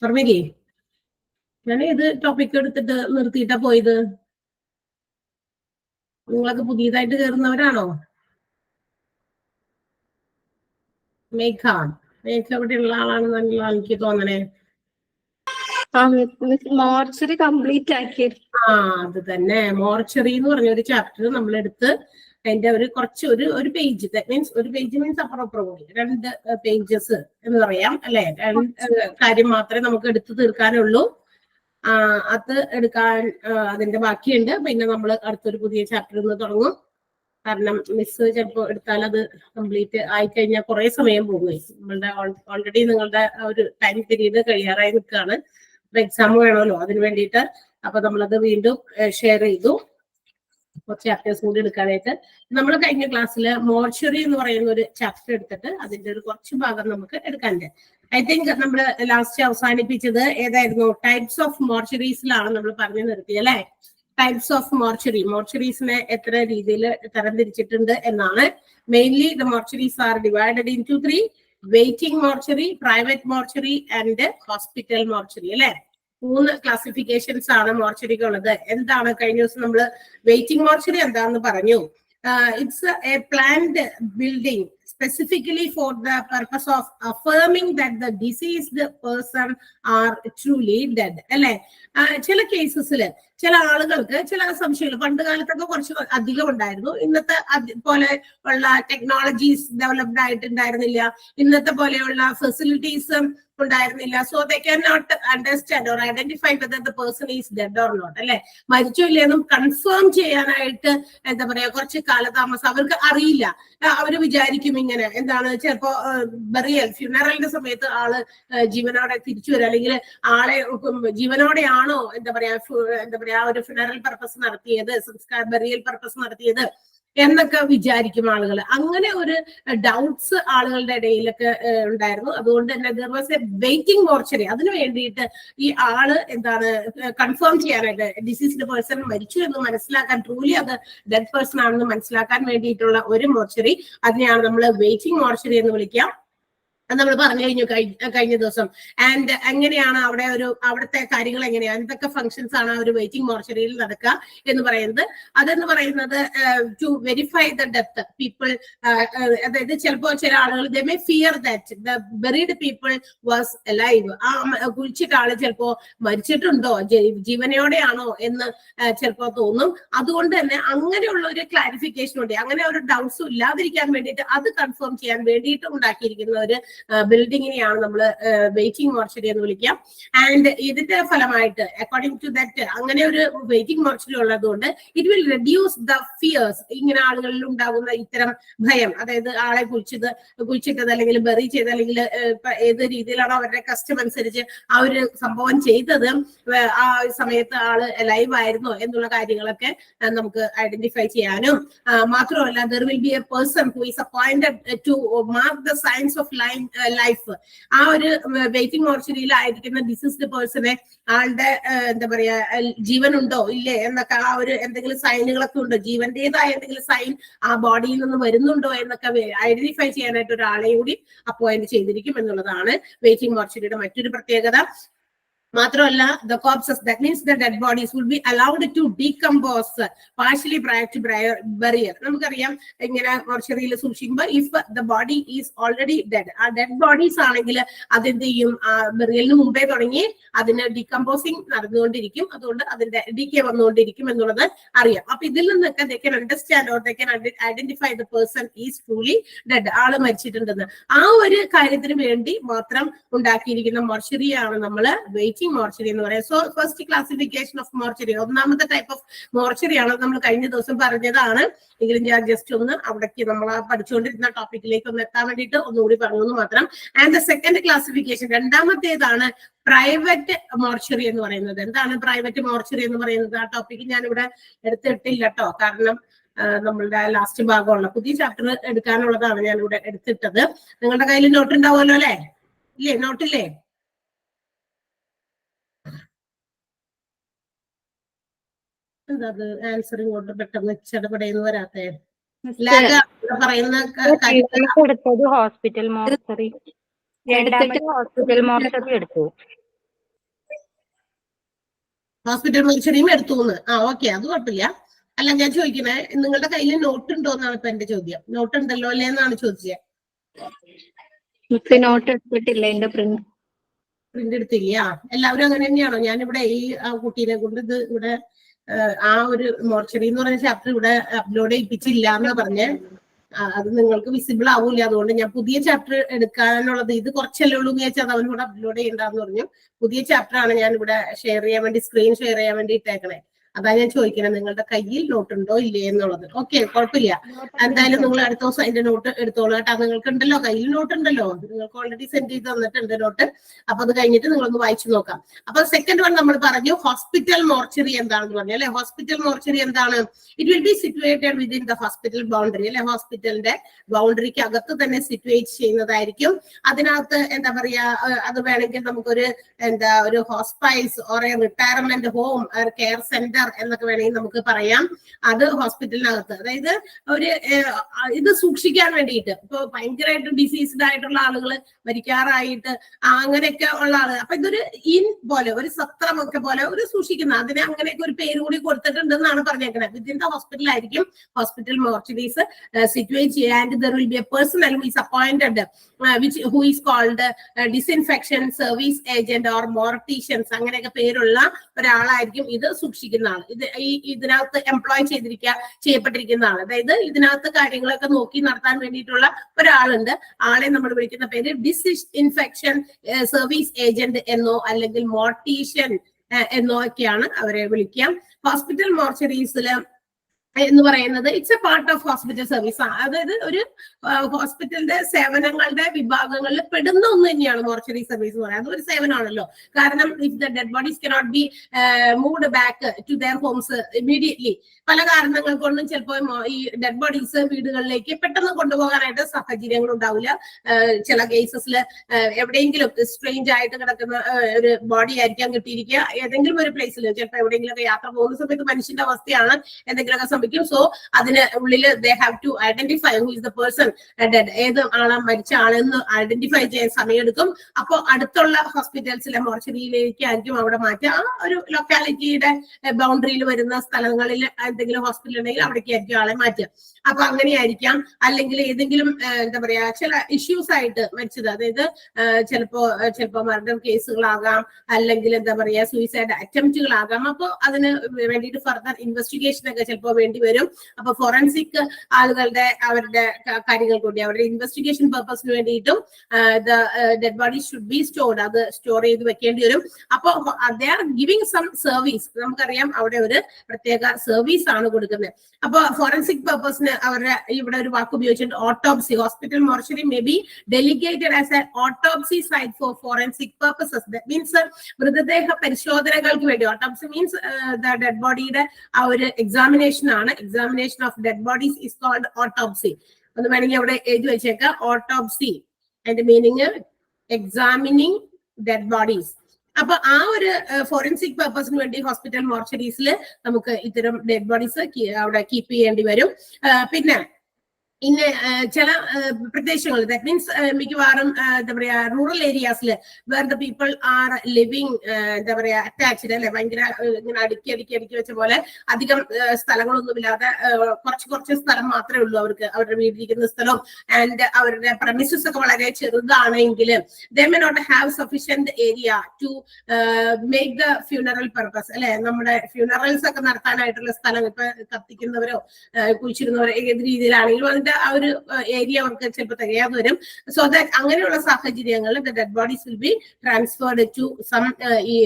ഓർമ്മയില്ലേ? ഞാൻ ഏത് ടോപ്പിക് എടുത്തിട്ട് നിർത്തിയിട്ടാ പോയത്? നിങ്ങളൊക്കെ പുതിയതായിട്ട് കയറുന്നവരാണോ? മേഘ ഇവിടെയുള്ള ആളാണെന്നുള്ള എനിക്ക് തോന്നണേ. മോർച്ചറി കംപ്ലീറ്റ് ആക്കി. അത് തന്നെ, മോർച്ചറി എന്ന് പറഞ്ഞ ഒരു ചാപ്റ്റർ നമ്മൾ എടുത്ത് അതിന്റെ ഒരു പേജ്, മീൻസ് ഒരു പേജ് മീൻസ് അപ്പുറം കൂടി 2 പേജസ് എന്ന് പറയാം അല്ലെ. 2 കാര്യം മാത്രമേ നമുക്ക് എടുത്തു തീർക്കാനുള്ളൂ. അത് എടുക്കാൻ അതിന്റെ ബാക്കിയുണ്ട്. പിന്നെ നമ്മൾ അടുത്തൊരു പുതിയ ചാപ്റ്റർ ഇന്ന് തുടങ്ങും. കാരണം മിസ് ചിലപ്പോൾ എടുത്താൽ അത് കംപ്ലീറ്റ് ആയിക്കഴിഞ്ഞാൽ കുറെ സമയം പോകും. നമ്മളുടെ ഓൾറെഡി നിങ്ങളുടെ ഒരു ടൈം പീരീഡ് കഴിയാറായി നിൽക്കുകയാണ്. എക്സാം വേണമല്ലോ അതിന് വേണ്ടിയിട്ട്. അപ്പൊ നമ്മളത് വീണ്ടും ഷെയർ ചെയ്തു കുറച്ച് ചാപ്റ്റേഴ്സ് കൂടി എടുക്കാനായിട്ട്. നമ്മൾ കഴിഞ്ഞ ക്ലാസ്സിൽ മോർച്ചറി എന്ന് പറയുന്ന ഒരു ചാപ്റ്റർ എടുത്തിട്ട് അതിന്റെ ഒരു കുറച്ച് ഭാഗം നമുക്ക് എടുക്കാനുണ്ട്. ഐ തിങ്ക് നമ്മൾ ലാസ്റ്റ് അവസാനിപ്പിച്ചത് ഏതായിരുന്നു? ടൈപ്സ് ഓഫ് മോർച്ചറീസിലാണ് നമ്മൾ പറഞ്ഞു നിർത്തിയത് അല്ലെ. ടൈപ്സ് ഓഫ് മോർച്ചറീസിനെ എത്ര രീതിയിൽ തരംതിരിച്ചിട്ടുണ്ട് എന്നാണ്. Mainly the mortuaries are divided into 3: waiting mortuary, private mortuary and hospital mortuary അല്ലെ. 3 ക്ലാസിഫിക്കേഷൻസ് ആണ് മോർച്ചറിക്ക് ഉള്ളത്. എന്താണ് കഴിഞ്ഞ ദിവസം നമ്മൾ വെയിറ്റിംഗ് മോർച്ചറി എന്താണെന്ന് പറഞ്ഞു. It's A planned building specifically for the purpose of affirming that the deceased person are truly dead അല്ലെ. ചില കേസസിൽ ചില ആളുകൾക്ക് ചില സംശയങ്ങൾ പണ്ട് കാലത്തൊക്കെ കുറച്ച് അധികം ഉണ്ടായിരുന്നു. ഇന്നത്തെ പോലെ ഉള്ള ടെക്നോളജീസ് ഡെവലപ്ഡ് ആയിട്ടുണ്ടായിരുന്നില്ല, ഇന്നത്തെ പോലെയുള്ള ഫെസിലിറ്റീസ് ഉണ്ടായിരുന്നില്ല. So they can not understand or identify whether the person is dead or not അല്ലെ. മരിച്ചോ ഇല്ലെന്നും കൺഫേം ചെയ്യാനായിട്ട് എന്താ പറയാ കുറച്ച് കാലതാമസം അവർക്ക് അറിയില്ല. അവര് വിചാരിക്കും ഇങ്ങനെ എന്താണ് ചിലപ്പോ ബറിയൽ ഫ്യൂണറലിന്റെ സമയത്ത് ആള് ജീവനോടെ തിരിച്ചു വരും, അല്ലെങ്കിൽ ആളെ ജീവനോടെയാണോ എന്താ പറയാ ഒരു ഫ്യൂണറൽ പർപ്പസ് നടത്തിയത്, ബറിയൽ പർപ്പസ് നടത്തിയത് എന്നൊക്കെ വിചാരിക്കും ആളുകൾ. അങ്ങനെ ഒരു ഡൗട്ട്സ് ആളുകളുടെ ഇടയിലൊക്കെ ഉണ്ടായിരുന്നു. അതുകൊണ്ട് തന്നെ there was A waiting mortuary. അതിന് വേണ്ടിയിട്ട് ഈ ആള് എന്താണ് കൺഫേം ചെയ്യാനായിട്ട് ഡിസീസ്ഡ് പേഴ്സൺ മരിച്ചു എന്ന് മനസ്സിലാക്കാൻ, ട്രൂലി അത് ഡെഡ് പേഴ്സൺ ആണെന്ന് മനസ്സിലാക്കാൻ വേണ്ടിയിട്ടുള്ള ഒരു മോർച്ചറി, അതിനെയാണ് നമ്മൾ വെയിറ്റിംഗ് മോർച്ചറി എന്ന് വിളിക്കാം. അത് നമ്മൾ പറഞ്ഞു കഴിഞ്ഞു കഴിഞ്ഞ ദിവസം. ആൻഡ് എങ്ങനെയാണ് അവിടുത്തെ കാര്യങ്ങൾ എങ്ങനെയാണ്, എന്തൊക്കെ ഫങ്ഷൻസ് ആണ് ഒരു വെയിറ്റിംഗ് മോർച്ചറിയിൽ നടക്കുക എന്ന് പറയുന്നത്. അതെന്ന് പറയുന്നത് to verify the death people. അതായത് ചിലപ്പോ ചില ആളുകൾ they may fear that the buried people was alive. കുഴിച്ചിട്ട ആള് ചിലപ്പോ മരിച്ചിട്ടുണ്ടോ, ജീവനോടെയാണോ എന്ന് ചിലപ്പോ തോന്നും. അതുകൊണ്ട് തന്നെ അങ്ങനെയുള്ള ഒരു ക്ലാരിഫിക്കേഷൻ ഉണ്ട്, അങ്ങനെ ഒരു ഡൗട്ട്സും ഇല്ലാതിരിക്കാൻ വേണ്ടിയിട്ട് അത് കൺഫേം ചെയ്യാൻ വേണ്ടിയിട്ട് ഉണ്ടാക്കിയിരിക്കുന്ന ഒരു ബിൽഡിങ്ങിനെയാണ് നമ്മൾ വെയിറ്റിംഗ് മോർച്ചറി എന്ന് വിളിക്കാം. ആൻഡ് ഇതിന്റെ ഫലമായിട്ട് അക്കോർഡിംഗ് ടു ദാറ്റ് അങ്ങനെ ഒരു വെയിറ്റിംഗ് മോർച്ചറി ഉള്ളതുകൊണ്ട് it will reduce the fears. ഇങ്ങനെ ആളുകളിൽ ഉണ്ടാകുന്ന ഇത്തരം ഭയം, അതായത് ആളെ കുഴിച്ചിട്ടത് അല്ലെങ്കിൽ ബെറി ചെയ്ത് അല്ലെങ്കിൽ ഏത് രീതിയിലാണോ അവരുടെ കസ്റ്റം അനുസരിച്ച് ആ ഒരു സംഭവം ചെയ്തത്, ആ സമയത്ത് ആള് ലൈവ് ആയിരുന്നോ എന്നുള്ള കാര്യങ്ങളൊക്കെ നമുക്ക് ഐഡന്റിഫൈ ചെയ്യാനും മാത്രമല്ല there will be a person who is appointed to mark the science of life. ആ ഒരു വെയിറ്റിംഗ് മോർച്ചറിയിൽ ആയിരിക്കുന്ന ഡിസീസ്ഡ് പേഴ്സണെ ആളുടെ എന്താ പറയാ ജീവൻ ഉണ്ടോ ഇല്ലേ എന്നൊക്കെ ആ ഒരു എന്തെങ്കിലും സൈനുകളൊക്കെ ഉണ്ടോ, ജീവന്റേതായ എന്തെങ്കിലും സൈൻ ആ ബോഡിയിൽ നിന്ന് വരുന്നുണ്ടോ എന്നൊക്കെ ഐഡന്റിഫൈ ചെയ്യാനായിട്ട് ഒരാളെ കൂടി അപ്പോയിന്റ് ചെയ്തിരിക്കും എന്നുള്ളതാണ് വെയിറ്റിംഗ് മോർച്ചറിയുടെ മറ്റൊരു പ്രത്യേകത. മാത്രമല്ല the corpses, that means the dead bodies will be allowed to decompose partially prior to burial. നമുക്കറിയാം ഇങ്ങനെ മോർച്ചറിയിൽ സൂക്ഷിക്കുമ്പോൾ if the body is already dead, ആ ഡെഡ് ബോഡീസ് ആണെങ്കിൽ അതെന്ത് ചെയ്യും, ബെറിയലിന് മുമ്പേ തുടങ്ങി അതിന് ഡീകമ്പോസിങ് നടന്നുകൊണ്ടിരിക്കും, അതുകൊണ്ട് അതിന്റെ ഡീകേ വന്നുകൊണ്ടിരിക്കും എന്നുള്ളത് അറിയാം. അപ്പൊ ഇതിൽ നിന്നൊക്കെ they can understand or they can identify the person is truly dead, ആള് മരിച്ചിട്ടുണ്ടെന്ന്. ആ ഒരു കാര്യത്തിന് വേണ്ടി മാത്രം ഉണ്ടാക്കിയിരിക്കുന്ന മോർച്ചറിയാണ് നമ്മള് വെയിറ്റിംഗ് മോർച്ചറി എന്ന് പറയാം. So first classification of mortuary, ഒന്നാമത്തെ ടൈപ്പ് ഓഫ് മോർച്ചറി ആണ് നമ്മൾ കഴിഞ്ഞ ദിവസം പറഞ്ഞതാണ്. എങ്കിലും ഞാൻ ജസ്റ്റ് ഒന്ന് അവിടേക്ക് നമ്മൾ പഠിച്ചുകൊണ്ടിരുന്ന ടോപ്പിക്കിലേക്ക് ഒന്ന് എത്താൻ വേണ്ടിയിട്ട് ഒന്നുകൂടി പറഞ്ഞു മാത്രം. ആൻഡ് ദ സെക്കൻഡ് ക്ലാസിഫിക്കേഷൻ, രണ്ടാമത്തേതാണ് പ്രൈവറ്റ് മോർച്ചറി എന്ന് പറയുന്നത്. എന്താണ് പ്രൈവറ്റ് മോർച്ചറി എന്ന് പറയുന്നത്? ആ ടോപ്പിക്ക് ഞാൻ ഇവിടെ എടുത്തിട്ടില്ല കേട്ടോ, കാരണം നമ്മളുടെ ലാസ്റ്റ് ഭാഗമുള്ള പുതിയ ചാപ്റ്റർ എടുക്കാനുള്ളതാണ് ഞാൻ ഇവിടെ എടുത്തിട്ടത്. നിങ്ങളുടെ കയ്യിൽ നോട്ട് ഉണ്ടാവുമല്ലോ അല്ലെ? ഇല്ലേ, നോട്ടില്ലേ? എന്താ അത് ആൻസർ ഇങ്ങോട്ട് പെട്ടെന്ന് ചെടപെടയെന്ന് വരാത്തെ? പറയുന്ന ഹോസ്പിറ്റൽ മോർച്ചറി, ഹോസ്പിറ്റൽ മോർച്ചറി എടുത്തു. ഹോസ്പിറ്റൽ മോർച്ചറിയും എടുത്തുന്ന്. ഓക്കെ, അത് കുഴപ്പമില്ല. അല്ല, ഞാൻ ചോദിക്കണേ, നിങ്ങളുടെ കയ്യിൽ നോട്ട് ഉണ്ടോ എന്നാണ് ഇപ്പൊ എന്റെ ചോദ്യം. നോട്ട് ഉണ്ടല്ലോ അല്ലേ എന്നാണ് ചോദിച്ചത്. നോട്ട് എടുത്തിട്ടില്ല, എന്റെ പ്രിന്റ് എടുത്തില്ല. എല്ലാവരും അങ്ങനെ തന്നെയാണോ? ഞാനിവിടെ ഈ കുട്ടീനെ കൊണ്ട് ഇത് ഇവിടെ ആ ഒരു മോർച്ചറി എന്ന് പറയുന്ന ചാപ്റ്റർ ഇവിടെ അപ്ലോഡ് ചെയ്യിപ്പിച്ചില്ല എന്ന് പറഞ്ഞ് അത് നിങ്ങൾക്ക് വിസിബിൾ ആവൂല. അതുകൊണ്ട് ഞാൻ പുതിയ ചാപ്റ്റർ എടുക്കാനുള്ളത്, ഇത് കുറച്ചല്ലേ ഉള്ളൂ എന്ന് വെച്ചാൽ അവൻ ഇവിടെ അപ്ലോഡ് ചെയ്യണ്ടെന്ന് പറഞ്ഞു. പുതിയ ചാപ്റ്റർ ആണ് ഞാൻ ഇവിടെ ഷെയർ ചെയ്യാൻ വേണ്ടി, സ്ക്രീൻ ഷെയർ ചെയ്യാൻ വേണ്ടി ഇട്ടേക്കണേ. അതാ ഞാൻ ചോദിക്കണേ, നിങ്ങളുടെ കയ്യിൽ നോട്ട് ഉണ്ടോ ഇല്ലേ എന്നുള്ളത്. ഓക്കെ, കുഴപ്പമില്ല. എന്തായാലും നിങ്ങൾ അടുത്ത ദിവസം അതിന്റെ നോട്ട് എടുത്തോളൂ കേട്ടോ. നിങ്ങൾക്ക് ഉണ്ടല്ലോ, കയ്യിൽ നോട്ട് ഉണ്ടല്ലോ, നിങ്ങൾക്ക് ഓൾറെഡി സെൻഡ് ചെയ്ത് തന്നിട്ടുണ്ട് നോട്ട്. അപ്പൊ അത് കഴിഞ്ഞിട്ട് നിങ്ങളൊന്ന് വായിച്ചു നോക്കാം. അപ്പൊ സെക്കൻഡ് വൺ നമ്മൾ പറഞ്ഞു ഹോസ്പിറ്റൽ മോർച്ചറി എന്താണെന്ന് പറഞ്ഞു അല്ലെ. ഹോസ്പിറ്റൽ മോർച്ചറി എന്താണ്? It will B situated within the hospital boundary അല്ലെ. ഹോസ്പിറ്റലിന്റെ ബൗണ്ടറിക്ക് അകത്ത് തന്നെ സിറ്റുവേറ്റ് ചെയ്യുന്നതായിരിക്കും. അതിനകത്ത് എന്താ പറയാ, അത് വേണമെങ്കിൽ നമുക്കൊരു ഒരു hospice or A retirement home, care centre എന്നൊക്കെ വേണമെങ്കിൽ നമുക്ക് പറയാം. അത് ഹോസ്പിറ്റലിനകത്ത്, അതായത് ഒരു ഇത് സൂക്ഷിക്കാൻ വേണ്ടിയിട്ട്, ഇപ്പൊ ഭയങ്കരമായിട്ട് ഡിസീസ്ഡ് ആയിട്ടുള്ള ആളുകൾ മരിക്കാറായിട്ട് അങ്ങനെയൊക്കെ ഉള്ള ആളുകൾ, അപ്പൊ ഇതൊരു ഇൻ പോലെ, ഒരു സത്രമൊക്കെ പോലെ ഒരു സൂക്ഷിക്കുന്ന, അതിന് അങ്ങനെയൊക്കെ ഒരു പേര് കൂടി കൊടുത്തിട്ടുണ്ടെന്നാണ് പറഞ്ഞേക്കുന്നത്. വിത്തിൻ ദ ഹോസ്പിറ്റലായിരിക്കും ഹോസ്പിറ്റൽ മോർച്ചറീസ് സിറ്റുവേറ്റ് ചെയ്യുക. And there will be a person who is appointed who is called disinfection service agent or morticians, അങ്ങനെയൊക്കെ പേരുള്ള ഒരാളായിരിക്കും ഇത് സൂക്ഷിക്കുന്ന ആൾ. ഇതിനകത്ത് എംപ്ലോയ് ചെയ്യപ്പെട്ടിരിക്കുന്ന ആൾ, അതായത് ഇതിനകത്ത് കാര്യങ്ങളൊക്കെ നോക്കി നടത്താൻ വേണ്ടിയിട്ടുള്ള ഒരാളുണ്ട്. ആളെ നമ്മൾ വിളിക്കുന്ന പേര് ഡിസിൻഫെക്ഷൻ സർവീസ് ഏജന്റ് എന്നോ അല്ലെങ്കിൽ മോർട്ടീഷ്യൻ എന്നോ ഒക്കെയാണ് അവരെ വിളിക്കാം. ഹോസ്പിറ്റൽ മോർച്ചറീസില് എന്ന് പറയുന്നത് it's A part of hospital service. അതായത് ഒരു ഹോസ്പിറ്റലിന്റെ സേവനങ്ങളുടെ വിഭാഗങ്ങളിൽ പെടുന്ന ഒന്ന് തന്നെയാണ് മോർച്ചറി സർവീസ് എന്ന് പറയുന്നത്. അതൊരു സേവനമാണല്ലോ. കാരണം if the dead bodies cannot be moved back to their homes immediately, പല കാരണങ്ങൾ കൊണ്ടും ചിലപ്പോൾ ഈ ഡെഡ് ബോഡീസ് വീടുകളിലേക്ക് പെട്ടെന്ന് കൊണ്ടുപോകാനായിട്ട് സാഹചര്യങ്ങൾ ഉണ്ടാവില്ല. ചില കേസസിൽ എവിടെയെങ്കിലും സ്ട്രേഞ്ച് ആയിട്ട് കിടക്കുന്ന ഒരു ബോഡി ആയിരിക്കാം കിട്ടിയിരിക്കുക ഏതെങ്കിലും ഒരു പ്ലേസിൽ. ചിലപ്പോൾ എവിടെയെങ്കിലുമൊക്കെ യാത്ര പോകുന്ന സമയത്ത് മനുഷ്യന്റെ അവസ്ഥയാണ്, എന്തെങ്കിലുമൊക്കെ സംഭവിക്കും. സോ അതിന് ഉള്ളിൽ they have to identify who is the person dead, ഏത് ആളാണ് മരിച്ച ആളെന്ന് ഐഡന്റിഫൈ ചെയ്യാൻ സമയമെടുക്കും. അപ്പോൾ അടുത്തുള്ള ഹോസ്പിറ്റൽസിലെ മോർച്ചറിയിലേക്കായിരിക്കും അവിടെ മാറ്റുക. ആ ഒരു ലൊക്കാലിറ്റിയുടെ ബൗണ്ടറിയിൽ വരുന്ന സ്ഥലങ്ങളിൽ എന്തെങ്കിലും ഹോസ്പിറ്റൽ ഉണ്ടെങ്കിൽ അവിടേക്കായിരിക്കും ആളെ മാറ്റുക. അപ്പൊ അങ്ങനെയായിരിക്കാം. അല്ലെങ്കിൽ ഏതെങ്കിലും എന്താ പറയാ ചില ഇഷ്യൂസ് ആയിട്ട് മരിച്ചത്, അതായത് ചിലപ്പോ മർഡർ കേസുകളാകാം, അല്ലെങ്കിൽ എന്താ പറയാ സൂയിസൈഡ് അറ്റംപ്റ്റുകളാകാം. അപ്പൊ അതിന് വേണ്ടിയിട്ട് ഫർദർ ഇൻവെസ്റ്റിഗേഷൻ ഒക്കെ ചിലപ്പോൾ വേണ്ടി വരും. അപ്പൊ ഫോറൻസിക് ആളുകളുടെ അവരുടെ കാര്യങ്ങൾ കൂടി അവരുടെ ഇൻവെസ്റ്റിഗേഷൻ പർപ്പസിന് വേണ്ടിയിട്ടും dead body should be stored, അത് സ്റ്റോർ ചെയ്ത് വെക്കേണ്ടി വരും. അപ്പൊ they are giving some service. നമുക്കറിയാം അവിടെ ഒരു പ്രത്യേക സർവീസ് ആണ് കൊടുക്കുന്നത്. അപ്പൊ ഫോറൻസിക് പർപ്പസിന് അവരുടെ ഇവിടെ ഒരു വാക്ക് ഉപയോഗിച്ചിട്ടുണ്ട്, autopsy. Hospital mortuary may be delegated as a autopsy site for forensic purposes. That means മൃതദേഹ പരിശോധനകൾക്ക് വേണ്ടി. ഓട്ടോപ്സി മീൻസ് ദ ഡെഡ് ബോഡിയുടെ ആ ഒരു എക്സാമിനേഷൻ ആണ്. Examination of dead bodies is called autopsy. ഒന്ന് വേണമെങ്കിൽ അവിടെ എഴുതി വെച്ചേക്കാം, ഓട്ടോപ്സി. അതിന്റെ മീനിങ് എക്സാമിനിങ് ഡെഡ് ബോഡീസ്. അപ്പൊ ആ ഒരു ഫോറൻസിക് പർപ്പസിന് വേണ്ടി ഹോസ്പിറ്റൽ മോർച്ചറീസിൽ നമുക്ക് ഇത്തരം ഡെഡ് ബോഡീസ് അവിടെ കീപ്പ് ചെയ്യേണ്ടി വരും. പിന്നെ ഇന്ന് ചില പ്രദേശങ്ങൾ, ദാറ്റ് മീൻസ് മിക്കവാറും എന്താ പറയാ റൂറൽ ഏരിയാസിൽ where the people are living എന്താ പറയാ അറ്റാച്ച്ഡ് അല്ലെ, ഭയങ്കര ഇങ്ങനെ അടുക്കി വെച്ച പോലെ അധികം സ്ഥലങ്ങളൊന്നുമില്ലാതെ കുറച്ച് സ്ഥലം മാത്രമേ ഉള്ളൂ അവർക്ക്, അവരുടെ വീട്ടിലിരിക്കുന്ന സ്ഥലം. ആൻഡ് അവരുടെ പ്രമിസസ് ഒക്കെ വളരെ ചെറുതാണെങ്കിൽ they may not have sufficient area to make the funeral purpose അല്ലെ. നമ്മുടെ ഫ്യൂണറൽസ് ഒക്കെ നടത്താനായിട്ടുള്ള സ്ഥലം, ഇപ്പൊ കത്തിക്കുന്നവരോ കുഴിച്ചിരുന്നവരോ ഏത് രീതിയിലാണെങ്കിലും അതിന്റെ ആ ഒരു ഏരിയ അവർക്ക് ചിലപ്പോൾ തികയാതെ വരും. സോ ദാറ്റ് അങ്ങനെയുള്ള സാഹചര്യങ്ങളിൽ the dead bodies will be transferred to some ഈ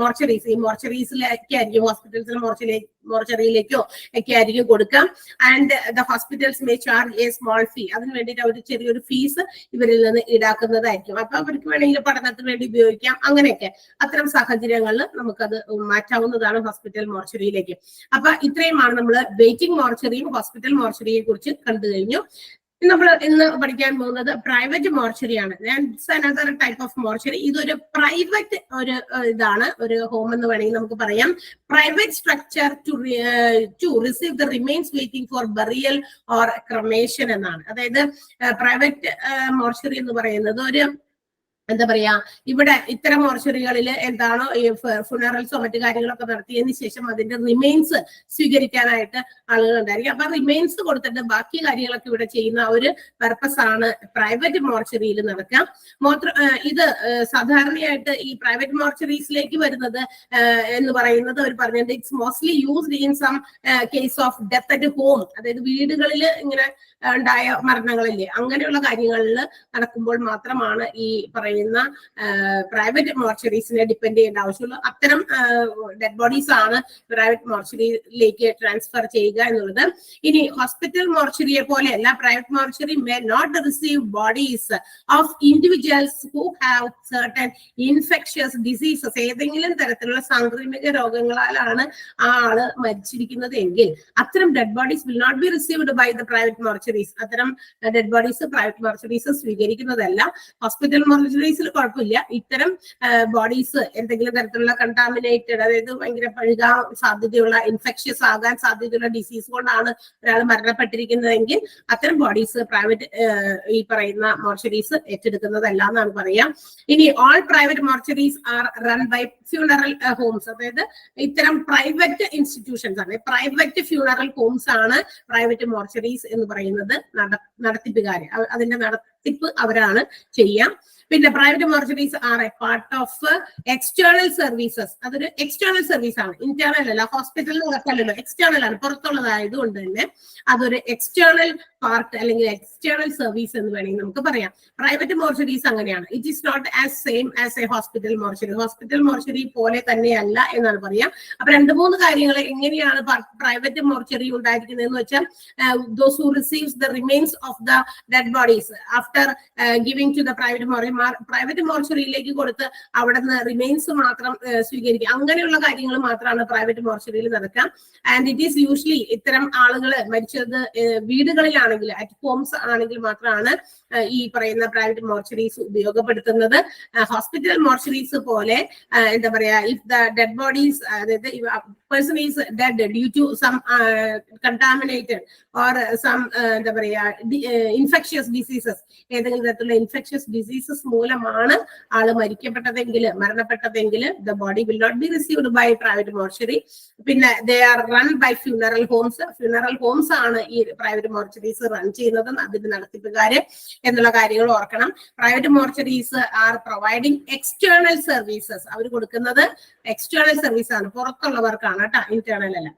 മോർച്ചറീസ്. ഈ മോർച്ചറീസിലേക്കായിരിക്കും, ഹോസ്പിറ്റൽസിലെ മോർച്ചറിയിലേക്കോ ഒക്കെ ആയിരിക്കും കൊടുക്കാം. And the hospitals may charge a small fee. അതിന് വേണ്ടിയിട്ട് അവർ ചെറിയൊരു ഫീസ് ഇവരിൽ നിന്ന് ഈടാക്കുന്നതായിരിക്കും. അപ്പൊ അവർക്ക് വേണമെങ്കിൽ പഠനത്തിന് വേണ്ടി ഉപയോഗിക്കാം. അങ്ങനെയൊക്കെ അത്തരം സാഹചര്യങ്ങളിൽ നമുക്കത് മാറ്റാവുന്നതാണ് ഹോസ്പിറ്റൽ മോർച്ചറിയിലേക്ക്. അപ്പൊ ഇത്രയുമാണ് നമ്മൾ വെയിറ്റിംഗ് മോർച്ചറിയും ഹോസ്പിറ്റൽ മോർച്ചറിയെ കുറിച്ച് കണ്ടു കഴിഞ്ഞു. നമ്മൾ ഇന്ന് പഠിക്കാൻ പോകുന്നത് പ്രൈവറ്റ് മോർച്ചറിയാണ്. Another type of mortuary. ഇതൊരു പ്രൈവറ്റ് ഒരു ഇതാണ്, ഒരു ഹോം എന്ന് വേണമെങ്കിൽ നമുക്ക് പറയാം. Private structure to receive the remains waiting for burial or cremation എന്നാണ്. അതായത് പ്രൈവറ്റ് മോർച്ചറി എന്ന് പറയുന്നത് ഒരു എന്താ പറയാ, ഇവിടെ ഇത്തരം മോർച്ചറികളിൽ എന്താണോ ഈ ഫുണറൽസോ മറ്റു കാര്യങ്ങളൊക്കെ നടത്തിയതിനു ശേഷം അതിന്റെ റിമെയിൻസ് സ്വീകരിക്കാനായിട്ട് ആളുകൾ ഉണ്ടായിരിക്കും. അപ്പൊ റിമെയിൻസ് കൊടുത്തിട്ട് ബാക്കി കാര്യങ്ങളൊക്കെ ഇവിടെ ചെയ്യുന്ന ഒരു പർപ്പസ് ആണ് പ്രൈവറ്റ് മോർച്ചറിയിൽ നടക്കാം. ഇത് സാധാരണയായിട്ട് ഈ പ്രൈവറ്റ് മോർച്ചറീസിലേക്ക് വരുന്നത് എന്ന് പറയുന്നത് അവർ പറഞ്ഞത് it's mostly used in some case of death at home, അതായത് വീടുകളിൽ ഇങ്ങനെ ഉണ്ടായ മരണങ്ങളില്ലേ അങ്ങനെയുള്ള കാര്യങ്ങളിൽ നടക്കുമ്പോൾ മാത്രമാണ് ഈ പറയുന്ന പ്രൈവറ്റ് മോർച്ചറീസിനെ ഡിപ്പെൻഡ് ചെയ്യേണ്ട ആവശ്യമുള്ളൂ. അത്തരം ഡെഡ് ബോഡീസ് ആണ് പ്രൈവറ്റ് മോർച്ചറിയിലേക്ക് ട്രാൻസ്ഫർ ചെയ്യുക എന്നുള്ളത്. ഇനി ഹോസ്പിറ്റൽ മോർച്ചറിയെ പോലെയല്ല, private mortuary may not receive bodies of individuals who have certain infectious diseases. ഏതെങ്കിലും തരത്തിലുള്ള സാംക്രമിക രോഗങ്ങളാലാണ് ആ ആള് മരിച്ചിരിക്കുന്നത് എങ്കിൽ അത്തരം dead bodies will not be received by the private mortuaries. അത്തരം ഡെഡ് ബോഡീസ് പ്രൈവറ്റ് മോർച്ചറീസ് സ്വീകരിക്കുന്നതല്ല. ഹോസ്പിറ്റൽ മോർച്ചറീസിൽ കുഴപ്പമില്ല. ഇത്തരം ബോഡീസ് എന്തെങ്കിലും തരത്തിലുള്ള കണ്ടാമിനേറ്റഡ്, അതായത് ഭയങ്കര പഴുകാൻ സാധ്യതയുള്ള, ഇൻഫെക്ഷ്യസ് ആകാൻ സാധ്യതയുള്ള ഡിസീസ് കൊണ്ടാണ് ഒരാൾ മരണപ്പെട്ടിരിക്കുന്നതെങ്കിൽ അത്തരം ബോഡീസ് പ്രൈവറ്റ് ഈ പറയുന്ന മോർച്ചറീസ് ഏറ്റെടുക്കുന്നതല്ല എന്നാണ് പറയാം. ഇനി all private mortuaries are run by funeral homes, അതായത് ഇത്തരം പ്രൈവറ്റ് ഇൻസ്റ്റിറ്റ്യൂഷൻസ് ആണ്, പ്രൈവറ്റ് ഫ്യൂണറൽ ഹോംസ് ആണ് പ്രൈവറ്റ് മോർച്ചറീസ് എന്ന് പറയുന്നത് നടത്തിപ്പുകാര്. അതിന്റെ നടത്തിപ്പ് അവരാണ് ചെയ്യാം. പിന്നെ private mortuaries are a part of external services. അതൊരു എക്സ്റ്റേണൽ സർവീസ് ആണ്, ഇന്റേണൽ അല്ല. ഹോസ്പിറ്റലിൽ നടക്കാനല്ലോ, എക്സ്റ്റേണൽ ആണ്, പുറത്തുള്ളതായതുകൊണ്ട് തന്നെ അതൊരു എക്സ്റ്റേണൽ പാർട്ട് അല്ലെങ്കിൽ എക്സ്റ്റേണൽ സർവീസ് എന്ന് വേണമെങ്കിൽ നമുക്ക് പറയാം. പ്രൈവറ്റ് മോർച്ചറീസ് അങ്ങനെയാണ്. It is not as same as A hospital mortuary. Hospital mortuary പോലെ തന്നെയല്ല എന്നാണ് പറയാം. അപ്പൊ 2-3 കാര്യങ്ങൾ എങ്ങനെയാണ് പ്രൈവറ്റ് മോർച്ചറി ഉണ്ടായിരിക്കുന്നതെന്ന് വെച്ചാൽ, those who receives the remains of the dead bodies after giving to the private mortuary, private മോർച്ചറിയിലേക്ക് കൊടുത്ത് അവിടെ നിന്ന് റിമെയിൻസ് മാത്രം സ്വീകരിക്കുക, അങ്ങനെയുള്ള കാര്യങ്ങൾ മാത്രമാണ് പ്രൈവറ്റ് മോർച്ചറിയിൽ നടക്കാം. ആൻഡ് ഇറ്റ് ഈസ് യൂഷ്വലി ഇത്തരം ആളുകൾ മരിച്ചത് വീടുകളിലാണെങ്കിൽ, അറ്റ് ഹോംസ് ആണെങ്കിൽ മാത്രമാണ് ഈ പറയുന്ന പ്രൈവറ്റ് മോർച്ചറീസ് ഉപയോഗപ്പെടുത്തുന്നത്. ഹോസ്പിറ്റൽ മോർച്ചറീസ് പോലെ എന്താ പറയാ, ഇഫ് ദ ഡെഡ് ബോഡീസ്, അതായത് person is dead due to some contaminated or some എന്താ പറയാ ഇൻഫെക്ഷ്യസ് ഡിസീസസ്, ഏതെങ്കിലും തരത്തിലുള്ള ഇൻഫെക്ഷ്യസ് ഡിസീസസ് മൂലമാണ് ആള് മരണപ്പെട്ടതെങ്കിൽ the body will not be received by private mortuary. പിന്നെ they are run by funeral homes. Funeral homes ആണ് ഈ പ്രൈവറ്റ് മോർച്ചറീസ് റൺ ചെയ്യുന്നത്, അതിന്റെ നടത്തിപ്പുകാര് എന്നുള്ള കാര്യങ്ങൾ ഓർക്കണം. Private mortuaries are providing external services. അവർ കൊടുക്കുന്നത് എക്സ്റ്റേണൽ സർവീസ് ആണ്, പുറത്തുള്ളവർക്കാണ് കേട്ടോ, ഇന്റേണൽ അല്ല.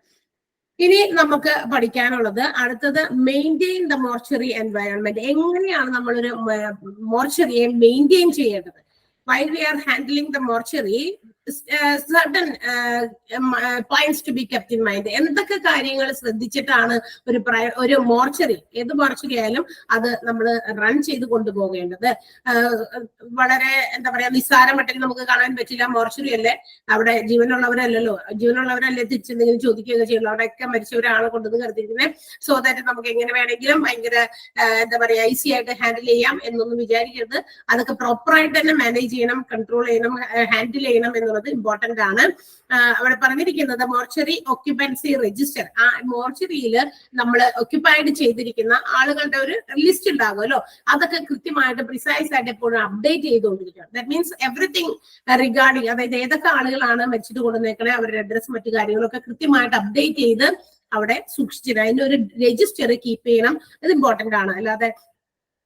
ഇനി നമുക്ക് പഠിക്കാനുള്ളത് അടുത്തത് മെയിൻറ്റെയിൻ ദ മോർച്ചറി എൻവയറൺമെന്റ്. എങ്ങനെയാണ് നമ്മളൊരു മോർച്ചറിയെ മെയിൻറ്റെയിൻ ചെയ്യേണ്ടത്? while we are handling the mortuary, certain points to be kept in mind. എന്തൊക്കെ കാര്യങ്ങൾ ശ്രദ്ധിച്ചിട്ടാണ് ഒരു മോർച്ചറി, ഏത് മോർച്ചറി ആയാലും അത് നമ്മൾ റൺ ചെയ്ത് കൊണ്ടുപോകേണ്ടത്? വളരെ എന്താ പറയാ നിസ്സാരമട്ടിൽ നമുക്ക് കാണാൻ പറ്റില്ല. മോർച്ചറി അല്ലേ, അവിടെ ജീവനുള്ളവരല്ലേ തിരിച്ചെന്തെങ്കിലും ചോദിക്കുകയൊക്കെ ചെയ്യുള്ളൂ. അവിടെയൊക്കെ മരിച്ചവരാണ് കൊണ്ടുവന്ന് കരുതിയിരിക്കുന്നത്. സോ ദാറ്റ് നമുക്ക് എങ്ങനെ വേണമെങ്കിലും ഭയങ്കര എന്താ പറയാ ഈസി ആയിട്ട് ഹാൻഡിൽ ചെയ്യാം എന്നൊന്നും വിചാരിക്കരുത്. അതൊക്കെ പ്രോപ്പറായിട്ട് തന്നെ മാനേജ് ചെയ്യണം, കൺട്രോൾ ചെയ്യണം, ഹാൻഡിൽ ചെയ്യണം എന്നുള്ളത് ഇമ്പോർട്ടന്റ് ആണ്. അവിടെ പറഞ്ഞിരിക്കുന്നത് മോർച്ചറി ഒക്യുപ്പൻസി രജിസ്റ്റർ. ആ മോർച്ചറിയിൽ നമ്മൾ ഒക്യുപ്പൈഡ് ചെയ്തിരിക്കുന്ന ആളുകളുടെ ഒരു ലിസ്റ്റ് ഉണ്ടാകുമല്ലോ, അതൊക്കെ കൃത്യമായിട്ട് പ്രിസൈസ് ആയിട്ട് എപ്പോഴും അപ്ഡേറ്റ് ചെയ്തുകൊണ്ടിരിക്കണം. ദാറ്റ് മീൻസ് എവറിത്തിങ് റിഗാർഡിങ്, അതായത് ഏതൊക്കെ ആളുകളാണ് മരിച്ചിട്ട് കൊണ്ടുവന്നേക്കണേ, അവരുടെ അഡ്രസ് മറ്റു കാര്യങ്ങളൊക്കെ കൃത്യമായിട്ട് അപ്ഡേറ്റ് ചെയ്ത് അവിടെ സൂക്ഷിച്ചിട്ട് അതിന്റെ ഒരു രജിസ്റ്റർ കീപ്പ് ചെയ്യണം. അത് ഇമ്പോർട്ടന്റ് ആണ്. അല്ലാതെ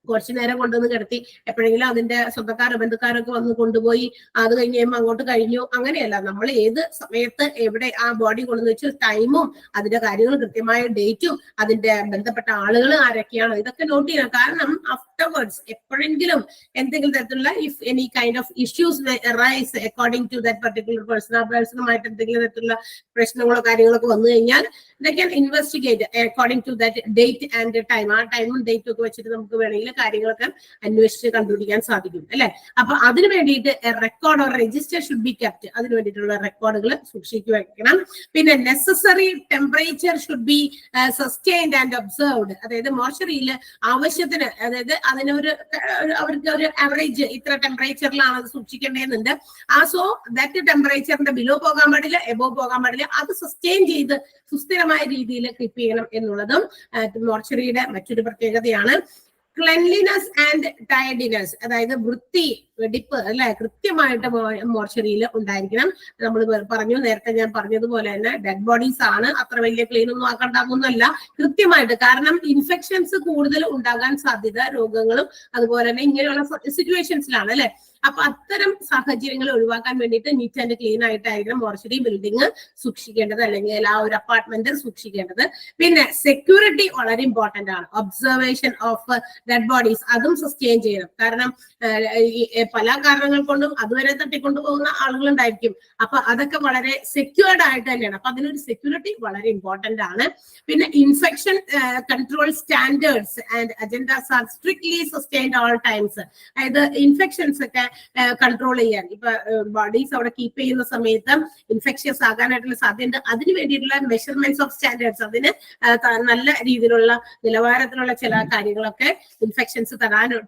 കുറച്ചു നേരം കൊണ്ടുവന്ന് കിടത്തി എപ്പോഴെങ്കിലും അതിന്റെ സ്വന്തക്കാരോ ബന്ധുക്കാരൊക്കെ വന്ന് കൊണ്ടുപോയി അത് കഴിഞ്ഞ് കഴിയുമ്പോൾ അങ്ങോട്ട് കഴിഞ്ഞു, അങ്ങനെയല്ല. നമ്മൾ ഏത് സമയത്ത് എവിടെ ആ ബോഡി കൊണ്ടുവന്ന് വെച്ച് ടൈമും അതിന്റെ കാര്യങ്ങളും കൃത്യമായ ഡേറ്റും അതിന്റെ ബന്ധപ്പെട്ട ആളുകൾ ആരൊക്കെയാണ് ഇതൊക്കെ നോട്ട് ചെയ്യണം. കാരണം ആഫ്റ്റർവേർഡ്സ് എപ്പോഴെങ്കിലും എന്തെങ്കിലും തരത്തിലുള്ള if any kind of issues rise according to that particular person, ആ പേഴ്സണുമായിട്ട് എന്തെങ്കിലും തരത്തിലുള്ള പ്രശ്നങ്ങളോ കാര്യങ്ങളൊക്കെ വന്നു കഴിഞ്ഞാൽ they can investigate according to that date and time. ആ ടൈമും ഡേറ്റും ഒക്കെ വെച്ചിട്ട് നമുക്ക് വേണമെങ്കിൽ കാര്യങ്ങളൊക്കെ അന്വേഷിച്ച് കണ്ടുപിടിക്കാൻ സാധിക്കും അല്ലെ. അപ്പൊ അതിന് വേണ്ടിയിട്ട് record or register should be kept. അതിന് വേണ്ടിയിട്ടുള്ള റെക്കോർഡുകൾ സൂക്ഷിച്ചു വെക്കണം. പിന്നെ necessary temperature should be sustained and observed. അതായത് മോർച്ചറിയിൽ ആവശ്യത്തിന്, അതായത് അതിനൊരു അവർക്ക് ഒരു ആവറേജ് ഇത്ര ടെമ്പറേച്ചറിലാണ് അത് സൂക്ഷിക്കേണ്ടതെന്നുണ്ട്. സോ ദാറ്റ് ടെമ്പറേച്ചറിന്റെ ബിലോ പോകാൻ പാടില്ല, എബോവ് പോകാൻ പാടില്ല. അത് സസ്റ്റെയിൻ ചെയ്ത് സുസ്ഥിരമായ രീതിയിൽ കീപ്പ് ചെയ്യണം എന്നുള്ളതും മോർച്ചറിയുടെ മറ്റൊരു പ്രത്യേകതയാണ്. ക്ലെൻലിനെസ് ആൻഡ് ടയർഡിനെസ്, അതായത് വൃത്തി, വെടിപ്പ് അല്ലെ, കൃത്യമായിട്ട് മോർച്ചറിയിൽ ഉണ്ടായിരിക്കണം. നമ്മൾ പറഞ്ഞു, നേരത്തെ ഞാൻ പറഞ്ഞതുപോലെ തന്നെ ഡെഡ് ബോഡീസ് ആണ്, അത്ര വലിയ ക്ലീൻ ഒന്നും ആക്കണ്ടാകുന്നല്ല, കൃത്യമായിട്ട്. കാരണം ഇൻഫെക്ഷൻസ് കൂടുതൽ ഉണ്ടാകാൻ സാധ്യത രോഗങ്ങളും അതുപോലെ തന്നെ ഇങ്ങനെയുള്ള സിറ്റുവേഷൻസിലാണ് അല്ലെ. അപ്പൊ അത്തരം സാഹചര്യങ്ങൾ ഒഴിവാക്കാൻ വേണ്ടിയിട്ട് നീറ്റ് ആൻഡ് ക്ലീൻ ആയിട്ടായിരിക്കണം മോർച്ചറി ബിൽഡിംഗ് സൂക്ഷിക്കേണ്ടത്, അല്ലെങ്കിൽ ആ ഒരു അപ്പാർട്ട്മെന്റ് സൂക്ഷിക്കേണ്ടത്. പിന്നെ സെക്യൂരിറ്റി വളരെ ഇമ്പോർട്ടന്റ് ആണ്. ഒബ്സർവേഷൻ ഓഫ് ഡെഡ് ബോഡീസ് അതും സസ്റ്റെയിൻ ചെയ്യണം. കാരണം പല കാരണങ്ങൾ കൊണ്ടും അതുവരെ തട്ടിക്കൊണ്ടുപോകുന്ന ആളുകളുണ്ടായിരിക്കും. അപ്പൊ അതൊക്കെ വളരെ സെക്യൂർഡ് ആയിട്ട് തന്നെയാണ്. അപ്പൊ അതിനൊരു സെക്യൂരിറ്റി വളരെ ഇമ്പോർട്ടന്റ് ആണ്. പിന്നെ infection control standards and agendas are strictly sustained all times. അതായത് ഇൻഫെക്ഷൻസ് ഒക്കെ കൺട്രോൾ ചെയ്യാൻ, ഇപ്പൊ ബോഡീസ് അവിടെ കീപ്പ് ചെയ്യുന്ന സമയത്ത് ഇൻഫെക്ഷൻസ് ആകാനായിട്ടുള്ള സാധ്യത, അതിന് വേണ്ടിയിട്ടുള്ള മെഷർമെന്റ്സ് ഓഫ് സ്റ്റാൻഡേർഡ്സ്, അതിന് നല്ല രീതിയിലുള്ള നിലവാരത്തിലുള്ള ചില കാര്യങ്ങളൊക്കെ, ഇൻഫെക്ഷൻസ്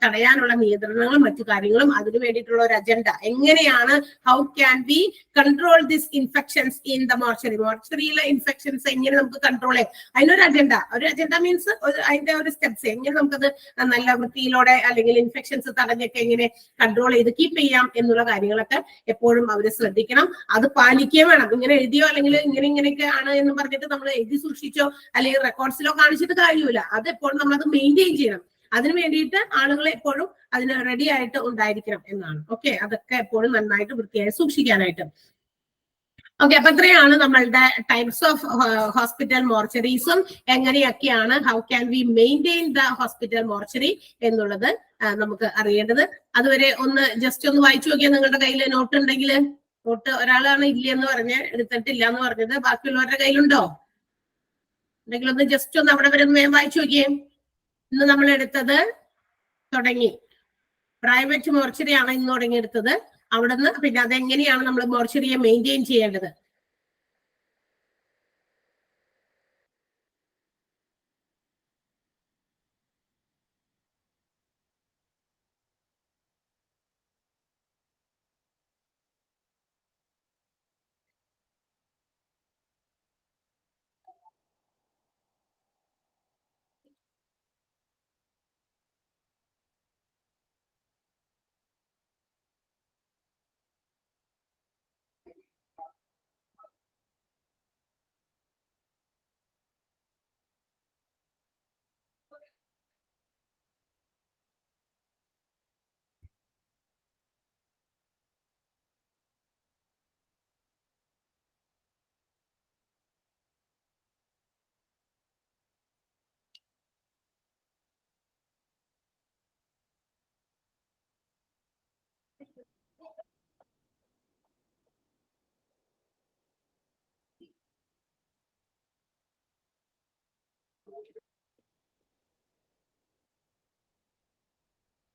തടയാനുള്ള നിയന്ത്രണങ്ങളും മറ്റു കാര്യങ്ങളും, അതിനു വേണ്ടിയിട്ടുള്ള ഒരു അജണ്ട, എങ്ങനെയാണ് how can be control this infections in the mortuary, മോർച്ചറിയിലെ ഇൻഫെക്ഷൻസ് എങ്ങനെ നമുക്ക് കൺട്രോൾ ചെയ്യാം, അതിനൊരു അജണ്ട. ഒരു അജണ്ട മീൻസ് അതിന്റെ ഒരു സ്റ്റെപ്സ്, എങ്ങനെ നമുക്കത് നല്ല വൃത്തിയിലൂടെ അല്ലെങ്കിൽ ഇൻഫെക്ഷൻസ് തടഞ്ഞൊക്കെ എങ്ങനെ കൺട്രോൾ ചെയ്ത് കീപ്പ് ചെയ്യാം എന്നുള്ള കാര്യങ്ങളൊക്കെ എപ്പോഴും അവർ ശ്രദ്ധിക്കണം. അത് പാലിക്കുകയും വേണം. ഇങ്ങനെ എഴുതിയോ അല്ലെങ്കിൽ ഇങ്ങനെയൊക്കെ ആണ് എന്ന് പറഞ്ഞിട്ട് നമ്മൾ എഴുതി സൂക്ഷിച്ചോ അല്ലെങ്കിൽ റെക്കോർഡ്സിലോ കാണിച്ചിട്ട് കാര്യമില്ല. അത് എപ്പോഴും നമ്മളത് മെയിൻറ്റെയിൻ ചെയ്യണം. അതിനു വേണ്ടിയിട്ട് ആളുകൾ എപ്പോഴും അതിന് റെഡി ആയിട്ട് ഉണ്ടായിരിക്കണം എന്നാണ്. ഓക്കെ, അതൊക്കെ എപ്പോഴും നന്നായിട്ട് വൃത്തിയായി സൂക്ഷിക്കാനായിട്ട്. ഓക്കെ, അപ്പൊ ഇത്രയാണ് നമ്മളുടെ ടൈപ്സ് ഓഫ് ഹോസ്പിറ്റൽ മോർച്ചറീസും എങ്ങനെയൊക്കെയാണ് how can we maintain the hospital mortuary എന്നുള്ളത് നമുക്ക് അറിയേണ്ടത്. അതുവരെ ജസ്റ്റ് ഒന്ന് വായിച്ചു നോക്കിയാൽ, നിങ്ങളുടെ കയ്യിൽ നോട്ട് ഉണ്ടെങ്കിൽ, നോട്ട് ഒരാളാണ് ഇല്ലെന്ന് പറഞ്ഞ് എടുത്തിട്ടില്ല എന്ന് പറഞ്ഞത്, ബാക്കിയുള്ളവരുടെ കയ്യിലുണ്ടോ? ഉണ്ടെങ്കിൽ ഒന്ന് ജസ്റ്റ് ഒന്ന് അവിടെ വരെ ഒന്ന് വേഗം വായിച്ചു നോക്കിയേ. ഇന്ന് നമ്മൾ എടുത്തത് തുടങ്ങി പ്രൈവറ്റ് മോർച്ചറി ആണ് ഇന്ന് തുടങ്ങിയെടുത്തത്. അവിടുന്ന് പിന്നെ അതെങ്ങനെയാണ് നമ്മൾ മോർച്ചറിയെ മെയിൻറ്റെയിൻ ചെയ്യേണ്ടത്.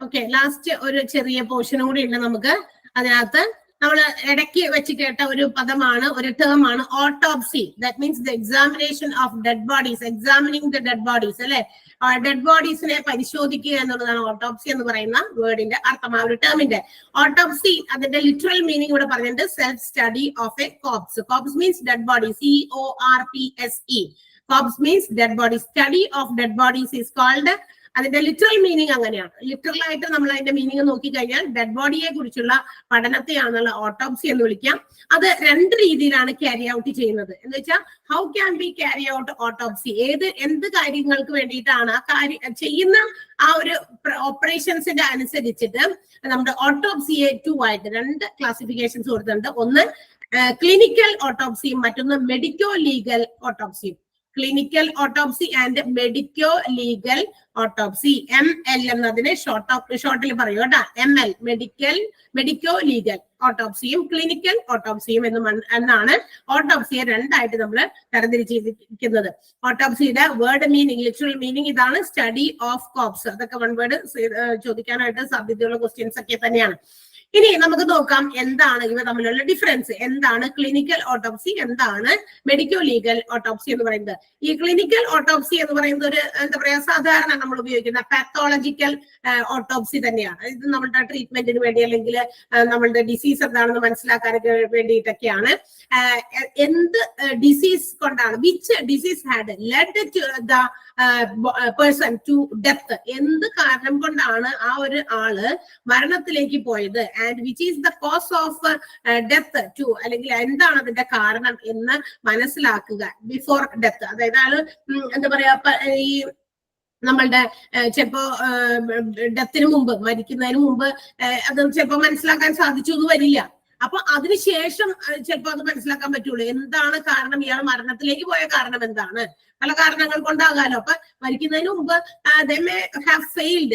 ഓക്കെ, ലാസ്റ്റ് ഒരു ചെറിയ പോർഷനും കൂടി ഉണ്ട് നമുക്ക്. അതിനകത്ത് നമ്മൾ ഇടയ്ക്ക് വെച്ച് കേട്ട ഒരു പദമാണ്, ഒരു ടേം ആണ് autopsy. That means the examination of dead bodies, examining the dead bodies അല്ലെ. ഡെഡ് ബോഡീസിനെ പരിശോധിക്കുക എന്നുള്ളതാണ് ഓട്ടോപ്സി എന്ന് പറയുന്ന വേർഡിന്റെ അർത്ഥം, ആ ഒരു ടേമിന്റെ. ഓട്ടോപ്സി അതിന്റെ ലിറ്ററൽ മീനിങ് ഇവിടെ പറഞ്ഞിട്ട് self study of a corpse. Corpse means dead body, CORPSE. Corpse means dead body. Study of dead bodies is called, അതിന്റെ ലിറ്ററൽ മീനിങ് അങ്ങനെയാണ്. ലിറ്ററൽ ആയിട്ട് നമ്മൾ അതിന്റെ മീനിങ് നോക്കിക്കഴിഞ്ഞാൽ ഡെഡ് ബോഡിയെ കുറിച്ചുള്ള പഠനത്തെയാണുള്ള ഓട്ടോപ്സി എന്ന് വിളിക്കാം. അത് രണ്ട് രീതിയിലാണ് ക്യാരി ഔട്ട് ചെയ്യുന്നത്. എന്ന് വെച്ചാൽ how can B carry out autopsy, എന്ത് കാര്യങ്ങൾക്ക് വേണ്ടിയിട്ടാണ് ആ കാര്യം ചെയ്യുന്ന ആ ഒരു ഓപ്പറേഷൻസിന്റെ അനുസരിച്ചിട്ട് നമ്മുടെ ഓട്ടോപ്സിയെ 2 ആയിട്ട് 2 ക്ലാസിഫിക്കേഷൻസ് കൊടുത്തിട്ടുണ്ട്. ഒന്ന് ക്ലിനിക്കൽ ഓട്ടോപ്സിയും മറ്റൊന്ന് മെഡിക്കോ ലീഗൽ ഓട്ടോപ്സിയും. Clinical autopsy and medico legal autopsy, ML എന്നതിന് ഷോർട്ടിൽ പറയൂ കേട്ടോ. ML മെഡിക്കോ ലീഗൽ ഓട്ടോപ്സിയും ക്ലിനിക്കൽ ഓട്ടോപ്സിയും എന്നാണ് ഓട്ടോപ്സിയെ 2 ആയിട്ട് നമ്മൾ തരംതിരിച്ചിരിക്കുന്നത്. ഓട്ടോപ്സിയുടെ വേർഡ് മീനിങ്, ലിറ്ററൽ മീനിങ് ഇതാണ്, സ്റ്റഡി ഓഫ് കോപ്സ്. അതൊക്കെ 1 വേർഡ് ചോദിക്കാനായിട്ട് സാധ്യതയുള്ള ക്വസ്റ്റ്യൻസ് ഒക്കെ തന്നെയാണ്. ഇനി നമുക്ക് നോക്കാം എന്താണ് ഇവ തമ്മിലുള്ള ഡിഫറൻസ്, എന്താണ് ക്ലിനിക്കൽ ഓട്ടോപ്സി, എന്താണ് മെഡിക്കോ ലീഗൽ ഓട്ടോപ്സി എന്ന് പറയുന്നത്. ഈ ക്ലിനിക്കൽ ഓട്ടോപ്സി എന്ന് പറയുന്നത് ഒരു എന്താ പറയാ സാധാരണ നമ്മൾ ഉപയോഗിക്കുന്ന പാത്തോളജിക്കൽ ഓട്ടോപ്സി തന്നെയാണ്. ഇത് നമ്മളുടെ ട്രീറ്റ്മെന്റിന് വേണ്ടി അല്ലെങ്കിൽ നമ്മളുടെ ഡിസീസ് എന്താണെന്ന് മനസ്സിലാക്കാനൊക്കെ വേണ്ടിയിട്ടൊക്കെയാണ്. എന്ത് ഡിസീസ് കൊണ്ടാണ്, which disease had led to the person to death, എന്ത് കാരണം കൊണ്ടാണ് ആ ഒരു ആള് മരണത്തിലേക്ക് പോയത്, and which is the cause of death too, അല്ലെങ്കിൽ എന്താണ് അതിന്റെ കാരണം എന്ന് മനസ്സിലാക്കുക ബിഫോർ ഡെത്ത്. അതായത് ആള് എന്താ പറയാ ഈ നമ്മളുടെ ചിലപ്പോ ഡെത്തിന് മുമ്പ്, മരിക്കുന്നതിന് മുമ്പ് അത് ചിലപ്പോ മനസ്സിലാക്കാൻ സാധിച്ചു എന്ന് വരില്ല. അപ്പൊ അതിനുശേഷം ചിലപ്പോ അത് മനസ്സിലാക്കാൻ പറ്റുള്ളൂ എന്താണ് കാരണം, ഇയാൾ മരണത്തിലേക്ക് പോയ കാരണം എന്താണ്. പല കാരണങ്ങൾ കൊണ്ടാകാലോ. അപ്പൊ മരിക്കുന്നതിന് മുമ്പ് they may have failed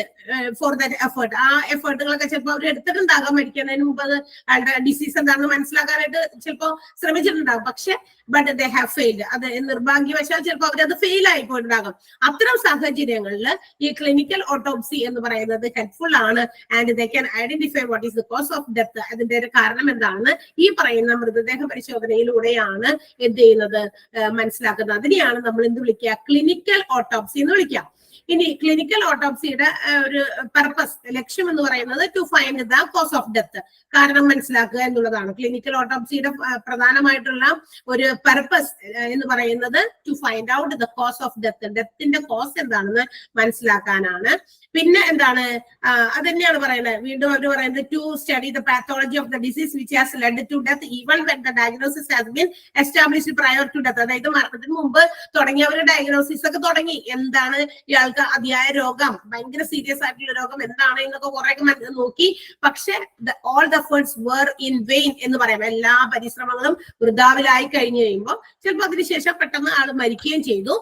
for that effort. ആ എഫേർട്ടുകളൊക്കെ ചിലപ്പോൾ അവർ എടുത്തിട്ടുണ്ടാകാം. മരിക്കുന്നതിന് മുമ്പ് അത് അയാളുടെ ഡിസീസ് എന്താണെന്ന് മനസ്സിലാക്കാനായിട്ട് ചിലപ്പോൾ ശ്രമിച്ചിട്ടുണ്ടാകും. പക്ഷെ ബട്ട് they have failed. അത് നിർഭാഗ്യവശാൽ ചിലപ്പോൾ അവരത് ഫെയിൽ ആയി പോയിട്ടുണ്ടാകും. അത്തരം സാഹചര്യങ്ങളിൽ ഈ ക്ലിനിക്കൽ ഓട്ടോപ്സി എന്ന് പറയുന്നത് ഹെൽപ്ഫുൾ ആണ്. And they can identify what is the cause of death. അതിന്റെ ഒരു കാരണം എന്താണെന്ന് ഈ പറയുന്ന മൃതദേഹ പരിശോധനയിലൂടെയാണ് എന്ത് ചെയ്യുന്നത്, മനസ്സിലാക്കുന്നത്. അതിനെയാണ് നമ്മൾ എന്ത് വിളിക്കുക, ക്ലിനിക്കൽ ഓട്ടോപ്സി എന്ന് വിളിക്കാം. ഇനി ക്ലിനിക്കൽ ഓട്ടോപ്സിയുടെ ഒരു പർപ്പസ്, ലക്ഷ്യം എന്ന് പറയുന്നത് to find the cause of death, കാരണം മനസ്സിലാക്കുക എന്നുള്ളതാണ്. ക്ലിനിക്കൽ ഓട്ടോപ്സിയുടെ പ്രധാനമായിട്ടുള്ള ഒരു പർപ്പസ് എന്ന് പറയുന്നത് to find out the cause of death, ഡെത്തിന്റെ കോസ് എന്താണെന്ന് മനസ്സിലാക്കാനാണ്. പിന്നെ എന്താണ്, അത് തന്നെയാണ് പറയുന്നത്, വീണ്ടും അവർ പറയുന്നത് to study the pathology of the disease which has led to death even when the diagnosis has been established prior to death. അതായത് മരണത്തിന് മുമ്പ് തുടങ്ങിയ ഒരു ഡയഗ്നോസിസ് ഒക്കെ തുടങ്ങി, എന്താണ് ഇയാൾക്ക് അതിയായ രോഗം, ഭയങ്കര സീരിയസ് ആയിട്ടുള്ള രോഗം എന്താണ് എന്നൊക്കെ കുറെ നോക്കി. പക്ഷെ all the efforts were in vain എന്ന് പറയാം. എല്ലാ പരിശ്രമങ്ങളും വൃഥാവിലായി കഴിഞ്ഞു കഴിയുമ്പോൾ ചിലപ്പോൾ അതിനുശേഷം പെട്ടെന്ന് ആൾ മരിക്കുകയും ചെയ്തു.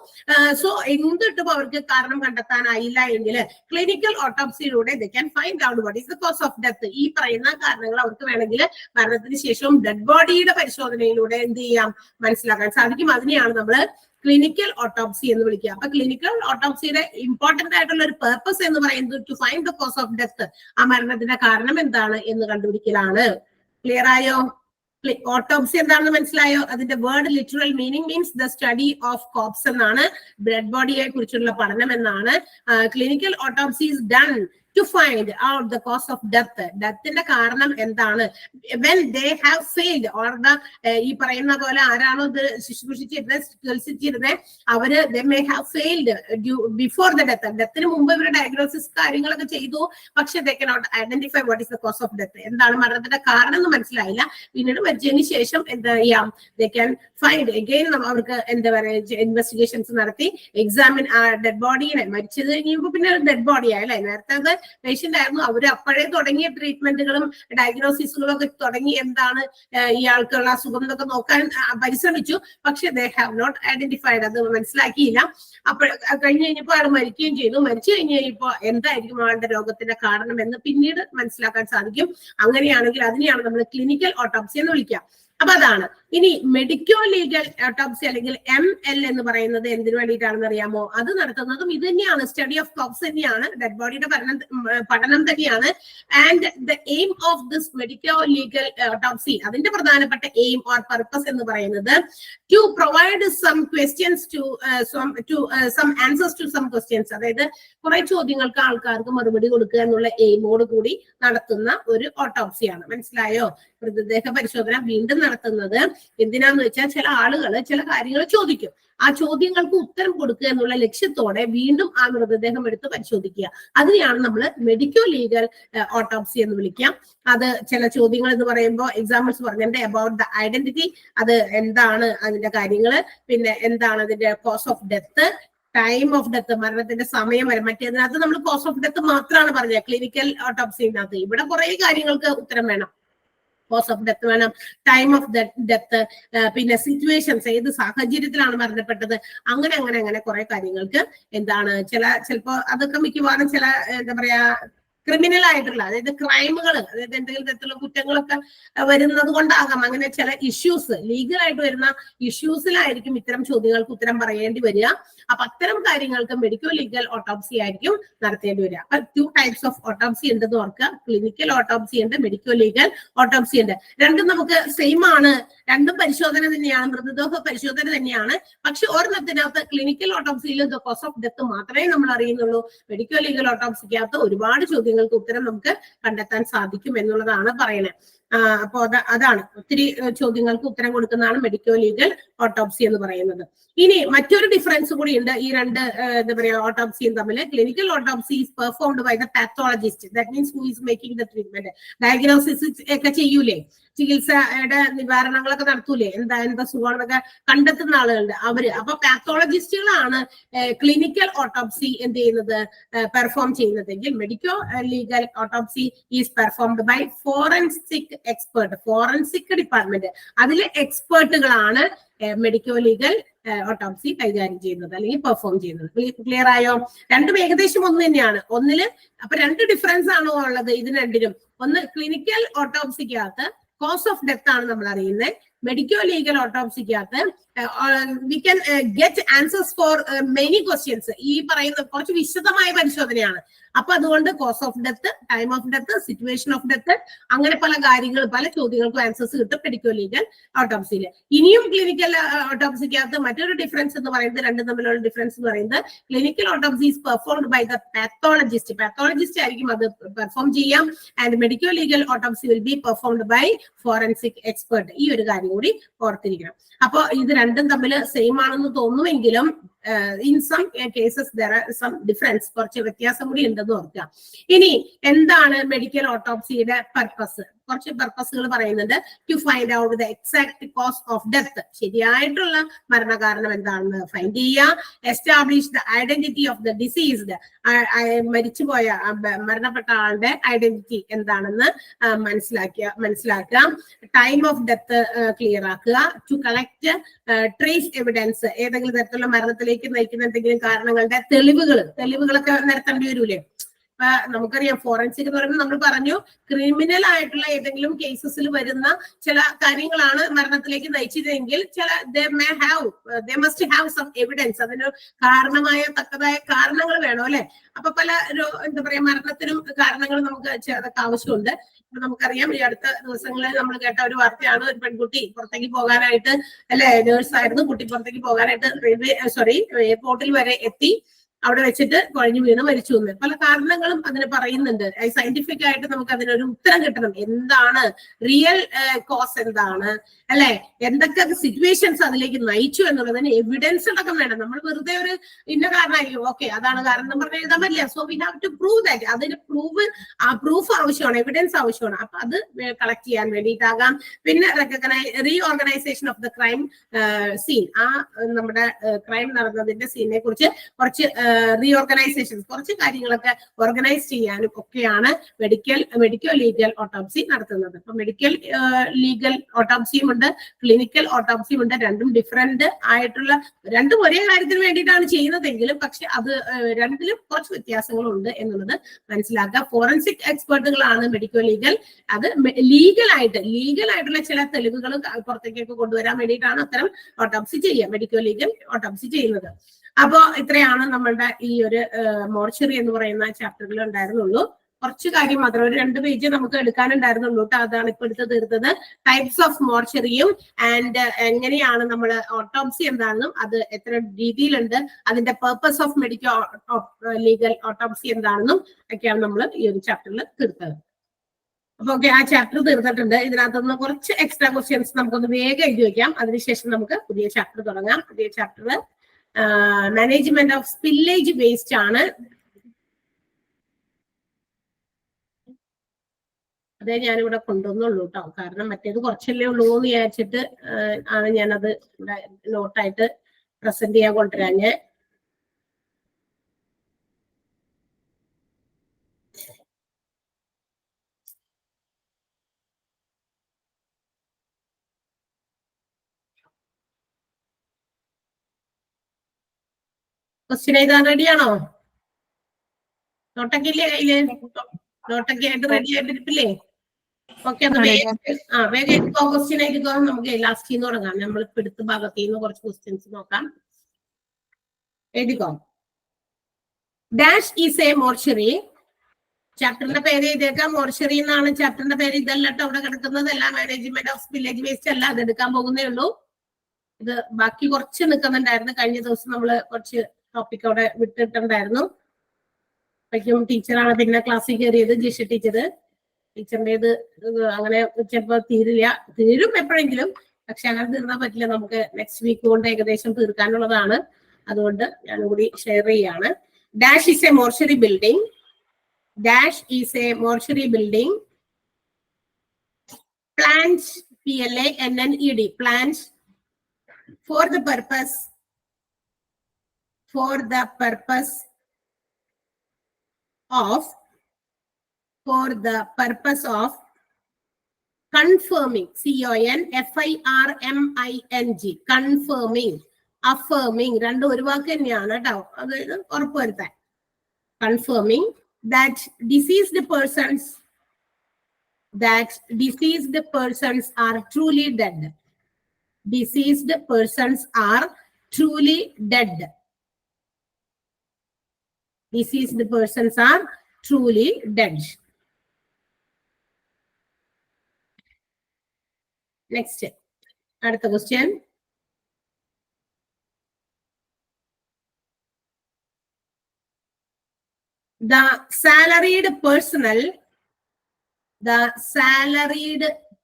സോ എന്നിട്ടും അവർക്ക് കാരണം കണ്ടെത്താനായില്ല എങ്കിൽ clinical ഓട്ടോപ്സിയിലൂടെ they can find out what is the cause of death. ഈ പറയുന്ന കാരണങ്ങൾ അവർക്ക് വേണമെങ്കിൽ മരണത്തിന് ശേഷവും ഡെഡ് ബോഡിയുടെ പരിശോധനയിലൂടെ എന്ത് ചെയ്യാം, മനസ്സിലാക്കാൻ സാധിക്കും. അതിനെയാണ് നമ്മൾ ക്ലിനിക്കൽ ഓട്ടോപ്സി എന്ന് വിളിക്കുക. അപ്പൊ ക്ലിനിക്കൽ ഓട്ടോപ്സിയുടെ ഇമ്പോർട്ടന്റ് ആയിട്ടുള്ള ഒരു പർപ്പസ് എന്ന് പറയുന്നത് to find the cause of death, ആ മരണത്തിന്റെ കാരണം എന്താണ് എന്ന് കണ്ടുപിടിക്കലാണ്. ക്ലിയർ ആയോ? ഓട്ടോപ്സി എന്താണെന്ന് മനസ്സിലായോ? അതിന്റെ word literal meaning means the study of corps എന്നാണ്, ഡെഡ് ബോഡിയെ കുറിച്ചുള്ള പഠനം എന്നാണ്. Clinical autopsy is done to find out the cause of death. ഡെത്തിന്റെ കാരണം എന്താണ്, when they have failed or the ഈ പറയുന്ന പോലെ ആരാണോ ഇത് ശുശ്രൂഷിച്ചിരുന്നത്, ചികിത്സിച്ചിരുന്നത്, അവര് they may have failed before the death. ഡെത്തിന് മുമ്പ് ഇവര് ഡയഗ്നോസിസ് കാര്യങ്ങളൊക്കെ ചെയ്തു, പക്ഷെ they cannot identify what is the cause of death. എന്താണ് മരണത്തിന്റെ കാരണം എന്ന് മനസ്സിലായില്ല. പിന്നീട് മരിച്ചതിന് ശേഷം എന്താ ചെയ്യാം, they can find again, അവർക്ക് എന്താ പറയുക ഇൻവെസ്റ്റിഗേഷൻസ് നടത്തി എക്സാമിൻ ആ ഡെഡ് ബോഡിയെ, മരിച്ചത് കഴിഞ്ഞപ്പോൾ പിന്നെ ഡെഡ് ബോഡി ആയല്ലേ, നേരത്തെ അത് പേഷ്യന്റ് ആയിരുന്നു, അവര് അപ്പോഴേ തുടങ്ങിയ ട്രീറ്റ്മെന്റുകളും ഡയഗ്നോസിസുകളും ഒക്കെ തുടങ്ങി, എന്താണ് ഇയാൾക്കുള്ള അസുഖം എന്നൊക്കെ നോക്കാൻ പരിശ്രമിച്ചു. പക്ഷെ they have not identified, അത് മനസ്സിലാക്കിയില്ല. അപ്പോൾ കഴിഞ്ഞു കഴിഞ്ഞപ്പോൾ ആൾ മരിക്കുകയും ചെയ്തു. മരിച്ചു കഴിഞ്ഞ് കഴിഞ്ഞപ്പോൾ എന്തായിരിക്കും ആളുടെ രോഗത്തിന്റെ കാരണം എന്ന് പിന്നീട് മനസ്സിലാക്കാൻ സാധിക്കും. അങ്ങനെയാണെങ്കിൽ അതിനെയാണ് നമ്മൾ ക്ലിനിക്കൽ ഓട്ടോപ്സി എന്ന് വിളിക്കുക. അപ്പൊ അതാണ്. ഇനി മെഡിക്കോ ലീഗൽ ഓട്ടോപ്സി അല്ലെങ്കിൽ ML എന്ന് പറയുന്നത് എന്തിനു വേണ്ടിയിട്ടാണെന്ന് അറിയാമോ? അത് നടത്തുന്നതും ഇത് തന്നെയാണ്, സ്റ്റഡി ഓഫ് കോപ്സ് തന്നെയാണ്, ഡെഡ് ബോഡിയുടെ പഠനം തന്നെയാണ്. And the aim of this medico legal autopsy, അതിന്റെ പ്രധാനപ്പെട്ട എയിം ഓർ പർപ്പസ് എന്ന് പറയുന്നത് to provide some questions to some answers to some questions. അതായത് കുറെ ചോദ്യങ്ങൾക്ക് ആൾക്കാർക്ക് മറുപടി കൊടുക്കുക എന്നുള്ള എയിമോട് കൂടി നടത്തുന്ന ഒരു ഓട്ടോപ്സിയാണ്. മനസ്സിലായോ? മൃതദേഹ പരിശോധന വീണ്ടും നടത്തുന്നത് എന്തിനാന്ന് വെച്ചാൽ ചില ആളുകൾ ചില കാര്യങ്ങൾ ചോദിക്കും, ആ ചോദ്യങ്ങൾക്ക് ഉത്തരം കൊടുക്കുക എന്നുള്ള ലക്ഷ്യത്തോടെ വീണ്ടും ആ മൃതദേഹം എടുത്ത് പരിശോധിക്കുക. അതിനെയാണ് നമ്മൾ മെഡിക്കോ ലീഗൽ ഓട്ടോപ്സി എന്ന് വിളിക്കാം. അത് ചില ചോദ്യങ്ങൾ എന്ന് പറയുമ്പോൾ എക്സാമ്പിൾസ് പറഞ്ഞിട്ടുണ്ട്. അബൌട്ട് ദ ഐഡന്റിറ്റി, അത് എന്താണ് അതിന്റെ കാര്യങ്ങള്, പിന്നെ എന്താണ് അതിന്റെ cause of death, time of death, മരണത്തിന്റെ സമയം വരെ. മറ്റേതിനകത്ത് നമ്മൾ കോസ് ഓഫ് ഡെത്ത് മാത്രമാണ് പറഞ്ഞത്, ക്ലിനിക്കൽ ഓട്ടോപ്സിനകത്ത്. ഇവിടെ കുറെ കാര്യങ്ങൾക്ക് ഉത്തരം വേണം. കോസ് ഓഫ് ഡെത്ത് വേണം, ടൈം ഓഫ് ഡെത്ത്, പിന്നെ സിറ്റുവേഷൻസ്, ഏത് സാഹചര്യത്തിലാണ് മരണപ്പെട്ടത്, അങ്ങനെ അങ്ങനെ അങ്ങനെ കുറെ കാര്യങ്ങൾക്ക് എന്താണ് ചിലപ്പോ അതൊക്കെ മിക്കവാറും ചില എന്താ പറയാ ക്രിമിനൽ ആയിട്ടുള്ള, അതായത് ക്രൈമുകൾ, അതായത് എന്തെങ്കിലും തരത്തിലുള്ള കുറ്റങ്ങളൊക്കെ വരുന്നത് കൊണ്ടാകാം അങ്ങനെ ചില ഇഷ്യൂസ്, ലീഗലായിട്ട് വരുന്ന ഇഷ്യൂസിലായിരിക്കും ഇത്തരം ചോദ്യങ്ങൾക്ക് ഉത്തരം പറയേണ്ടി വരിക. അപ്പൊ അത്തരം കാര്യങ്ങൾക്ക് മെഡിക്കോ ലീഗൽ ഓട്ടോപ്സി ആയിരിക്കും നടത്തേണ്ടി വരിക. അപ്പൊ 2 types ഓഫ് ഓട്ടോപ്സി ഉണ്ടെന്ന് ഓർക്കുക. ക്ലിനിക്കൽ ഓട്ടോപ്സി ഉണ്ട്, മെഡിക്കോ ലീഗൽ ഓട്ടോപ്സി ഉണ്ട്. രണ്ടും നമുക്ക് സെയിം ആണ്, രണ്ടും പരിശോധന തന്നെയാണ്, മൃതദേഹ പരിശോധന തന്നെയാണ്. പക്ഷെ ഒരെണ്ണത്തിനകത്ത് ക്ലിനിക്കൽ ഓട്ടോപ്സിയിൽ ദ കോസ് ഓഫ് ഡെത്ത് മാത്രമേ നമ്മൾ അറിയുന്നുള്ളൂ. മെഡിക്കോ ലീഗൽ ഓട്ടോപ്സിക്കകത്ത് ഒരുപാട് ചോദ്യങ്ങൾക്ക് ഉത്തരം നമുക്ക് കണ്ടെത്താൻ സാധിക്കും എന്നുള്ളതാണ് പറയുന്നത്. അപ്പോ അതാണ് ഒത്തിരി ചോദ്യങ്ങൾക്ക് ഉത്തരം കൊടുക്കുന്നതാണ് മെഡിക്കോ ലീഗൽ ഓട്ടോപ്സി എന്ന് പറയുന്നത്. ഇനി മറ്റൊരു ഡിഫറൻസ് കൂടി ഉണ്ട് ഈ രണ്ട് എന്താ പറയാ ഓട്ടോപ്സിയും തമ്മിൽ. Clinical autopsy is performed by the pathologist, that means who is making the treatment. Diagnosis ഒക്കെ ചെയ്യൂലേ, ചികിത്സയുടെ നിവാരണങ്ങളൊക്കെ നടത്തൂലേ, എന്താ സുഖമാണെന്നൊക്കെ കണ്ടെത്തുന്ന ആളുകളുണ്ട് അവര്. അപ്പൊ പാത്തോളജിസ്റ്റുകളാണ് ക്ലിനിക്കൽ ഓട്ടോപ്സി എന്ത് ചെയ്യുന്നത്, പെർഫോം ചെയ്യുന്നതെങ്കിൽ medico legal autopsy is performed by forensic expert. Forensic department, അതിലെ എക്സ്പേർട്ടുകളാണ് മെഡിക്കോ ലീഗൽ ഓട്ടോപ്സി കൈകാര്യം ചെയ്യുന്നത് അല്ലെങ്കിൽ പെർഫോം ചെയ്യുന്നത്. ക്ലിയർ ആയോ? രണ്ടും ഏകദേശം ഒന്ന് തന്നെയാണ്. ഒന്നില് അപ്പൊ രണ്ട് ഡിഫറൻസ് ആണോ ഉള്ളത് ഇതിന് രണ്ടിനും? ഒന്ന് ക്ലിനിക്കൽ ഓട്ടോപ്സിക്കകത്ത് കോസ് ഓഫ് ഡെത്ത് ആണ് നമ്മൾ അറിയുന്നത്. മെഡിക്കോ ലീഗൽ ഓട്ടോപ്സിക്കകത്ത് we can get answers for many questions. ഈ പറയുന്ന കുറച്ച് വിശദമായ പരിശോധനയാണ്. അപ്പൊ അതുകൊണ്ട് cause of death, time of death, situation of death, അങ്ങനെ പല കാര്യങ്ങൾ, പല ചോദ്യങ്ങൾക്കും ആൻസേഴ്സ് കിട്ടും മെഡിക്കോ ലീഗൽ ഓട്ടോപ്സിയിൽ. ഇനിയും ക്ലിനിക്കൽ ഓട്ടോപ്സിക്കകത്ത് മറ്റൊരു ഡിഫറൻസ് എന്ന് പറയുന്നത്, രണ്ടും തമ്മിലുള്ള ഡിഫറൻസ് എന്ന് പറയുന്നത്, clinical autopsy is performed by the pathologist. Pathologist ആയിരിക്കും അത് പെർഫോം ചെയ്യാം. And medico legal autopsy will be performed by forensic expert. ഈ ഒരു കാര്യം കൂടി ഓർത്തിരിക്കണം. അപ്പൊ ഇത് രണ്ടും തമ്മിൽ സെയിം ആണെന്ന് തോന്നുമെങ്കിലും in some cases there are some difference, കുറച്ച് വ്യത്യാസം കൂടി ഉണ്ടെന്ന് ഓർക്കുക. ഇനി എന്താണ് മെഡിക്കൽ ഓട്ടോപ്സിയുടെ പർപ്പസ്? കുറച്ച് പർപ്പസുകൾ പറയുന്നുണ്ട്. To find out the exact cause of death, ശരിയായിട്ടുള്ള മരണകാരണം എന്താണെന്ന് ഫൈൻഡ് ചെയ്യുക. Establish the identity of the deceased, മരിച്ചുപോയ മരണപ്പെട്ട ആളുടെ ഐഡന്റിറ്റി എന്താണെന്ന് മനസ്സിലാക്കുക. ടൈം ഓഫ് ഡെത്ത് ക്ലിയർ ആക്കുക. ടു കളക്ട് ട്രേസ് എവിഡൻസ്, ഏതെങ്കിലും തരത്തിലുള്ള മരണത്തിലേക്ക് നയിക്കുന്ന എന്തെങ്കിലും കാരണങ്ങളുടെ തെളിവുകളൊക്കെ നിരത്തേണ്ടി വരൂലേ? നമുക്കറിയാം ഫോറൻസിക് എന്ന് പറയുമ്പോൾ നമ്മൾ പറഞ്ഞു ക്രിമിനൽ ആയിട്ടുള്ള ഏതെങ്കിലും കേസസിൽ വരുന്ന ചില കാര്യങ്ങളാണ് മരണത്തിലേക്ക് നയിച്ചതെങ്കിൽ they must have some evidence, അതിന് കാരണമായ തക്കതായ കാരണങ്ങൾ വേണം അല്ലെ? അപ്പൊ പല എന്താ പറയാ മരണത്തിനും കാരണങ്ങൾ നമുക്ക് അതൊക്കെ ആവശ്യമുണ്ട്. ഇപ്പൊ നമുക്കറിയാം ഈ അടുത്ത ദിവസങ്ങളിൽ നമ്മൾ കേട്ട ഒരു വാർത്തയാണ്, ഒരു പെൺകുട്ടി പുറത്തേക്ക് പോകാനായിട്ട് അല്ലെ, നേഴ്സായിരുന്നു, കുട്ടി പുറത്തേക്ക് പോകാനായിട്ട് എയർപോർട്ടിൽ വരെ എത്തി, അവിടെ വെച്ചിട്ട് കുഴഞ്ഞു വീണ് മരിച്ചു എന്ന്. പല കാരണങ്ങളും അതിന് പറയുന്നുണ്ട്. സയന്റിഫിക് ആയിട്ട് നമുക്ക് അതിനൊരു ഉത്തരം കിട്ടണം. എന്താണ് റിയൽ കോസ്, എന്താണ് അല്ലെ, എന്തൊക്കെ സിറ്റുവേഷൻസ് അതിലേക്ക് നയിച്ചു എന്നുള്ളതിന് എവിഡൻസ് അടക്കം വേണം. നമ്മൾ വെറുതെ ഒരു ഇന്ന കാരണമായിരിക്കും, ഓക്കെ അതാണ് കാരണം എന്ന് പറഞ്ഞാൽ എഴുതാൻ പറ്റില്ല. So we have to prove that. അതിന് പ്രൂഫ് ആവശ്യമാണ്, എവിഡൻസ് ആവശ്യമാണ്. അപ്പൊ അത് കളക്ട് ചെയ്യാൻ വേണ്ടിയിട്ടാകാം. പിന്നെ reorganisation of the crime scene, ആ നമ്മുടെ ക്രൈം നടന്നതിന്റെ സീനിനെ കുറിച്ച് കുറച്ച് റീഓർഗനൈസേഷൻസ്, കുറച്ച് കാര്യങ്ങളൊക്കെ ഓർഗനൈസ് ചെയ്യാനും ഒക്കെയാണ് മെഡിക്കോ ലീഗൽ ഓട്ടോപ്സി നടത്തുന്നത്. അപ്പൊ മെഡിക്കൽ ലീഗൽ ഓട്ടോപ്സിയും ഉണ്ട്, ക്ലിനിക്കൽ ഓട്ടോപ്സിയും ഉണ്ട്. രണ്ടും ഡിഫറെന്റ് ആയിട്ടുള്ള, രണ്ടും ഒരേ കാര്യത്തിന് വേണ്ടിയിട്ടാണ് ചെയ്യുന്നതെങ്കിലും പക്ഷെ അത് രണ്ടിലും കുറച്ച് വ്യത്യാസങ്ങളുണ്ട് എന്നുള്ളത് മനസ്സിലാക്കുക. ഫോറൻസിക് എക്സ്പേർട്ടുകളാണ് മെഡിക്കോ ലീഗൽ. അത് ലീഗലായിട്ടുള്ള ചില തെളിവുകൾ പുറത്തേക്കൊക്കെ കൊണ്ടുവരാൻ വേണ്ടിയിട്ടാണ് അത്തരം ഓട്ടോപ്സി ചെയ്യുക, മെഡിക്കോ ലീഗൽ ഓട്ടോപ്സി ചെയ്യുന്നത്. അപ്പോ ഇത്രയാണ് നമ്മളുടെ ഈ ഒരു മോർച്ചറി എന്ന് പറയുന്ന ചാപ്റ്ററിൽ ഉണ്ടായിരുന്നുള്ളൂ. കുറച്ച് കാര്യം മാത്രം, ഒരു 2 പേജ് നമുക്ക് എടുക്കാനുണ്ടായിരുന്നുള്ളൂ കേട്ടോ. അതാണ് ഇപ്പൊ എടുത്ത് തീർത്തത്. ടൈപ്സ് ഓഫ് മോർച്ചറിയും ആൻഡ് എങ്ങനെയാണ് നമ്മൾ ഓട്ടോപ്സി എന്താണെന്നും അത് എത്ര രീതിയിലുണ്ട്, അതിന്റെ purpose of medical legal autopsy എന്താണെന്നും ഒക്കെയാണ് നമ്മൾ ഈ ഒരു ചാപ്റ്ററിൽ തീർത്തത്. അപ്പൊ ഓക്കെ, ആ ചാപ്റ്റർ തീർന്നിട്ടുണ്ട്. ഇതിനകത്തുനിന്ന് കുറച്ച് എക്സ്ട്രാ ക്വസ്റ്റ്യൻസ് നമുക്കൊന്ന് വേഗം എഴുതി വെക്കാം. അതിനുശേഷം നമുക്ക് പുതിയ ചാപ്റ്റർ തുടങ്ങാം. പുതിയ chapter management of spillage waste ആണ്. അതേ ഞാനിവിടെ കൊണ്ടുവന്നുള്ളൂ കേട്ടോ, കാരണം മറ്റേത് കുറച്ചല്ലേ ഉള്ളൂ എന്ന് വിചാരിച്ചിട്ട് ആണ് ഞാനത് ഇവിടെ നോട്ടായിട്ട് പ്രസന്റ് ചെയ്യാൻ കൊണ്ടുവരാഞ്ഞ്. ക്വസ്റ്റ്യൻ എഴുതാൻ റെഡിയാണോ? നോട്ടൊക്കെ ഇല്ലേ കയ്യില്? നോട്ടൊക്കെ ആയിട്ട് റെഡി ആയിട്ടിരിപ്പില്ലേ? ഓക്കെ, അത് വേഗം എഴുതിക്കോ, ക്വസ്റ്റ്യൻ എഴുതിക്കോ. നമുക്ക് ലാസ്റ്റിൽ നിന്ന് തുടങ്ങാം. നമ്മൾ ഇപ്പൊ എടുത്ത ഭാഗത്തിൽ നിന്ന് കുറച്ച് ക്വസ്റ്റ്യൻസ് നോക്കാം. എഴുതിക്കോ. Dash is a mortuary. ചാപ്റ്ററിന്റെ പേര് എഴുതിയേക്കാം, മോർച്ചറി എന്നാണ് ചാപ്റ്ററിന്റെ പേര്. ഇതല്ല കേട്ടോ അവിടെ കിടക്കുന്നത്, എല്ലാം മാനേജ്മെന്റ് ഓഫ് വില്ലേജ് വേസ്റ്റ് അല്ല, അത് എടുക്കാൻ പോകുന്നേ ഉള്ളൂ. ഇത് ബാക്കി കുറച്ച് നിൽക്കുന്നുണ്ടായിരുന്നു. കഴിഞ്ഞ ദിവസം നമ്മള് കുറച്ച് ടോപ്പിക് അവിടെ വിട്ടിട്ടുണ്ടായിരുന്നു. അപ്പോഴേക്കും ടീച്ചറാണ് പിന്നെ ക്ലാസ്സിൽ കയറിയത്, ജിഷ ടീച്ചർ. ടീച്ചറിന്റെ ഇത് അങ്ങനെ ചിലപ്പോ തീരും എപ്പോഴെങ്കിലും, പക്ഷെ അങ്ങനെ തീർന്നാൻ പറ്റില്ല. നമുക്ക് നെക്സ്റ്റ് വീക്ക് കൊണ്ട് ഏകദേശം തീർക്കാനുള്ളതാണ്. അതുകൊണ്ട് ഞാനും കൂടി ഷെയർ ചെയ്യാണ്. Dash is a mortuary building. Dash is a mortuary building. Planned, PLANNED, planned for the purpose of confirming, CONFIRMING, confirming, affirming, രണ്ടും ഒരു വാക്ക് തന്നെയാണ് കേട്ടോ, അത് ഉറപ്പുവരുത്താൻ. confirming that deceased persons are truly dead. Deceased persons are truly dead. Deceased persons are truly dead. Next, അടുത്ത question. The salaried personnel,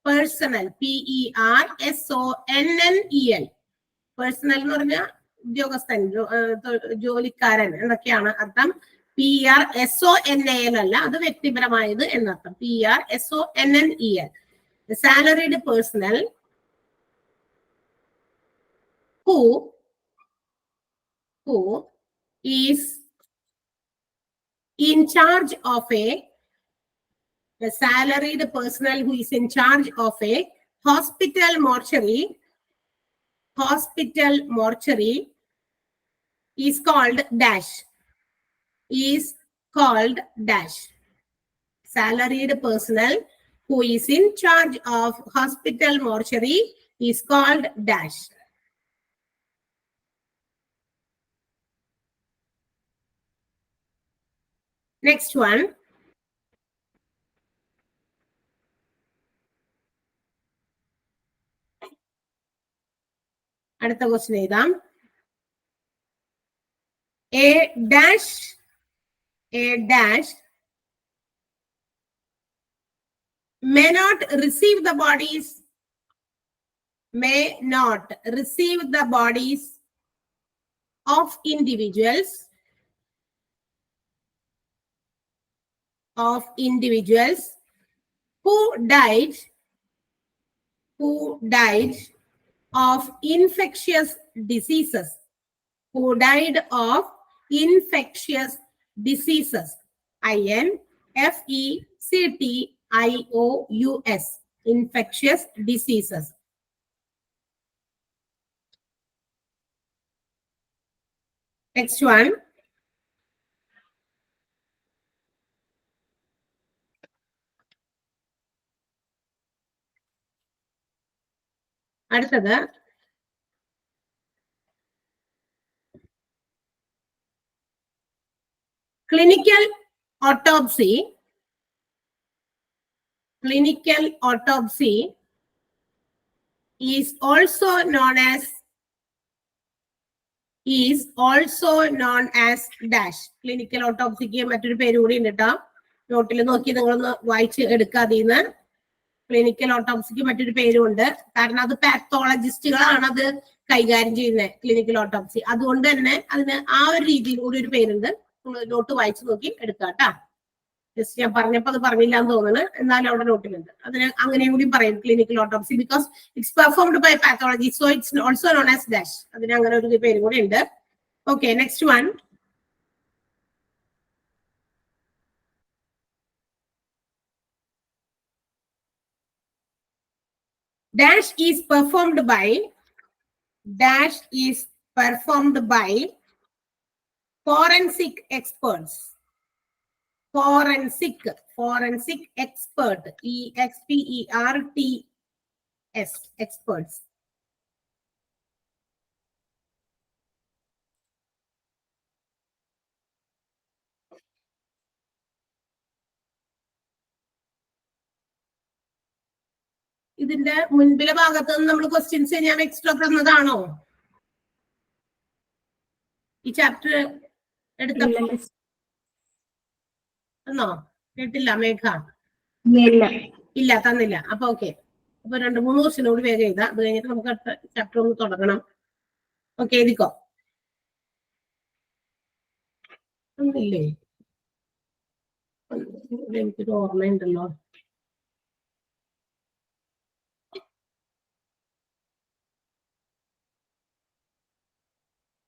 PERSONNEL, personal എന്ന് പറഞ്ഞാൽ ഉദ്യോഗസ്ഥൻ, ജോലിക്കാരൻ എന്നൊക്കെയാണ് അർത്ഥം. PERSONAL അല്ല, അത് വ്യക്തിപരമായത് എന്നർത്ഥം. PERSONNEL, the salaried personnel who is in charge of the salaried personnel who is in charge of a hospital mortuary is called dash. Salaried personnel who is in charge of hospital mortuary is called dash. Next one. അടുത്ത question എഴുതാം. A dash may not receive the bodies of individuals who died of infectious diseases. INFECTIOUS diseases. Infectious diseases. Next one. അടുത്തത് clinical autopsy is also known as dash. Clinical autopsy ക്ക് മറ്റൊരു പേര് കൂടി ഉണ്ട് കേട്ടോ. നോട്ടിൽ നോക്കി നിങ്ങളൊന്ന് വായിച്ച് എടുക്കാതീന്ന്. ക്ലിനിക്കൽ ഓട്ടോപ്സിക്ക് മറ്റൊരു പേരുണ്ട്, കാരണം അത് പാത്തോളജിസ്റ്റുകളാണ് അത് കൈകാര്യം ചെയ്യുന്നത്, ക്ലിനിക്കൽ ഓട്ടോപ്സി. അതുകൊണ്ട് തന്നെ അതിന് ആ ഒരു രീതിയിൽ കൂടി ഒരു പേരുണ്ട്. നോട്ട് വായിച്ചു നോക്കി എടുക്കാം കേട്ടാ. ജസ്റ്റ് ഞാൻ പറഞ്ഞപ്പോ അത് പറഞ്ഞില്ല എന്ന് തോന്നുന്നു, എന്നാലും അവിടെ നോട്ടിലുണ്ട്. അതിന് അങ്ങനെയും കൂടി പറയും clinical autopsy, because it's performed by pathology, so it's also known as dash. അതിന് അങ്ങനെ ഒരു പേരും കൂടി ഉണ്ട്. Okay, next one. Dash is performed by forensic experts. Forensic expert, EXPERTS, experts. ഇതിന്റെ മുൻപിലെ ഭാഗത്ത് നിന്ന് നമ്മൾ ക്വസ്റ്റ്യൻസ് ഞാൻ എക്സ്ട്രാ തന്നതാണോ ഈ ചാപ്റ്റർ എടുത്തപ്പോ? എന്നോ കേട്ടില്ല മേഘ? ഇല്ല, തന്നില്ല. അപ്പൊ ഓക്കെ, അപ്പൊ 2-3 ക്വസ്റ്റ്യൻ കൂടി വേഗം എഴുതാം. അത് കഴിഞ്ഞിട്ട് നമുക്ക് അടുത്ത ചാപ്റ്റർ ഒന്ന് തുടങ്ങണം. ഓക്കെ, എഴുതിക്കോ. ഒന്നില്ലേ, എനിക്കൊരു ഓർമ്മയുണ്ടല്ലോ.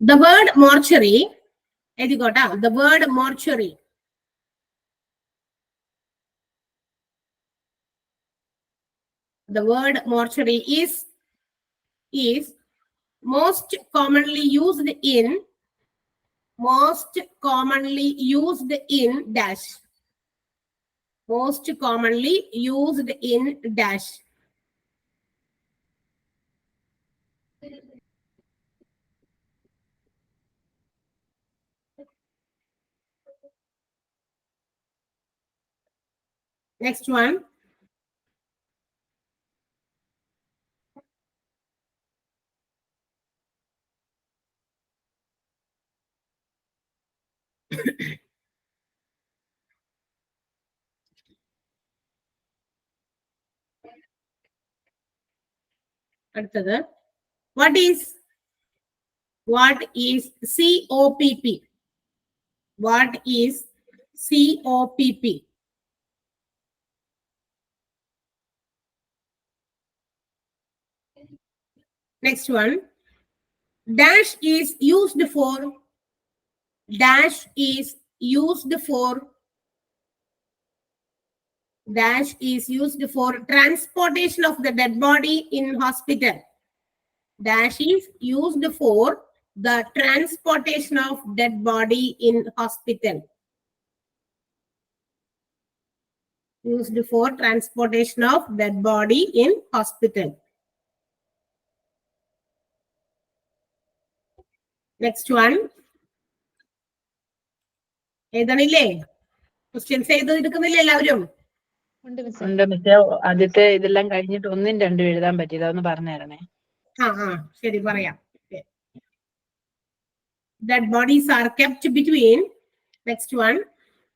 The word mortuary, എഴുതിക്കോട്ടാ. The word mortuary. The word mortuary is most commonly used in dash. Most commonly used in dash. Next one. അടുത്തത്, what is COPP? What is COPP? Next one, dash is used for transportation of the dead body in hospital. Dash is used for the transportation of dead body in hospital. Used for transportation of dead body in hospital. Next one. എഴുതണില്ലേ? Questions എടുക്കുന്നില്ലേ എല്ലാവരും? ഉണ്ട് മിസ്സേ. ആദ്യത്തെ ഇതെല്ലാം കഴിഞ്ഞിട്ട് 1ഉം 2ഉം എഴുതാൻ പറ്റിയത്, അതൊന്ന് പറഞ്ഞു തരണേ. ശരി, പറയാം. Dead bodies are kept between. Next one.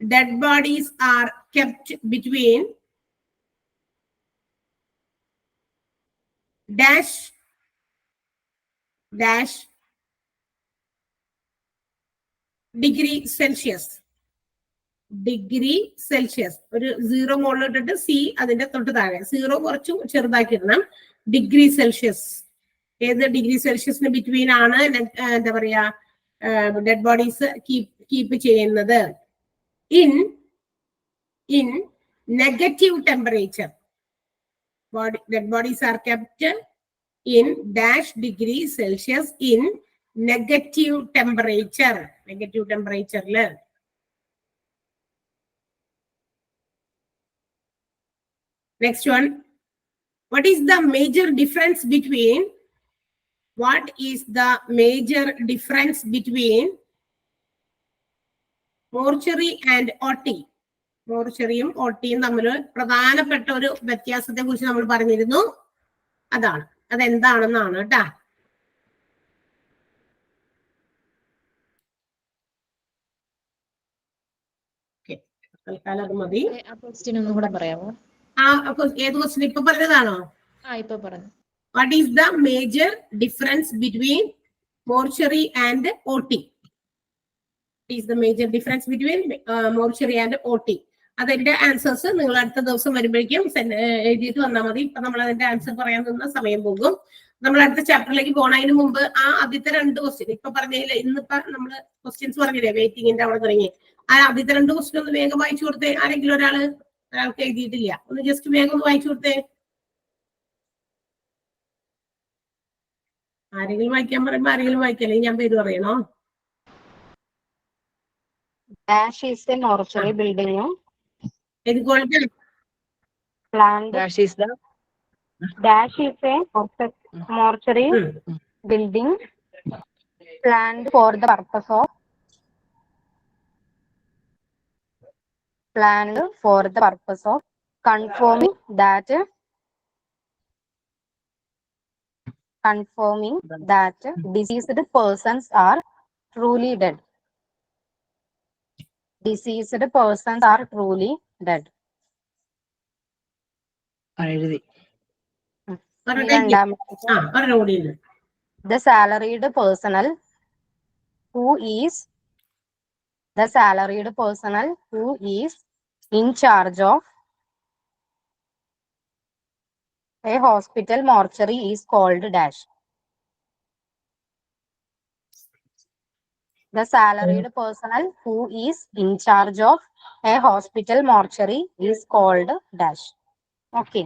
Dead bodies are kept between dash degree Celsius. ഒരു 0 മുകളിലിട്ടിട്ട് സി അതിന്റെ തൊട്ട് താഴെ 0 കുറച്ച് ചെറുതാക്കിയിടണം. Degree Celsius. ഏത് ഡിഗ്രി സെൽഷ്യസിന് ബിറ്റ്വീൻ ആണ് എന്താ പറയാ ഡെഡ് ബോഡീസ് കീപ്പ് ചെയ്യുന്നത്? in negative temperature. Dead bodies are kept in dash degree Celsius in negative temperature. Next one. What is the major difference between mortuary and OT? മോർച്ചറിയും ഓട്ടിയും തമ്മിൽ പ്രധാനപ്പെട്ട ഒരു വ്യത്യാസത്തെ കുറിച്ച് നമ്മൾ പറഞ്ഞിരുന്നു. അതെന്താണെന്നാണ് കേട്ടാ. തൽക്കാലം അത് മതി. ഏത് ക്വസ്റ്റ്യൻ ഇപ്പൊ പറഞ്ഞതാണോ? ഇപ്പൊ പറഞ്ഞു. What is the major difference between mortuary and OT? Mortuary and OT. അതിന്റെ ആൻസേഴ്സ് നിങ്ങൾ അടുത്ത ദിവസം വരുമ്പോഴേക്കും എഴുതിയിട്ട് വന്നാൽ മതി. ഇപ്പൊ നമ്മൾ അതിന്റെ ആൻസർ പറയാൻ നിന്ന സമയം പോകും. നമ്മൾ അടുത്ത ചാപ്റ്ററിലേക്ക് പോണതിന് മുമ്പ് ആദ്യത്തെ 2 ക്വസ്റ്റ്യൻ ഇപ്പൊ പറഞ്ഞില്ലേ, ഇന്നിപ്പോ നമ്മള് ക്വസ്റ്റ്യൻസ് പറഞ്ഞില്ലേ വെയിറ്റിംഗിന്റെ അവിടെ തുടങ്ങി. ആദ്യത്തെ 2 ക്വസ്റ്റ്യൻ ഒന്ന് വേഗം വായിച്ചു കൊടുത്തേ. ആരെങ്കിലും ഒരാൾക്ക് എഴുതിയിട്ടില്ല, ഒന്ന് ജസ്റ്റ് വേഗം ഒന്ന് വായിച്ചു കൊടുത്തേ. ആരെങ്കിലും വായിക്കാൻ പറയുമ്പോ ആരെങ്കിലും വായിക്കല്ലേ, ഞാൻ പേര് പറയണോ? Dash is a mortuary building. ഇതുപോലത്തെ Planned. Dash is the Dash is a mortuary building planned for the purpose of confirming that deceased persons are truly dead. Deceased persons are truly dead. എഴുതി. പറഞ്ഞുകൂടി. The salaried personnel who is in charge of a hospital mortuary is called dash. The salaried personnel who is in charge of a hospital mortuary is called dash. Okay.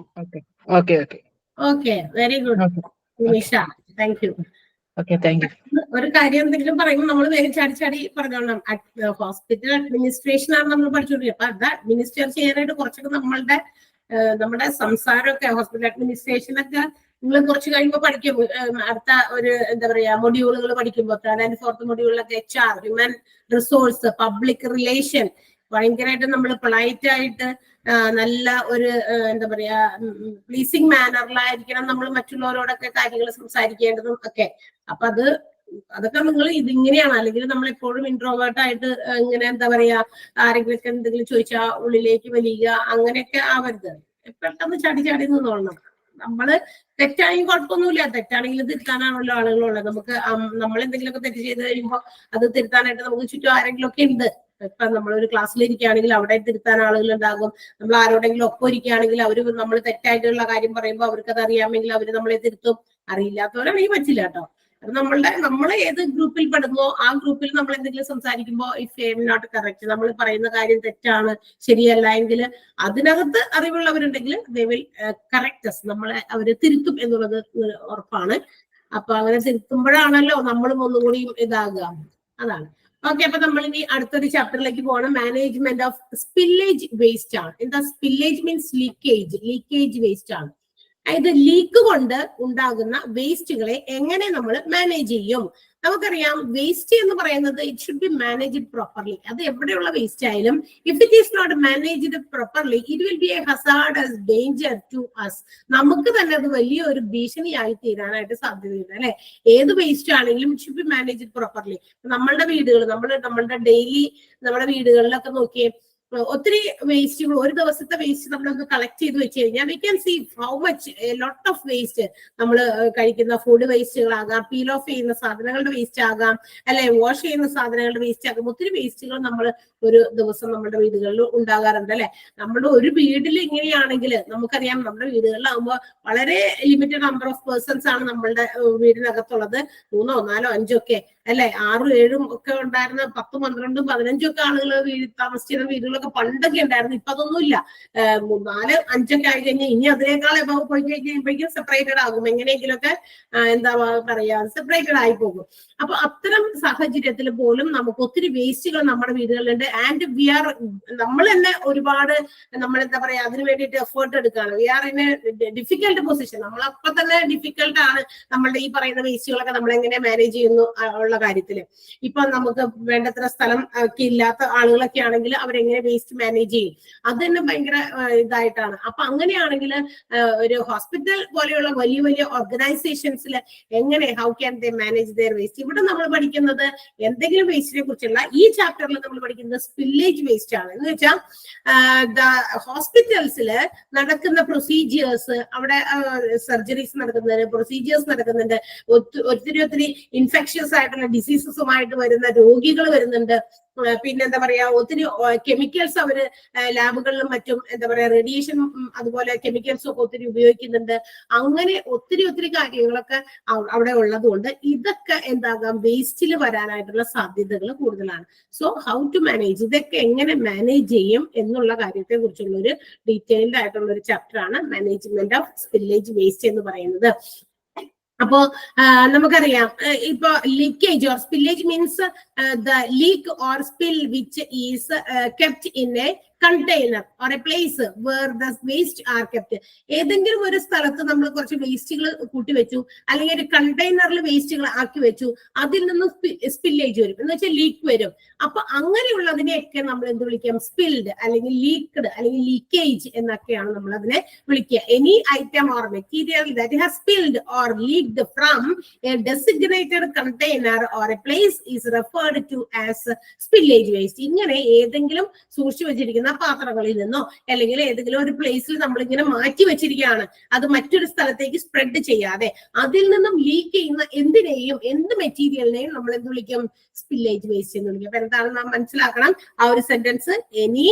Okay, very good. Nimisha, thank you. ഒരു കാര്യം എന്തെങ്കിലും പറയുമ്പോൾ നമ്മൾ വേഗം ചാടി പറഞ്ഞോളാം. Hospital administration ആണ് നമ്മൾ പഠിച്ചോണ്ടിരിക്കുക. അപ്പൊ അത് അഡ്മിനിസ്ട്രേറ്റ് ചെയ്യാനായിട്ട് കുറച്ചൊക്കെ നമ്മുടെ സംസാരമൊക്കെ ഹോസ്പിറ്റൽ അഡ്മിനിസ്ട്രേഷനൊക്കെ നിങ്ങൾ കുറച്ച് കഴിയുമ്പോൾ പഠിക്കും. അടുത്ത ഒരു എന്താ പറയാ മൊഡ്യൂളുകൾ പഠിക്കുമ്പോൾ 3rd and 4th മൊഡ്യൂളിലൊക്കെ HR, human resource, public relation, ഭയങ്കരമായിട്ട് നമ്മൾ പൊളൈറ്റ് ആയിട്ട് നല്ല ഒരു എന്താ പറയാ പ്ലീസിങ് മാനറിലായിരിക്കണം നമ്മൾ മറ്റുള്ളവരോടൊക്കെ കാര്യങ്ങൾ സംസാരിക്കേണ്ടതും ഒക്കെ. അപ്പൊ അതൊക്കെ നിങ്ങൾ ഇതിങ്ങനെയാണ്. അല്ലെങ്കിൽ നമ്മൾ എപ്പോഴും ഇൻട്രോവേർട്ട് ആയിട്ട് ഇങ്ങനെ എന്താ പറയാ ആരെങ്കിലൊക്കെ എന്തെങ്കിലും ചോദിച്ചാൽ ഉള്ളിലേക്ക് വലിയുക, അങ്ങനെയൊക്കെ ആവരുത്. പെട്ടെന്ന് ചാടി നിന്നോളണം. നമ്മള് തെറ്റാണെങ്കിൽ കുഴപ്പമൊന്നുമില്ല. തെറ്റാണെങ്കിൽ തിരുത്താനാണല്ലോ ആളുകളുള്ളത്. നമുക്ക് നമ്മൾ എന്തെങ്കിലുമൊക്കെ തെറ്റ് ചെയ്ത് കഴിയുമ്പോൾ അത് തിരുത്താനായിട്ട് നമുക്ക് ചുറ്റും ആരെങ്കിലും ഒക്കെ ഉണ്ട്. ഇപ്പൊ നമ്മളൊരു ക്ലാസ്സിൽ ഇരിക്കുകയാണെങ്കിൽ അവിടെ തിരുത്താൻ ആളുകൾ ഉണ്ടാകും. നമ്മൾ ആരോടെങ്കിലും ഒപ്പം ഇരിക്കുകയാണെങ്കിൽ അവര് നമ്മൾ തെറ്റായിട്ടുള്ള കാര്യം പറയുമ്പോൾ അവർക്ക് അത് അറിയാമെങ്കിൽ അവര് നമ്മളെ തിരുത്തും. അറിയില്ലാത്തവരാണെങ്കിൽ പറ്റില്ല കേട്ടോ. അത് നമ്മൾ ഏത് ഗ്രൂപ്പിൽ പെടുന്നോ ആ ഗ്രൂപ്പിൽ നമ്മൾ എന്തെങ്കിലും സംസാരിക്കുമ്പോൾ if I'm not correct, നമ്മൾ പറയുന്ന കാര്യം തെറ്റാണ്, ശരിയല്ല എങ്കിൽ അതിനകത്ത് അറിവുള്ളവരുണ്ടെങ്കിൽ ദേ വിൽ കറക്റ്റ് us, നമ്മളെ അവര് തിരുത്തും എന്നുള്ളത് ഉറപ്പാണ്. അപ്പൊ അങ്ങനെ തിരുത്തുമ്പോഴാണല്ലോ നമ്മളും ഒന്നുകൂടി ഇതാകുക. അതാണ്. ഓക്കെ, അപ്പൊ നമ്മൾ ഇനി അടുത്തൊരു ചാപ്റ്ററിലേക്ക് പോകണം. മാനേജ്മെന്റ് ഓഫ് സ്പില്ലേജ് വേസ്റ്റ് ആണ്. എന്താ സ്പില്ലേജ്? മീൻസ് ലീക്കേജ് വേസ്റ്റ് ആണ്. അതായത് ലീക്ക് കൊണ്ട് ഉണ്ടാകുന്ന വേസ്റ്റുകളെ എങ്ങനെ നമ്മൾ മാനേജ് ചെയ്യും? നമുക്കറിയാം വേസ്റ്റ് എന്ന് പറയുന്നത് it should be managed properly. അത് എവിടെയുള്ള വേസ്റ്റ് ആയാലും if it is not managed properly it will be a hazardous danger to us. നമുക്ക് തന്നെ അത് വലിയൊരു ഭീഷണിയായി തീരാനായിട്ട് സാധ്യതയുണ്ട് അല്ലെ. ഏത് വേസ്റ്റ് ആണെങ്കിലും it should be managed properly. നമ്മളുടെ വീടുകൾ, നമ്മളുടെ ഡെയിലി നമ്മുടെ വീടുകളിലൊക്കെ നോക്കിയേ, ഒത്തിരി വേസ്റ്റുകൾ, ഒരു ദിവസത്തെ വേസ്റ്റ് നമ്മളൊന്ന് കളക്ട് ചെയ്ത് വെച്ച് കഴിഞ്ഞാൽ we can see how much lot of waste. നമ്മൾ കഴിക്കുന്ന ഫുഡ് വേസ്റ്റുകളാകാം, പീൽ ഓഫ് ചെയ്യുന്ന സാധനങ്ങളുടെ വേസ്റ്റ് ആകാം, അല്ലെ വാഷ് ചെയ്യുന്ന സാധനങ്ങളുടെ വേസ്റ്റ് ആകാം. ഒത്തിരി വേസ്റ്റുകൾ നമ്മൾ ഒരു ദിവസം നമ്മുടെ വീടുകളിൽ ഉണ്ടാകാറുണ്ട് അല്ലെ. നമ്മുടെ ഒരു വീട്ടിൽ ഇങ്ങനെയാണെങ്കിൽ നമുക്കറിയാം നമ്മുടെ വീടുകളിലാകുമ്പോൾ വളരെ ലിമിറ്റഡ് നമ്പർ ഓഫ് പേഴ്സൺസ് ആണ് നമ്മളുടെ വീടിനകത്തുള്ളത്. 3, 4, 5 ഒക്കെ അല്ലെ, 6, 7 ഒക്കെ ഉണ്ടായിരുന്ന 10, 12, 15 ഒക്കെ ആളുകൾ താമസിച്ചിരുന്ന വീടുകളൊക്കെ പണ്ടൊക്കെ ഉണ്ടായിരുന്നു. ഇപ്പൊ അതൊന്നുമില്ല. 4, 5 ഒക്കെ ആയി കഴിഞ്ഞാൽ ഇനി അതിനേക്കാൾ എബവ് പോയി കഴിയുമ്പോഴേക്കും സെപ്പറേറ്റഡ് ആകും. എങ്ങനെയെങ്കിലുമൊക്കെ എന്താ പറയാ സെപ്പറേറ്റഡ് ആയി പോകും. അപ്പൊ അത്തരം സാഹചര്യത്തിൽ പോലും നമുക്ക് ഒത്തിരി വേസ്റ്റുകൾ നമ്മുടെ വീടുകളിലുണ്ട്. ആൻഡ് നമ്മൾ തന്നെ ഒരുപാട് നമ്മളെന്താ പറയാ അതിന് വേണ്ടിയിട്ട് എഫേർട്ട് എടുക്കുകയാണ്. We are in a difficult position. നമ്മളപ്പൊ തന്നെ ഡിഫിക്കൽട്ട് ആണ് നമ്മളുടെ ഈ പറയുന്ന വേസ്റ്റുകളൊക്കെ നമ്മൾ എങ്ങനെ മാനേജ് ചെയ്യുന്നു ഉള്ള കാര്യത്തില്. ഇപ്പൊ നമുക്ക് വേണ്ടത്ര സ്ഥലം ഒക്കെ ഇല്ലാത്ത ആളുകളൊക്കെ ആണെങ്കിൽ അവരെങ്ങനെ വേസ്റ്റ് മാനേജ് ചെയ്യും, അത് തന്നെ ഭയങ്കര ഇതായിട്ടാണ്. അപ്പൊ അങ്ങനെയാണെങ്കിൽ ഒരു ഹോസ്പിറ്റൽ പോലെയുള്ള വലിയ വലിയ ഓർഗനൈസേഷൻസിൽ എങ്ങനെ how can they manage their waste? ഇവിടെ നമ്മൾ പഠിക്കുന്നത് എന്തെങ്കിലും വേസ്റ്റിനെ കുറിച്ചുള്ള ഈ ചാപ്റ്ററിൽ നമ്മൾ പഠിക്കുന്നത് സ്പില്ലേജ് വേസ്റ്റ് ആണ്. എന്ന് വെച്ചാൽ ഹോസ്പിറ്റൽസിൽ നടക്കുന്ന പ്രൊസീജിയേഴ്സ്, അവിടെ സർജറീസ് നടക്കുന്നതിന് പ്രൊസീജിയേഴ്സ് നടക്കുന്നുണ്ട്. ഒത്തിരി ഇൻഫെക്ഷ്യസ് ആയിട്ടുള്ള ഡിസീസസുമായിട്ട് വരുന്ന രോഗികൾ വരുന്നുണ്ട്. പിന്നെന്താ പറയാ ഒത്തിരി കെമിക്കൽസ് അവര് ലാബുകളിലും മറ്റും എന്താ പറയാ റേഡിയേഷൻ അതുപോലെ കെമിക്കൽസും ഒക്കെ ഒത്തിരി ഉപയോഗിക്കുന്നുണ്ട്. അങ്ങനെ ഒത്തിരി കാര്യങ്ങളൊക്കെ അവിടെ ഉള്ളതുകൊണ്ട് ഇതൊക്കെ എന്താകാം വേസ്റ്റിൽ വരാനായിട്ടുള്ള സാധ്യതകൾ കൂടുതലാണ്. സോ ഹൗ ടു മാനേജ്, ഇതൊക്കെ എങ്ങനെ മാനേജ് ചെയ്യും എന്നുള്ള കാര്യത്തെ കുറിച്ചുള്ള ഒരു ഡീറ്റെയിൽഡ് ആയിട്ടുള്ള ഒരു ചാപ്റ്റർ ആണ് മാനേജ്മെന്റ് ഓഫ് സ്പില്ലേജ് വേസ്റ്റ് എന്ന് പറയുന്നത്. അപ്പോ നമുക്കറിയാം ഇപ്പൊ leakage or spillage means the leak or spill which is kept in a container or a place where the waste are kept. ഏതെങ്കിലും ഒരു സ്ഥലത്ത് നമ്മൾ കുറച്ച് വേസ്റ്റുകൾ കൂട്ടി വെച്ചു, അല്ലെങ്കിൽ ഒരു കണ്ടെയ്നറിൽ വേസ്റ്റുകൾ ആക്കി വെച്ചു, അതിൽ നിന്ന് സ്പില്ലേജ് വരും, എന്ന് വെച്ചാൽ ലീക്ക് വരും. അപ്പൊ അങ്ങനെയുള്ളതിനെയൊക്കെ നമ്മൾ എന്ത് വിളിക്കാം? സ്പിൽഡ് അല്ലെങ്കിൽ ലീക്ക്ഡ് അല്ലെങ്കിൽ ലീക്കേജ് എന്നൊക്കെയാണ് നമ്മൾ അതിനെ വിളിക്കുക. Any item or material that has spilled or leaked from a designated container or a place is referred to as spillage waste. ഇങ്ങനെ ഏതെങ്കിലും സൂക്ഷിച്ചു വെച്ചിരിക്കുന്ന പാത്രങ്ങളിൽ നിന്നോ അല്ലെങ്കിൽ ഏതെങ്കിലും ഒരു പ്ലേസിൽ നമ്മളിങ്ങനെ മാറ്റി വെച്ചിരിക്കുകയാണ്, അത് മറ്റൊരു സ്ഥലത്തേക്ക് സ്പ്രെഡ് ചെയ്യാതെ അതിൽ നിന്നും ലീക്ക് ചെയ്യുന്ന എന്തിനേയും എന്ത് മെറ്റീരിയലിനെയും നമ്മൾ എന്ത് വിളിക്കും? സ്പില്ലേജ് വേസ്റ്റ് എന്ന് വിളിക്കും. അപ്പൊ എന്താണ് നാം മനസ്സിലാക്കണം ആ ഒരു sentence? Any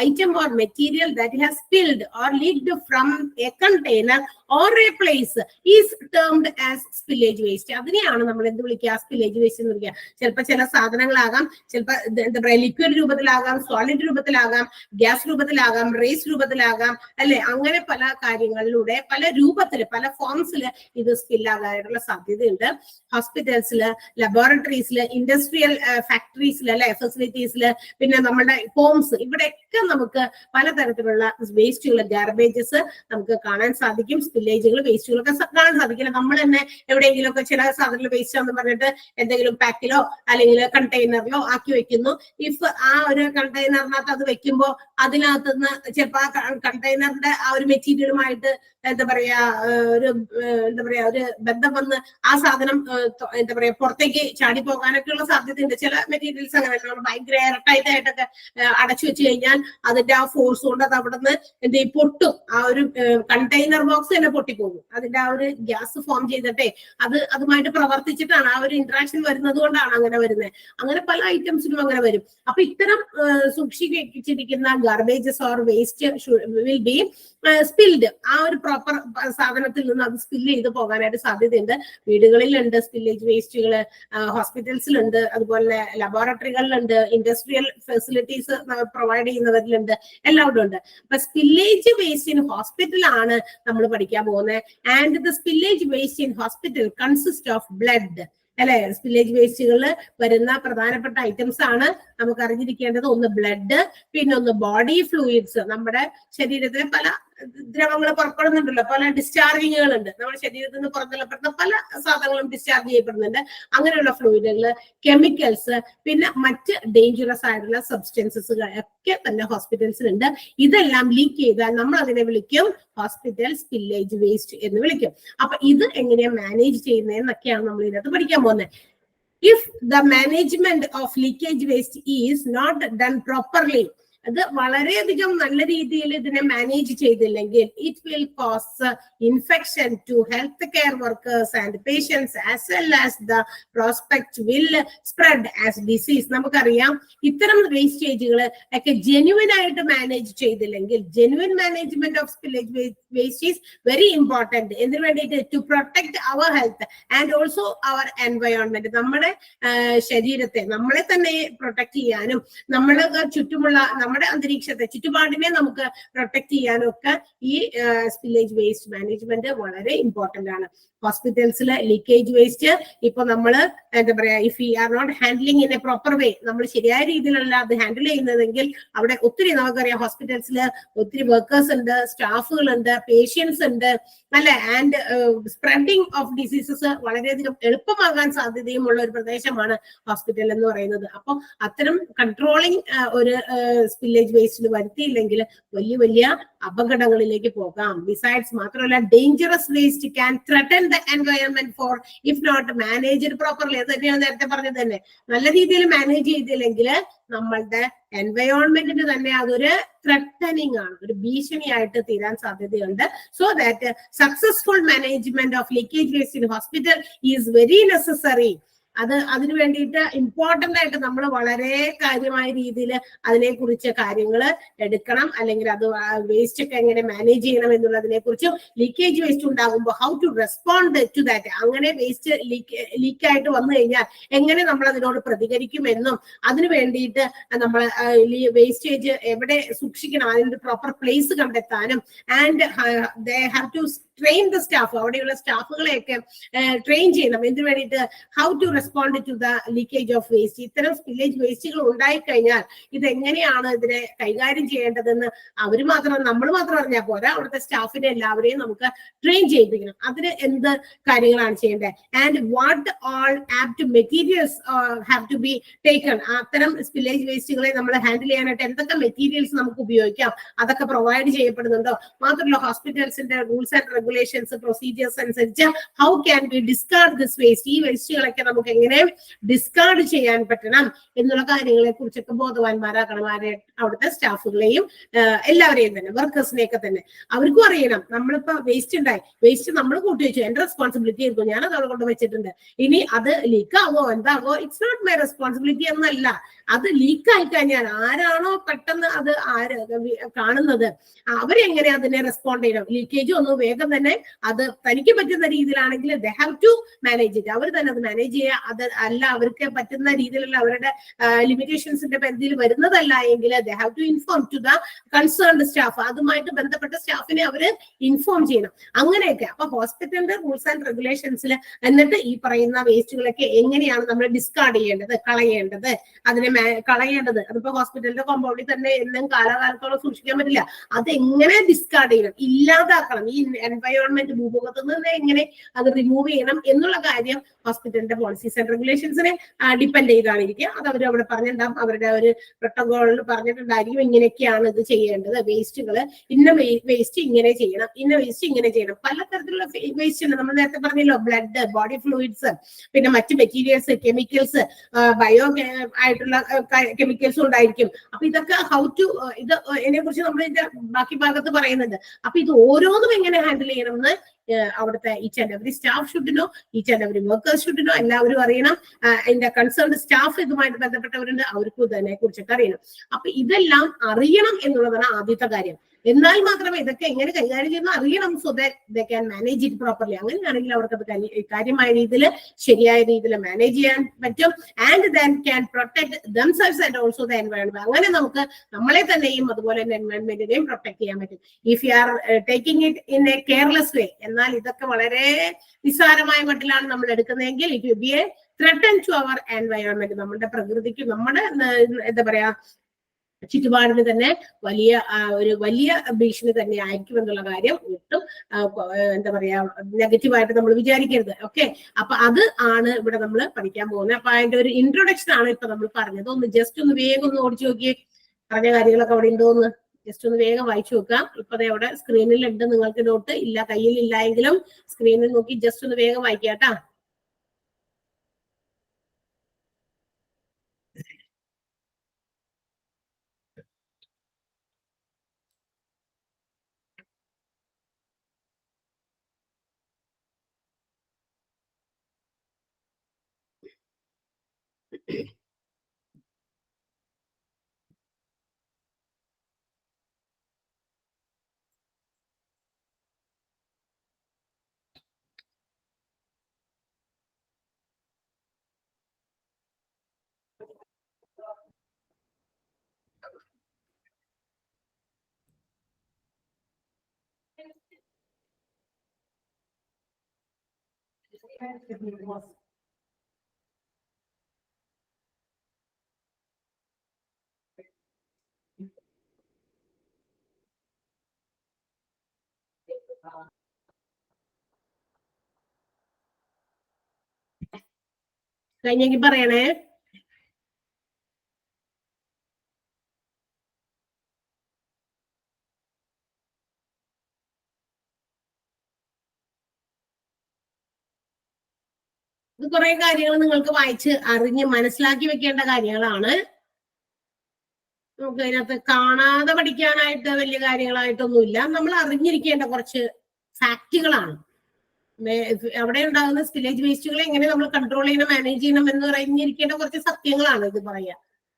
item or material that has spilled or leaked from A container or a place is termed as spillage waste. അതിനെയാണ് നമ്മൾ എന്ത് വിളിക്കുക? സ്പില്ലേജ് വേസ്റ്റ് എന്ന് വിളിക്കുക. ചിലപ്പോൾ ചില സാധനങ്ങളാകാം, ചിലപ്പോൾ എന്താ പറയാ ലിക്വിഡ് രൂപത്തിലാകാം, സോളിഡ് രൂപത്തിലാകാം, ഗ്യാസ് രൂപത്തിലാകാം, റേസ് രൂപത്തിലാകാം, അല്ലെ? അങ്ങനെ പല കാര്യങ്ങളിലൂടെ പല രൂപത്തില് പല ഫോംസിൽ ഇത് സ്പില്ലാകാനുള്ള സാധ്യതയുണ്ട്. ഹോസ്പിറ്റൽസില്, ലബോറട്ടറീസില്, ഇൻഡസ്ട്രിയൽ ഫാക്ടറീസില്, അല്ലെ, ഫെസിലിറ്റീസില്, പിന്നെ നമ്മുടെ ഹോംസ്, ഇവിടെയൊക്കെ നമുക്ക് പലതരത്തിലുള്ള വേസ്റ്റുകൾ, ഗാർബേജസ് നമുക്ക് കാണാൻ സാധിക്കും. സ്പില്ലേജുകൾ, വേസ്റ്റുകളൊക്കെ കാണാൻ സാധിക്കില്ല. നമ്മൾ തന്നെ എവിടെയെങ്കിലും ഒക്കെ ചില സാധനങ്ങൾ വേസ്റ്റ് ആണെന്ന് പറഞ്ഞിട്ട് എന്തെങ്കിലും പാക്കിലോ അല്ലെങ്കിൽ കണ്ടെയ്നറിലോ ആക്കി വെക്കുന്നു. ഇഫ് ആ ഒരു കണ്ടെയ്നറിനകത്ത് അത് വെക്കുമ്പോൾ അതിനകത്തുനിന്ന് ചിലപ്പോൾ ആ കണ്ടെയ്നറിന്റെ ആ ഒരു മെറ്റീരിയലുമായിട്ട് എന്താ പറയാ ഒരു ബന്ധം വന്ന് ആ സാധനം എന്താ പറയാ പുറത്തേക്ക് ചാടി പോകാനൊക്കെ ഉള്ള സാധ്യതയുണ്ട്. ചില മെറ്റീരിയൽസ് അങ്ങനെ ഭയങ്കര എയർടൈറ്റ് ആയിട്ടൊക്കെ അടച്ചു വെച്ച് കഴിഞ്ഞാൽ അതിന്റെ ആ ഫോഴ്സ് കൊണ്ട് അത് അവിടെ നിന്ന് എന്ത് ചെയ്യും? പൊട്ടും. ആ ഒരു കണ്ടെയ്നർ ബോക്സ് തന്നെ പൊട്ടിപ്പോകും. അതിന്റെ ആ ഒരു ഗ്യാസ് ഫോം ചെയ്തിട്ടേ അതുമായിട്ട് പ്രവർത്തിച്ചിട്ടാണ് ആ ഒരു ഇന്ററാക്ഷൻ വരുന്നത് കൊണ്ടാണ് അങ്ങനെ വരുന്നത്. അങ്ങനെ പല ഐറ്റംസിനും അങ്ങനെ വരും. അപ്പൊ ഇത്തരം സൂക്ഷിച്ചിരിക്കുന്ന garbages or waste will be spilled. ആ ഒരു പ്രോപ്പർ സാധനത്തിൽ നിന്ന് അത് സ്പില്ല് ചെയ്ത് പോകാനായിട്ട് സാധ്യതയുണ്ട്. വീടുകളിലുണ്ട് സ്പില്ലേജ് വേസ്റ്റുകൾ, ഹോസ്പിറ്റൽസിലുണ്ട്, അതുപോലെ ലബോറട്ടറികളിലുണ്ട്, ഇൻഡസ്ട്രിയൽ ഫെസിലിറ്റീസ് പ്രൊവൈഡ് ചെയ്യുന്നവരിലുണ്ട്, എല്ലാവരും ഉണ്ട്. അപ്പൊ സ്പില്ലേജ് വേസ്റ്റ് ഇൻ ഹോസ്പിറ്റൽ ആണ് നമ്മൾ പഠിക്കാൻ പോകുന്നത്. And the spillage waste in hospital consist of blood, അല്ലെ? സ്പില്ലേജ് വേസ്റ്റുകളിൽ വരുന്ന പ്രധാനപ്പെട്ട ഐറ്റംസ് ആണ് നമുക്ക് അറിഞ്ഞിരിക്കേണ്ടത്. ഒന്ന് ബ്ലഡ്, പിന്നെ ഒന്ന് ബോഡി ഫ്ലൂയിഡ്സ്. നമ്മുടെ ശരീരത്തിലെ പല ദ്രവങ്ങൾ പുറപ്പെടുന്നുണ്ടല്ലോ, പല ഡിസ്ചാർജിങ്ങുകൾ ഉണ്ട്. നമ്മുടെ ശരീരത്തിൽ നിന്ന് പുറന്തള്ളപ്പെടുന്ന പല സാധനങ്ങളും ഡിസ്ചാർജ് ചെയ്യപ്പെടുന്നുണ്ട്. അങ്ങനെയുള്ള ഫ്ലൂയിഡുകൾ, കെമിക്കൽസ്, പിന്നെ മറ്റ് ഡേഞ്ചറസ് ആയിട്ടുള്ള സബ്സ്റ്റൻസസ് ഒക്കെ തന്നെ ഹോസ്പിറ്റൽസിലുണ്ട്. ഇതെല്ലാം ലീക്ക് ചെയ്താൽ നമ്മൾ അതിനെ വിളിക്കും ഹോസ്പിറ്റൽ സ്പില്ലേജ് വേസ്റ്റ് എന്ന് വിളിക്കും. അപ്പൊ ഇത് എങ്ങനെയാ മാനേജ് ചെയ്യുന്നതെന്നൊക്കെയാണ് നമ്മൾ ഇതിനകത്ത് പഠിക്കാൻ പോകുന്നത്. If the management of leakage waste is not done properly, അത് വളരെയധികം നല്ല രീതിയിൽ ഇതിനെ മാനേജ് ചെയ്തില്ലെങ്കിൽ it will cause infection to health care workers and patients as well as the prospect will spread as disease. നമുക്കറിയാം ഇത്തരം വേസ്റ്റേജുകൾ ഒക്കെ ജെന്യുവൻ ആയിട്ട് മാനേജ് ചെയ്തില്ലെങ്കിൽ, genuine management of spillage waste is very important. എന്തിനു വേണ്ടിയിട്ട്? To protect our health and also our environment. നമ്മുടെ ശരീരത്തെ, നമ്മളെ തന്നെ പ്രൊട്ടക്ട് ചെയ്യാനും നമ്മുടെ ചുറ്റുമുള്ള നമ്മുടെ അന്തരീക്ഷത്തെ, ചുറ്റുപാടിനെ നമുക്ക് പ്രൊട്ടക്ട് ചെയ്യാനും ഒക്കെ ഈ സ്പില്ലേജ് വേസ്റ്റ് മാനേജ്മെന്റ് വളരെ ഇമ്പോർട്ടന്റ് ആണ്. ഹോസ്പിറ്റൽസിലെ ലീക്കേജ് വേസ്റ്റ് ഇപ്പൊ നമ്മള് എന്താ പറയാ, if you are not handling in a proper way, നമ്മൾ ശരിയായ രീതിയിലല്ല അത് ഹാൻഡിൽ ചെയ്യുന്നതെങ്കിൽ അവിടെ ഒത്തിരി നമുക്കറിയാം ഹോസ്പിറ്റൽസിൽ ഒത്തിരി വർക്കേഴ്സ് ഉണ്ട്, സ്റ്റാഫുകൾ ഉണ്ട്, പേഷ്യൻസ് ഉണ്ട്, അല്ലെ? ആൻഡ് സ്പ്രെഡിങ് ഓഫ് ഡിസീസസ് വളരെയധികം എളുപ്പമാകാൻ സാധ്യതയും ഉള്ള ഒരു പ്രദേശമാണ് ഹോസ്പിറ്റൽ എന്ന് പറയുന്നത്. അപ്പൊ അത്തരം കൺട്രോളിങ് ഒരു സ്പില്ലേജ് വേസ്റ്റിന് വരുത്തിയില്ലെങ്കിൽ വലിയ വലിയ അപകടങ്ങളിലേക്ക് പോകാം. ബിസൈഡ്സ് മാത്രമല്ല, dangerous waste can threaten the environment for if not managed properly. അത് തന്നെയാണ് നേരത്തെ പറഞ്ഞത് തന്നെ. നല്ല രീതിയിൽ മാനേജ് ചെയ്തില്ലെങ്കിൽ നമ്മളുടെ എൻവയോൺമെന്റിന് തന്നെ അതൊരു ത്രെട്ടനിങ് ആണ്, ഒരു ഭീഷണിയായിട്ട് തീരാൻ സാധ്യതയുണ്ട്. So that successful management of leakage waste in hospital is very necessary. അതിനു വേണ്ടിയിട്ട് ഇമ്പോർട്ടന്റ് ആയിട്ട് നമ്മൾ വളരെ കാര്യമായ രീതിയിൽ അതിനെക്കുറിച്ച് കാര്യങ്ങൾ എടുക്കണം. അല്ലെങ്കിൽ അത് വേസ്റ്റ് ഒക്കെ എങ്ങനെ മാനേജ് ചെയ്യണം എന്നുള്ളതിനെ കുറിച്ചും, ലീക്കേജ് വേസ്റ്റ് ഉണ്ടാകുമ്പോൾ how to respond to that, അങ്ങനെ വേസ്റ്റ് ലീക്കായിട്ട് വന്നു കഴിഞ്ഞാൽ എങ്ങനെ നമ്മൾ അതിനോട് പ്രതികരിക്കുമെന്നും, അതിനു വേണ്ടിയിട്ട് നമ്മൾ വേസ്റ്റേജ് എവിടെ സൂക്ഷിക്കണം, അതിന്റെ പ്രോപ്പർ പ്ലേസ് കണ്ടെത്താനും, and they have to train the staff, അവിടെയുള്ള സ്റ്റാഫുകളെയൊക്കെ ട്രെയിൻ ചെയ്യണം. എന്തിനു വേണ്ടിയിട്ട്? How to respond to the leakage of waste. ഇത്തരം സ്പില്ലേജ് വേസ്റ്റുകൾ ഉണ്ടായിക്കഴിഞ്ഞാൽ ഇതെങ്ങനെയാണ് ഇതിനെ കൈകാര്യം ചെയ്യേണ്ടതെന്ന് അവർ മാത്രം, നമ്മൾ മാത്രം അറിഞ്ഞാൽ പോരാ, അവിടുത്തെ സ്റ്റാഫിനെ എല്ലാവരെയും നമുക്ക് ട്രെയിൻ ചെയ്യിപ്പിക്കണം. അതിന് എന്ത് കാര്യങ്ങളാണ് ചെയ്യേണ്ടത്? And what all apt materials have to be taken. അത്തരം സ്പില്ലേജ് വേസ്റ്റുകളെ നമ്മൾ ഹാൻഡിൽ ചെയ്യാനായിട്ട് എന്തൊക്കെ മെറ്റീരിയൽസ് നമുക്ക് ഉപയോഗിക്കാം, അതൊക്കെ പ്രൊവൈഡ് ചെയ്യപ്പെടുന്നുണ്ടോ? മാത്രമല്ല ഹോസ്പിറ്റൽസിന്റെ റൂൾസ് ആൻഡ് റെഗുലേഷൻസ്, പ്രൊസീജിയേഴ്സ് അനുസരിച്ച് how can B discard this waste, ഈ വേസ്റ്റുകളൊക്കെ നമുക്ക് എങ്ങനെ ഡിസ്കാർഡ് ചെയ്യാൻ പറ്റണം എന്നുള്ള കാര്യങ്ങളെ കുറിച്ചൊക്കെ ബോധവാന്മാരാക്കണം. അവിടുത്തെ സ്റ്റാഫുകളെയും എല്ലാവരെയും തന്നെ, വർക്കേഴ്സിനെയൊക്കെ തന്നെ അവർക്കും അറിയണം. നമ്മളിപ്പോ വേസ്റ്റ് ഉണ്ടായി, വേസ്റ്റ് നമ്മൾ കൂട്ടി വെച്ചു, എന്റെ റെസ്പോൺസിബിലിറ്റി ആയിരിക്കും, ഞാൻ അത് അവിടെ കൊണ്ട് വെച്ചിട്ടുണ്ട്, ഇനി അത് ലീക്ക് ആവോ എന്താവോ, ഇറ്റ്സ് നോട്ട് മൈ റെസ്പോൺസിബിലിറ്റി എന്നല്ല. അത് ലീക്ക് ആയി കഴിഞ്ഞാൽ ആരാണോ പെട്ടെന്ന് അത് കാണുന്നത് അവരെങ്ങനെ അതിനെ റെസ്പോണ്ട് ചെയ്യണം. ലീക്കേജ് ഒന്ന് വേഗം തന്നെ അത് തനിക്ക് പറ്റുന്ന രീതിയിലാണെങ്കിൽ they have to manage it, അവർ തന്നെ അത് മാനേജ് ചെയ്യുക. അത് അല്ല അവർക്ക് പറ്റുന്ന രീതിയിലുള്ള അവരുടെ ലിമിറ്റേഷൻസിന്റെ പരിധിയിൽ വരുന്നതല്ല എങ്കിൽ they have to inform to the concerned staff, അതുമായിട്ട് ബന്ധപ്പെട്ട സ്റ്റാഫിനെ അവര് ഇൻഫോം ചെയ്യണം. അങ്ങനെയൊക്കെ. അപ്പൊ ഹോസ്പിറ്റലിന്റെ റൂൾസ് ആൻഡ് റെഗുലേഷൻസിൽ എന്നിട്ട് ഈ പറയുന്ന വേസ്റ്റുകളൊക്കെ എങ്ങനെയാണ് നമ്മൾ ഡിസ്കാർഡ് ചെയ്യേണ്ടത്, കളയേണ്ടത്, അതിനെ കളയേണ്ടത്. അതിപ്പോ ഹോസ്പിറ്റലിന്റെ കോമ്പൗണ്ടിൽ തന്നെ എന്നും കാലാകാലത്തോളം സൂക്ഷിക്കാൻ പറ്റില്ല. അത് എങ്ങനെ ഡിസ്കാർഡ് ചെയ്യണം, ഇല്ലാതാക്കണം, ഈ എൻവയോൺമെന്റ് ഭൂമുഖത്ത് നിന്ന് എങ്ങനെ അത് റിമൂവ് ചെയ്യണം എന്നുള്ള കാര്യം ഹോസ്പിറ്റലിന്റെ പോളിസീസ് ആൻഡ് റെഗുലേഷൻസിനെ ഡിപ്പെൻഡ് ചെയ്താണ് ഇരിക്കുക. അത് അവർ അവിടെ പറഞ്ഞിട്ടുണ്ടാകും, അവരുടെ ഒരു പ്രോട്ടോകോളിൽ പറഞ്ഞിട്ടുണ്ടായിരിക്കും ഇങ്ങനെയൊക്കെയാണ് ഇത് ചെയ്യേണ്ടത്. വേസ്റ്റുകൾ ഇന്ന വേസ്റ്റ് ഇങ്ങനെ ചെയ്യണം, ഇന്ന വേസ്റ്റ് ഇങ്ങനെ ചെയ്യണം. പലതരത്തിലുള്ള വേസ്റ്റ് ഉണ്ട്. നമ്മൾ നേരത്തെ പറഞ്ഞല്ലോ, ബ്ലഡ്, ബോഡി ഫ്ലൂയിഡ്സ്, പിന്നെ മറ്റ് മെറ്റീരിയൽസ്, കെമിക്കൽസ്, ബയോ ആയിട്ടുള്ള കെമിക്കൽസും ഉണ്ടായിരിക്കും. അപ്പൊ ഇതൊക്കെ ഹൗ ടു, ഇത് ഇതിനെ കുറിച്ച് നമ്മൾ ഇതിന്റെ ബാക്കി ഭാഗത്ത് പറയുന്നുണ്ട്. അപ്പൊ ഇത് ഓരോന്നും എങ്ങനെ ഹാൻഡിൽ ചെയ്യണമെന്ന് അവിടുത്തെ each and every staff should know, each and every workers should know, എല്ലാവരും അറിയണം. അതിന്റെ കൺസേൺഡ് സ്റ്റാഫ് ഇതുമായിട്ട് ബന്ധപ്പെട്ടവരുണ്ട്, അവർക്കും ഇതിനെ കുറിച്ചൊക്കെ അറിയണം. അപ്പൊ ഇതെല്ലാം അറിയണം എന്നുള്ളതാണ് ആദ്യത്തെ കാര്യം. എന്നാൽ മാത്രമേ ഇതൊക്കെ എങ്ങനെ കൈകാര്യം ചെയ്യുന്ന അറിയണം. So that they can manage it properly. അങ്ങനെയാണെങ്കിൽ അവർക്ക് അത് കാര്യമായ രീതിയിൽ ശരിയായ രീതിയിൽ മാനേജ് ചെയ്യാൻ പറ്റും. And then can protect themselves and also the environment. അങ്ങനെ നമുക്ക് നമ്മളെ തന്നെയും അതുപോലെ തന്നെ എൻവയോൺമെന്റിനെയും പ്രൊട്ടക്ട് ചെയ്യാൻ പറ്റും. If you are taking it in a careless way, എന്നാൽ ഇതൊക്കെ വളരെ നിസ്സാരമായ മട്ടിലാണ് നമ്മൾ എടുക്കുന്നതെങ്കിൽ it will be a threaten to our environment. നമ്മുടെ പ്രകൃതിക്ക്, നമ്മുടെ എന്താ പറയാ ചുറ്റുപാടിന് തന്നെ വലിയ ഭീഷണി തന്നെ ആയിരിക്കും എന്നുള്ള കാര്യം ഒട്ടും എന്താ പറയാ നെഗറ്റീവായിട്ട് നമ്മൾ വിചാരിക്കരുത്. ഓക്കെ, അപ്പൊ അത് ആണ് ഇവിടെ നമ്മൾ പഠിക്കാൻ പോകുന്നത്. അപ്പൊ അതിന്റെ ഒരു ഇൻട്രൊഡക്ഷൻ ആണ് ഇപ്പൊ നമ്മൾ പറഞ്ഞത്. ജസ്റ്റ് ഒന്ന് വേഗം ഒന്ന് ഓടിച്ചു നോക്കിയേ, പറഞ്ഞ കാര്യങ്ങളൊക്കെ അവിടെ ഉണ്ടോന്ന് ജസ്റ്റ് ഒന്ന് വേഗം വായിച്ചു നോക്കാം. ഇപ്പൊ അവിടെ സ്ക്രീനിൽ ഉണ്ട്, നിങ്ങൾക്ക് നോട്ട് ഇല്ല, കയ്യിൽ ഇല്ല എങ്കിലും സ്ക്രീനിൽ നോക്കി ജസ്റ്റ് ഒന്ന് വേഗം വായിക്കാട്ടാ. കഴിഞ്ഞെങ്കിൽ പറയണേ. ഇത് കുറെ കാര്യങ്ങൾ നിങ്ങൾക്ക് വായിച്ച് അറിഞ്ഞ് മനസ്സിലാക്കി വെക്കേണ്ട കാര്യങ്ങളാണ്. നമുക്ക് അതിനകത്ത് കാണാതെ പഠിക്കാനായിട്ട് വലിയ കാര്യങ്ങളായിട്ടൊന്നുമില്ല. നമ്മൾ അറിഞ്ഞിരിക്കേണ്ട കുറച്ച് ഫാക്റ്റുകളാണ്. അവിടെ ഉണ്ടാകുന്ന സ്പില്ലേജ് വേസ്റ്റുകളെ എങ്ങനെ നമ്മൾ കൺട്രോൾ ചെയ്യണം, മാനേജ് ചെയ്യണം എന്ന് അറിഞ്ഞിരിക്കേണ്ട കുറച്ച് സത്യങ്ങളാണ് ഇത് പറയാ.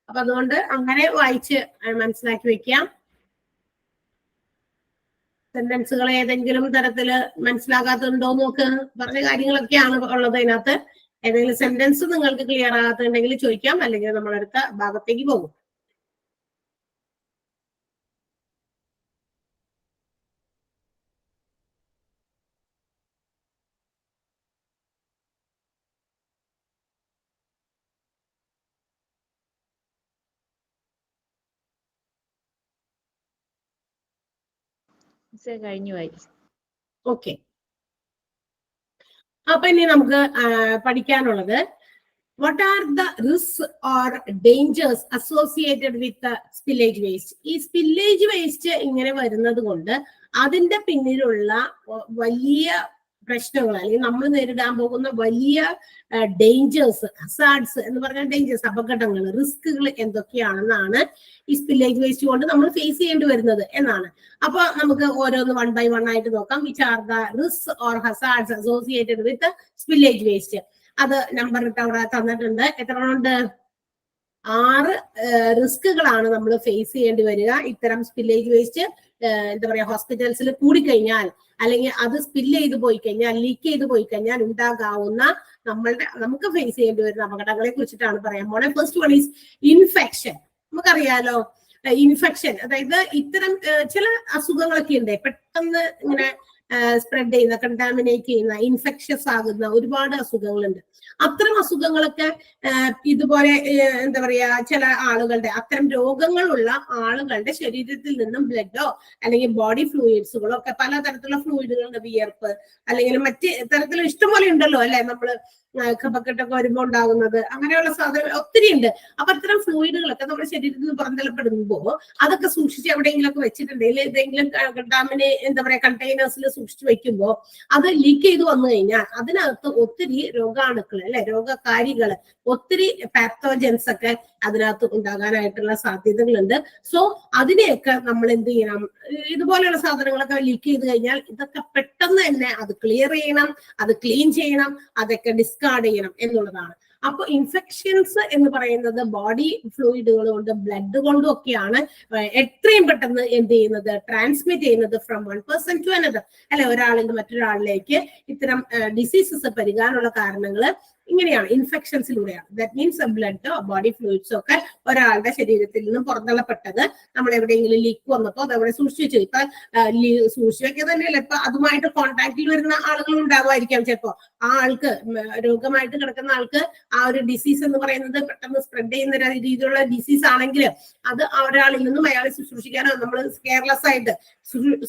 അപ്പൊ അതുകൊണ്ട് അങ്ങനെ വായിച്ച് മനസ്സിലാക്കി വെക്കാം. സെന്റൻസുകൾ ഏതെങ്കിലും തരത്തില് മനസ്സിലാകാത്തുണ്ടോ നോക്ക്. പറഞ്ഞ കാര്യങ്ങളൊക്കെയാണ് ഉള്ളത് അതിനകത്ത്. ഏതെങ്കിലും സെന്റൻസ് നിങ്ങൾക്ക് ക്ലിയർ ആകാത്തുണ്ടെങ്കിൽ ചോദിക്കാം, അല്ലെങ്കിൽ നമ്മൾ അടുത്ത ഭാഗത്തേക്ക് പോകും. കഴിഞ്ഞു പോയി. ഓക്കെ, അപ്പൊ ഇനി നമുക്ക് പഠിക്കാനുള്ളത് what are the risks or dangers associated with the spillage waste? ഈ സ്പില്ലേജ് വേസ്റ്റ് ഇങ്ങനെ വരുന്നത് കൊണ്ട് അതിന്റെ പിന്നിലുള്ള വലിയ പ്രശ്നങ്ങൾ അല്ലെങ്കിൽ നമ്മൾ നേരിടാൻ പോകുന്ന വലിയ ഡേഞ്ചേഴ്സ്, ഹസാർഡ്സ് എന്ന് പറഞ്ഞാൽ ഡേഞ്ചേഴ്സ്, അപകടങ്ങൾ, റിസ്കുകൾ എന്തൊക്കെയാണെന്നാണ് ഈ സ്പില്ലേജ് വേസ്റ്റ് കൊണ്ട് നമ്മൾ ഫേസ് ചെയ്യേണ്ടി വരുന്നത് എന്നാണ്. അപ്പൊ നമുക്ക് ഓരോന്ന് 1 by 1 ആയിട്ട് നോക്കാം. Which are the risk or hazards associated with spillage waste? അത് നമ്പർ ഇട്ട് അവിടെ തന്നിട്ടുണ്ട്. എത്ര ഉണ്ട്? 6 റിസ്കുകളാണ് നമ്മൾ ഫേസ് ചെയ്യേണ്ടി വരിക ഇത്തരം സ്പില്ലേജ് വേസ്റ്റ് എന്താ പറയാ ഹോസ്പിറ്റൽസിൽ കൂടിക്കഴിഞ്ഞാൽ, അല്ലെങ്കിൽ അത് സ്പില്ല് ചെയ്ത് പോയി കഴിഞ്ഞാൽ, ലീക്ക് ചെയ്ത് പോയി കഴിഞ്ഞാൽ ഉണ്ടാകാവുന്ന നമുക്ക് ഫേസ് ചെയ്യേണ്ടി വരുന്ന അപകടങ്ങളെ കുറിച്ചിട്ടാണ് പറയാൻ പോണെ. First one is infection. നമുക്കറിയാലോ ഇൻഫെക്ഷൻ, അതായത് ഇത്തരം ചില അസുഖങ്ങളൊക്കെ ഉണ്ട് പെട്ടെന്ന് ഇങ്ങനെ സ്പ്രെഡ് ചെയ്യുന്ന, കണ്ടാമിനേറ്റ് ചെയ്യുന്ന, ഇൻഫെക്ഷസ് ആകുന്ന ഒരുപാട് അസുഖങ്ങളുണ്ട്. അത്തരം അസുഖങ്ങളൊക്കെ ഇതുപോലെ എന്താ പറയാ ചില ആളുകളുടെ, അത്തരം രോഗങ്ങളുള്ള ആളുകളുടെ ശരീരത്തിൽ നിന്നും ബ്ലഡോ അല്ലെങ്കിൽ ബോഡി ഫ്ലൂയിഡ്സുകളോ ഒക്കെ, പലതരത്തിലുള്ള ഫ്ലൂയിഡുകളുണ്ട്, വിയർപ്പ് അല്ലെങ്കിൽ മറ്റ് തരത്തിലുള്ള ഇഷ്ടംപോലെ ഉണ്ടല്ലോ അല്ലെ, നമ്മള് കഫക്കെട്ടൊക്കെ വരുമ്പോ ഉണ്ടാകുന്നത്, അങ്ങനെയുള്ള സാധനം ഒത്തിരി ഉണ്ട്. അപ്പൊ അത്തരം ഫ്ലൂയിഡുകളൊക്കെ നമ്മുടെ ശരീരത്തിൽ നിന്ന് പുറന്തള്ളപ്പെടുമ്പോ അതൊക്കെ സൂക്ഷിച്ച് എവിടെയെങ്കിലും ഒക്കെ വെച്ചിട്ടുണ്ടെങ്കിൽ, ഏതെങ്കിലും എന്താ പറയാ കണ്ടെയ്നേഴ്സിൽ സൂക്ഷിച്ചു വെക്കുമ്പോ അത് ലീക്ക് ചെയ്ത് വന്നു കഴിഞ്ഞാൽ അതിനകത്ത് ഒത്തിരി രോഗാണുക്കൾ അല്ലെ, രോഗകാരികള്, ഒത്തിരി പാത്തോജൻസ് ഒക്കെ അതിനകത്ത് ഉണ്ടാകാനായിട്ടുള്ള സാധ്യതകളുണ്ട്. സോ അതിനെയൊക്കെ നമ്മൾ എന്ത് ചെയ്യണം? ഇതുപോലെയുള്ള സാധനങ്ങളൊക്കെ ലീക്ക് ചെയ്ത് കഴിഞ്ഞാൽ ഇതൊക്കെ പെട്ടെന്ന് തന്നെ അത് ക്ലിയർ ചെയ്യണം, അത് ക്ലീൻ ചെയ്യണം, അതൊക്കെ ഡിസ്കാർഡ് ചെയ്യണം എന്നുള്ളതാണ്. അപ്പൊ ഇൻഫെക്ഷൻസ് എന്ന് പറയുന്നത് ബോഡി ഫ്ലൂയിഡുകൾ കൊണ്ട്, ബ്ലഡ് കൊണ്ടും ഒക്കെയാണ് എത്രയും പെട്ടെന്ന് എന്ത് ചെയ്യുന്നത്? ട്രാൻസ്മിറ്റ് ചെയ്യുന്നത് from one person to another അല്ലെ, ഒരാളിൽ നിന്ന് മറ്റൊരാളിലേക്ക് ഇത്തരം ഡിസീസസ് പെരുകാനുള്ള കാരണങ്ങൾ ഇങ്ങനെയാണ്, ഇൻഫെക്ഷൻസിലൂടെയാണ്. ദാറ്റ് മീൻസ് ബ്ലഡോ ബോഡി ഫ്ലൂയിഡ്സോ ഒക്കെ ഒരാളുടെ ശരീരത്തിൽ നിന്നും പുറന്തള്ളപ്പെട്ടത് നമ്മൾ എവിടെയെങ്കിലും ലീക്ക് വന്നപ്പോൾ അതവിടെ സൂക്ഷിച്ചു വെച്ചു. ഇപ്പൊ സൂക്ഷിച്ചു വെക്കുക തന്നെയല്ല, ഇപ്പൊ അതുമായിട്ട് കോൺടാക്റ്റിൽ വരുന്ന ആളുകൾ ഉണ്ടാവുമായിരിക്കാം. ചിലപ്പോ ആ ആൾക്ക്, രോഗമായിട്ട് കിടക്കുന്ന ആൾക്ക് ആ ഒരു ഡിസീസ് എന്ന് പറയുന്നത് പെട്ടെന്ന് സ്പ്രെഡ് ചെയ്യുന്ന രീതിയിലുള്ള ഡിസീസ് ആണെങ്കിൽ അത് ഒരാളിൽ നിന്നും അയാളെ ശുശ്രൂഷിക്കാനോ, നമ്മൾ കെയർലെസ് ആയിട്ട്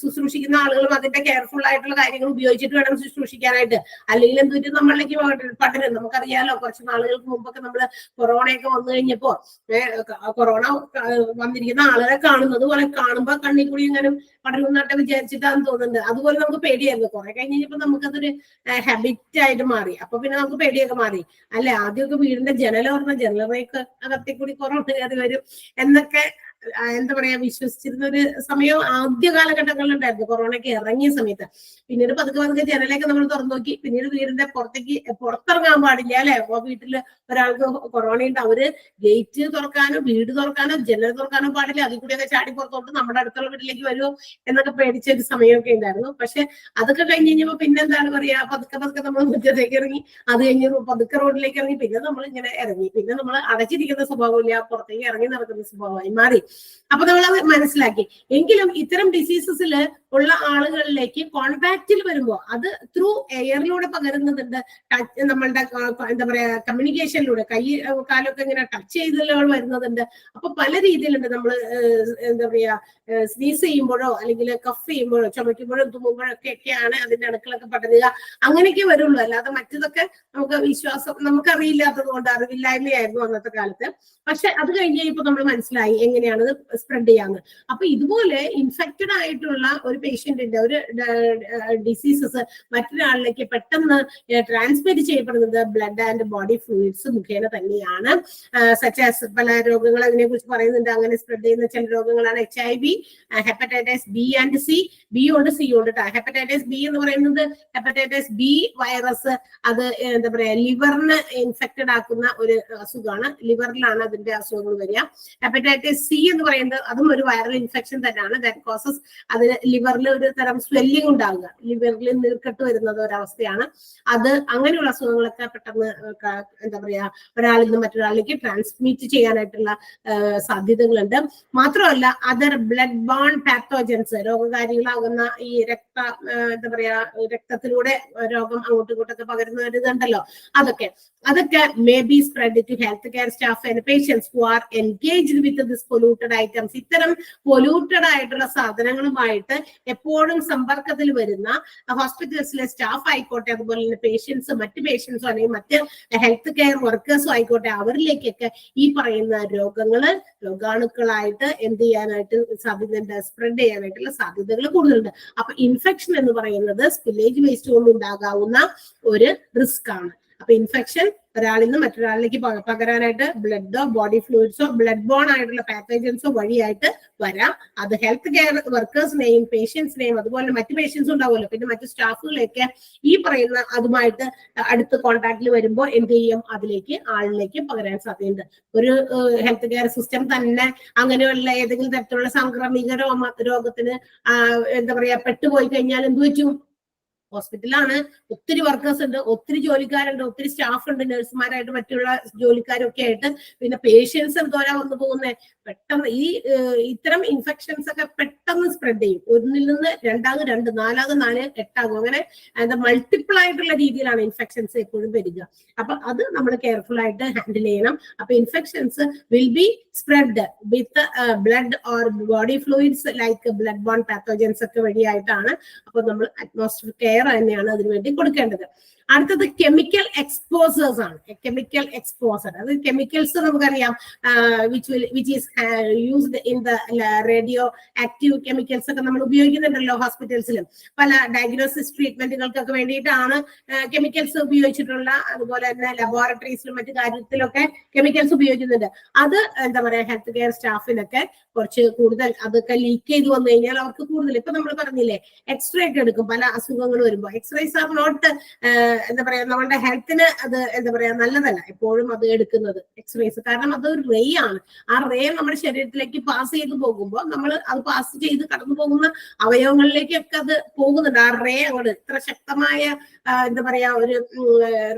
ശുശ്രൂഷിക്കുന്ന ആളുകളും അതിന്റെ കെയർഫുൾ ആയിട്ടുള്ള കാര്യങ്ങൾ ഉപയോഗിച്ചിട്ട് വേണം ശുശ്രൂഷിക്കാനായിട്ട്. അല്ലെങ്കിൽ എന്തൊരു നമ്മളിലേക്ക് പടരും. നമുക്കറിയാലോ, കുറച്ച് നാളുകൾക്ക് മുമ്പൊക്കെ നമ്മള് കൊറോണയൊക്കെ വന്നു കഴിഞ്ഞപ്പോ കൊറോണ വന്നിരിക്കുന്ന ആളുകളെ കാണുന്നത് പോലെ കാണുമ്പോ കണ്ണിൽ കൂടി ഇങ്ങനെ പടരുന്നതായിട്ട് വിചാരിച്ചിട്ടാന്ന് തോന്നുന്നുണ്ട്. അതുപോലെ നമുക്ക് പേടിയായിരുന്നു. കുറെ കഴിഞ്ഞ് കഴിഞ്ഞപ്പോ നമുക്കതൊരു ഹാബിറ്റ് ആയിട്ട് മാറി. അപ്പൊ പിന്നെ നമുക്ക് പേടിയൊക്കെ മാറി അല്ലെ. ആദ്യമൊക്കെ വീടിന്റെ ജനലൊക്കെ അകത്തേക്ക് കൂടി കൊറോണ കയറി വരും എന്നൊക്കെ എന്താ പറയാ വിശ്വസിച്ചിരുന്ന ഒരു സമയം ആദ്യ കാലഘട്ടങ്ങളിൽ ഉണ്ടായിരുന്നു, കൊറോണയ്ക്ക് ഇറങ്ങിയ സമയത്ത്. പിന്നീട് പതുക്കെ ജനലൊക്കെ നമ്മൾ തുറന്നു നോക്കി. പിന്നീട് വീടിന്റെ പുറത്തിറങ്ങാൻ പാടില്ല അല്ലെ. അപ്പൊ വീട്ടില് ഒരാൾക്ക് കൊറോണ ഉണ്ട്, അവര് ഗേറ്റ് തുറക്കാനോ വീട് തുറക്കാനോ ജനൽ തുറക്കാനോ പാടില്ല. അതിൽ കൂടിയൊക്കെ ചാടി പുറത്തോട്ട് നമ്മുടെ അടുത്തുള്ള വീട്ടിലേക്ക് വരുമോ എന്നൊക്കെ പേടിച്ച ഒരു സമയമൊക്കെ ഉണ്ടായിരുന്നു. പക്ഷെ അതൊക്കെ കഴിഞ്ഞ് കഴിഞ്ഞപ്പോ പിന്നെന്താണ് പറയാ, പതുക്കെ നമ്മൾ മുറ്റത്തേക്ക് ഇറങ്ങി, അത് കഴിഞ്ഞ് പതുക്കെ റോഡിലേക്ക് ഇറങ്ങി, പിന്നെ നമ്മൾ ഇങ്ങനെ ഇറങ്ങി, പിന്നെ നമ്മൾ അടച്ചിരിക്കുന്ന സ്വഭാവമില്ല, പുറത്തേക്ക് ഇറങ്ങി നടക്കുന്ന സ്വഭാവമായി മാറി. അപ്പൊ നമ്മളത് മനസ്സിലാക്കി. എങ്കിലും ഇത്തരം ഡിസീസസിൽ ഉള്ള ആളുകളിലേക്ക് കോൺടാക്റ്റിൽ വരുമ്പോ അത് ത്രൂ എയറിലൂടെ പകരുന്നതുണ്ട്, നമ്മളുടെ എന്താ പറയാ കമ്മ്യൂണിക്കേഷനിലൂടെ, കൈ കാലൊക്കെ ഇങ്ങനെ ടച്ച് ചെയ്തലുകൾ വരുന്നതുണ്ട്. അപ്പൊ പല രീതിയിലുണ്ട്. നമ്മൾ എന്താ പറയാ സ്നീസ് ചെയ്യുമ്പോഴോ അല്ലെങ്കിൽ കഫ് ചെയ്യുമ്പോഴോ ചുമയ്ക്കുമ്പോഴോ തുമ്മുമ്പോഴൊക്കെയാണ് അതിന്റെ അണുക്കളൊക്കെ പടരുക. അങ്ങനെയൊക്കെ വരുള്ളൂ. അല്ലാതെ മറ്റതൊക്കെ നമുക്ക് വിശ്വാസം, നമുക്കറിയില്ലാത്തത് കൊണ്ട്, അറിവില്ലായ്മയായിരുന്നു അന്നത്തെ കാലത്ത്. പക്ഷെ അത് കഴിഞ്ഞ് ഇപ്പൊ നമ്മൾ മനസ്സിലായി എങ്ങനെയാണ് സ്പ്രെഡ് ചെയ്യാന്ന്. അപ്പൊ ഇതുപോലെ ഇൻഫെക്റ്റഡ് ആയിട്ടുള്ള ഒരു പേഷ്യന്റിന്റെ ഒരു ഡിസീസസ് മറ്റൊരാളിലേക്ക് പെട്ടെന്ന് ട്രാൻസ്മിറ്റ് ചെയ്യപ്പെടുന്നത് ബ്ലഡ് ആൻഡ് ബോഡി ഫ്ലൂയിഡ്സ് മുഖേന തന്നെയാണ്. സച്ചാസ് പല രോഗങ്ങൾ അതിനെ കുറിച്ച് പറയുന്നുണ്ട്. അങ്ങനെ സ്പ്രെഡ് ചെയ്യുന്ന ചില രോഗങ്ങളാണ് HIV, hepatitis B and C. B ഉണ്ട്, C ഉണ്ട് കേട്ടോ. ഹെപ്പറ്റൈറ്റിസ് B എന്ന് പറയുന്നത് ഹെപ്പറ്റൈറ്റിസ് B വൈറസ്, അത് എന്താ പറയാ ലിവറിന് ഇൻഫെക്റ്റഡ് ആക്കുന്ന ഒരു അസുഖമാണ്. ലിവറിലാണ് അതിന്റെ അസുഖങ്ങൾ വരിക. ഹെപ്പറ്റൈറ്റിസ് C എന്ന് പറയുന്നത് അതും ഒരു വൈറൽ ഇൻഫെക്ഷൻ തന്നെയാണ്. ദാറ്റ് കോസസ് അതിന് ലിവറിൽ ഒരു തരം സ്വെല്ലിംഗ് ഉണ്ടാകുക, ലിവറിൽ നീർക്കെട്ട് വരുന്നത് ഒരവസ്ഥയാണ്. അത് അങ്ങനെയുള്ള അസുഖങ്ങളൊക്കെ പെട്ടെന്ന് എന്താ പറയാ ഒരാളിൽ നിന്ന് മറ്റൊരാളിലേക്ക് ട്രാൻസ്മിറ്റ് ചെയ്യാനായിട്ടുള്ള സാധ്യതകളുണ്ട്. മാത്രമല്ല അതർ ബ്ലഡ് ബോൺ പാത്തോജൻസ്, രോഗകാരികളാകുന്ന ഈ എന്താ പറയാ രക്തത്തിലൂടെ രോഗം അങ്ങോട്ടും ഇങ്ങോട്ടൊക്കെ പകരുന്ന ഒരു ഇതുണ്ടല്ലോ, അതൊക്കെ may be spread to health care staff and patients who are engaged with this polluted polluted items, ഇത്തരം പൊല്യൂട്ടഡ് ആയിട്ടുള്ള സാധനങ്ങളുമായിട്ട് എപ്പോഴും സമ്പർക്കത്തിൽ വരുന്ന ഹോസ്പിറ്റൽസിലെ സ്റ്റാഫ് ആയിക്കോട്ടെ, അതുപോലെ തന്നെ പേഷ്യൻസ്, മറ്റ് പേഷ്യൻസോ അല്ലെങ്കിൽ മറ്റ് ഹെൽത്ത് കെയർ വർക്കേഴ്സോ ആയിക്കോട്ടെ, അവരിലേക്കൊക്കെ ഈ പറയുന്ന രോഗാണുക്കളായിട്ട് എന്ത് ചെയ്യാനായിട്ട് സാധ്യതയുണ്ട്, സ്പ്രെഡ് ചെയ്യാനായിട്ടുള്ള സാധ്യതകൾ കൂടുതലുണ്ട്. അപ്പൊ ഇൻഫെക്ഷൻ എന്ന് പറയുന്നത് സ്പില്ലേജ് വേസ്റ്റ് കൊണ്ട് ഉണ്ടാകാവുന്ന ഒരു റിസ്ക് ആണ്. അപ്പൊ ഇൻഫെക്ഷൻ ഒരാളിൽ നിന്ന് മറ്റൊരാളിലേക്ക് പകരാനായിട്ട് ബ്ലഡോ ബോഡി ഫ്ലൂയിഡ്സോ ബ്ലഡ് ബോൺ ആയിട്ടുള്ള പാത്തജൻസോ വഴിയായിട്ട് വരാം. അത് ഹെൽത്ത് കെയർ വർക്കേഴ്സിനെയും പേഷ്യൻസിനെയും അതുപോലെ മറ്റു പേഷ്യൻസ് ഉണ്ടാവുമല്ലോ, പിന്നെ മറ്റു സ്റ്റാഫുകളെയൊക്കെ ഈ പറയുന്ന അതുമായിട്ട് അടുത്ത് കോൺടാക്റ്റിൽ വരുമ്പോൾ എന്ത് ചെയ്യും, ആളിലേക്ക് പകരാൻ സാധ്യതയുണ്ട്. ഒരു ഹെൽത്ത് കെയർ സിസ്റ്റം തന്നെ അങ്ങനെയുള്ള ഏതെങ്കിലും തരത്തിലുള്ള സാംക്രമിക രോഗത്തിന് എന്താ പറയാ പെട്ടുപോയി കഴിഞ്ഞാൽ എന്ത് പറ്റും? ഹോസ്പിറ്റലാണ്, ഒത്തിരി വർക്കേഴ്സ് ഉണ്ട്, ഒത്തിരി ജോലിക്കാരുണ്ട്, ഒത്തിരി സ്റ്റാഫ് ഉണ്ട്, നഴ്സുമാരായിട്ട് മറ്റുള്ള ജോലിക്കാരൊക്കെ ആയിട്ട്. പിന്നെ പേഷ്യൻസ് എന്തോരാ വന്നു പോകുന്നത്, പെട്ടെന്ന് ഈ ഇത്തരം ഇൻഫെക്ഷൻസ് ഒക്കെ പെട്ടെന്ന് സ്പ്രെഡ് ചെയ്യും. ഒന്നിൽ നിന്ന് രണ്ടാകും, 2, 4 4 8 അങ്ങനെ എന്താ മൾട്ടിപ്പിൾ ആയിട്ടുള്ള രീതിയിലാണ് ഇൻഫെക്ഷൻസ് എപ്പോഴും വരിക. അപ്പൊ അത് നമ്മൾ കെയർഫുൾ ആയിട്ട് ഹാൻഡിൽ ചെയ്യണം. അപ്പൊ infections will be spread with blood or body fluids like blood borne pathogens ഒക്കെ വഴിയായിട്ടാണ്. അപ്പൊ നമ്മൾ അറ്റ്മോസ്ഫിയർ കെയർ തന്നെയാണ് അതിനുവേണ്ടി കൊടുക്കേണ്ടത്. അടുത്തത് കെമിക്കൽ എക്സ്പോസേഴ്സ് ആണ്. കെമിക്കൽ എക്സ്പോസർ, അത് കെമിക്കൽസ് നമുക്കറിയാം which is used in the radio active chemicals ഒക്കെ നമ്മൾ ഉപയോഗിക്കുന്നുണ്ടല്ലോ ഹോസ്പിറ്റൽസിലും. പല ഡയഗ്നോസിസ് ട്രീറ്റ്മെന്റുകൾക്കൊക്കെ വേണ്ടിയിട്ടാണ് കെമിക്കൽസ് ഉപയോഗിച്ചിട്ടുള്ള. അതുപോലെ തന്നെ ലബോറട്ടറീസിലും മറ്റു കാര്യത്തിലൊക്കെ കെമിക്കൽസ് ഉപയോഗിക്കുന്നുണ്ട്. അത് എന്താ പറയാ ഹെൽത്ത് കെയർ സ്റ്റാഫിനൊക്കെ കുറച്ച് കൂടുതൽ അതൊക്കെ ലീക്ക് ചെയ്ത് വന്നു കഴിഞ്ഞാൽ അവർക്ക് കൂടുതൽ, ഇപ്പൊ നമ്മൾ പറഞ്ഞില്ലേ എക്സ്റേ ഒക്കെ എടുക്കും പല അസുഖങ്ങൾ വരുമ്പോൾ. എക്സ്റേസ് ആർ നോട്ട് എന്താ പറയാ നമ്മുടെ ഹെൽത്തിന് അത് എന്താ പറയാ നല്ലതല്ല എപ്പോഴും അത് എടുക്കുന്നത് എക്സ്റേസ്, കാരണം അതൊരു റേ ആണ്. ആ റേ നമ്മുടെ ശരീരത്തിലേക്ക് പാസ് ചെയ്ത് പോകുമ്പോൾ നമ്മൾ അത് പാസ് ചെയ്ത് കടന്നു പോകുന്ന അവയവങ്ങളിലേക്കൊക്കെ അത് പോകുന്നുണ്ട്. ആ റേ അങ്ങോട്ട് ഇത്ര ശക്തമായ എന്താ പറയാ ഒരു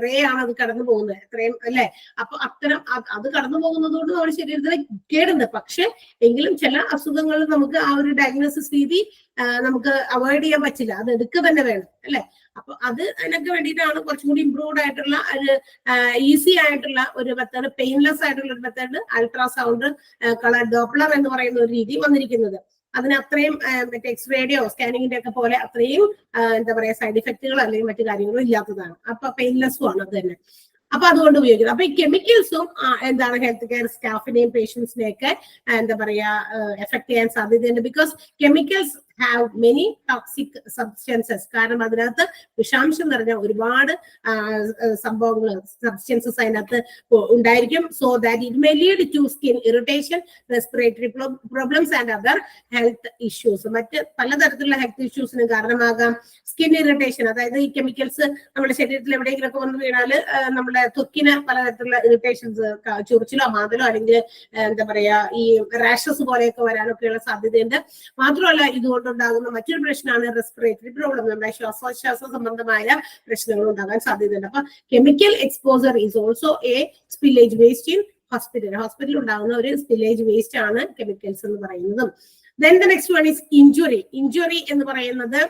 റേ ആണ് അത് കടന്നു പോകുന്നത്, എത്രയും അല്ലെ. അപ്പൊ അത്തരം അത് കടന്നു പോകുന്നതുകൊണ്ട് നമ്മുടെ ശരീരത്തിന് കേടുണ്ട്. പക്ഷെ എങ്കിലും ചില അസുഖങ്ങൾ നമുക്ക് ആ ഒരു ഡയഗ്നോസിസ് രീതി നമുക്ക് അവോയ്ഡ് ചെയ്യാൻ പറ്റില്ല, അത് എടുക്കുക തന്നെ വേണം അല്ലെ. അപ്പൊ അതിനൊക്കെ വേണ്ടിയിട്ടാണ് കുറച്ചും കൂടി ഇംപ്രൂവ്ഡ് ആയിട്ടുള്ള ഒരു ഈസി ആയിട്ടുള്ള ഒരു മെത്തേഡ്, പെയിൻലെസ് ആയിട്ടുള്ള ഒരു മെത്തേഡ് അൾട്രാസൗണ്ട് കളർ ഡോപ്ലർ എന്ന് പറയുന്ന ഒരു രീതി വന്നിരിക്കുന്നത്. അതിന് അത്രയും മറ്റേ എക്സ്റേഡിയോ സ്കാനിങ്ങിന്റെ ഒക്കെ പോലെ അത്രയും എന്താ പറയാ സൈഡ് ഇഫക്റ്റുകൾ അല്ലെങ്കിൽ മറ്റു കാര്യങ്ങളും ഇല്ലാത്തതാണ്. അപ്പൊ പെയിൻലെസ്സും ആണ് അത് തന്നെ. അപ്പൊ അതുകൊണ്ട് ഉപയോഗിക്കുന്നത്. അപ്പൊ ഈ കെമിക്കൽസും എന്താണ് ഹെൽത്ത് കെയർ സ്റ്റാഫിനെയും പേഷ്യൻസിനെയൊക്കെ എന്താ പറയാ എഫക്ട് ചെയ്യാൻ സാധ്യതയുണ്ട്. Because chemicals have many toxic substances, കാരണം അതിനകത്ത് വിഷാംശം നിറഞ്ഞ ഒരുപാട് സംഭവങ്ങൾ സബ്സ്റ്റൻസസ് അതിനകത്ത് ഉണ്ടായിരിക്കും. So that it may lead to skin irritation, respiratory problems and other health issues. മറ്റ് പലതരത്തിലുള്ള ഹെൽത്ത് ഇഷ്യൂസിന് കാരണമാകാം സ്കിൻ ഇറിറ്റേഷൻ. അതായത് ഈ കെമിക്കൽസ് നമ്മുടെ ശരീരത്തിൽ എവിടെയെങ്കിലും ഒക്കെ വന്നു വീണാല് നമ്മുടെ ത്വക്കിന് പലതരത്തിലുള്ള ഇറിറ്റേഷൻസ്, ചൊറിച്ചിലോ മാതലോ അല്ലെങ്കിൽ എന്താ പറയാ ഈ റാഷസ് പോലെയൊക്കെ വരാനൊക്കെയുള്ള സാധ്യതയുണ്ട്. മാത്രമല്ല ഇതുകൊണ്ട് ഉണ്ടാകുന്ന മറ്റൊരു പ്രശ്നമാണ് റെസ്പിറേറ്ററി പ്രോബ്ലം, നമ്മുടെ ശ്വാസോച്ഛ്വാസ സംബന്ധമായ പ്രശ്നങ്ങൾ ഉണ്ടാകാൻ സാധ്യതയുണ്ട്. അപ്പൊ chemical exposure is also A spillage waste in ഹോസ്പിറ്റലിൽ ഉണ്ടാകുന്ന ഒരു സ്പില്ലേജ് വേസ്റ്റ് ആണ് കെമിക്കൽസ് എന്ന് പറയുന്നത്. Then the next one is injury. Injury എന്ന് പറയുന്നത്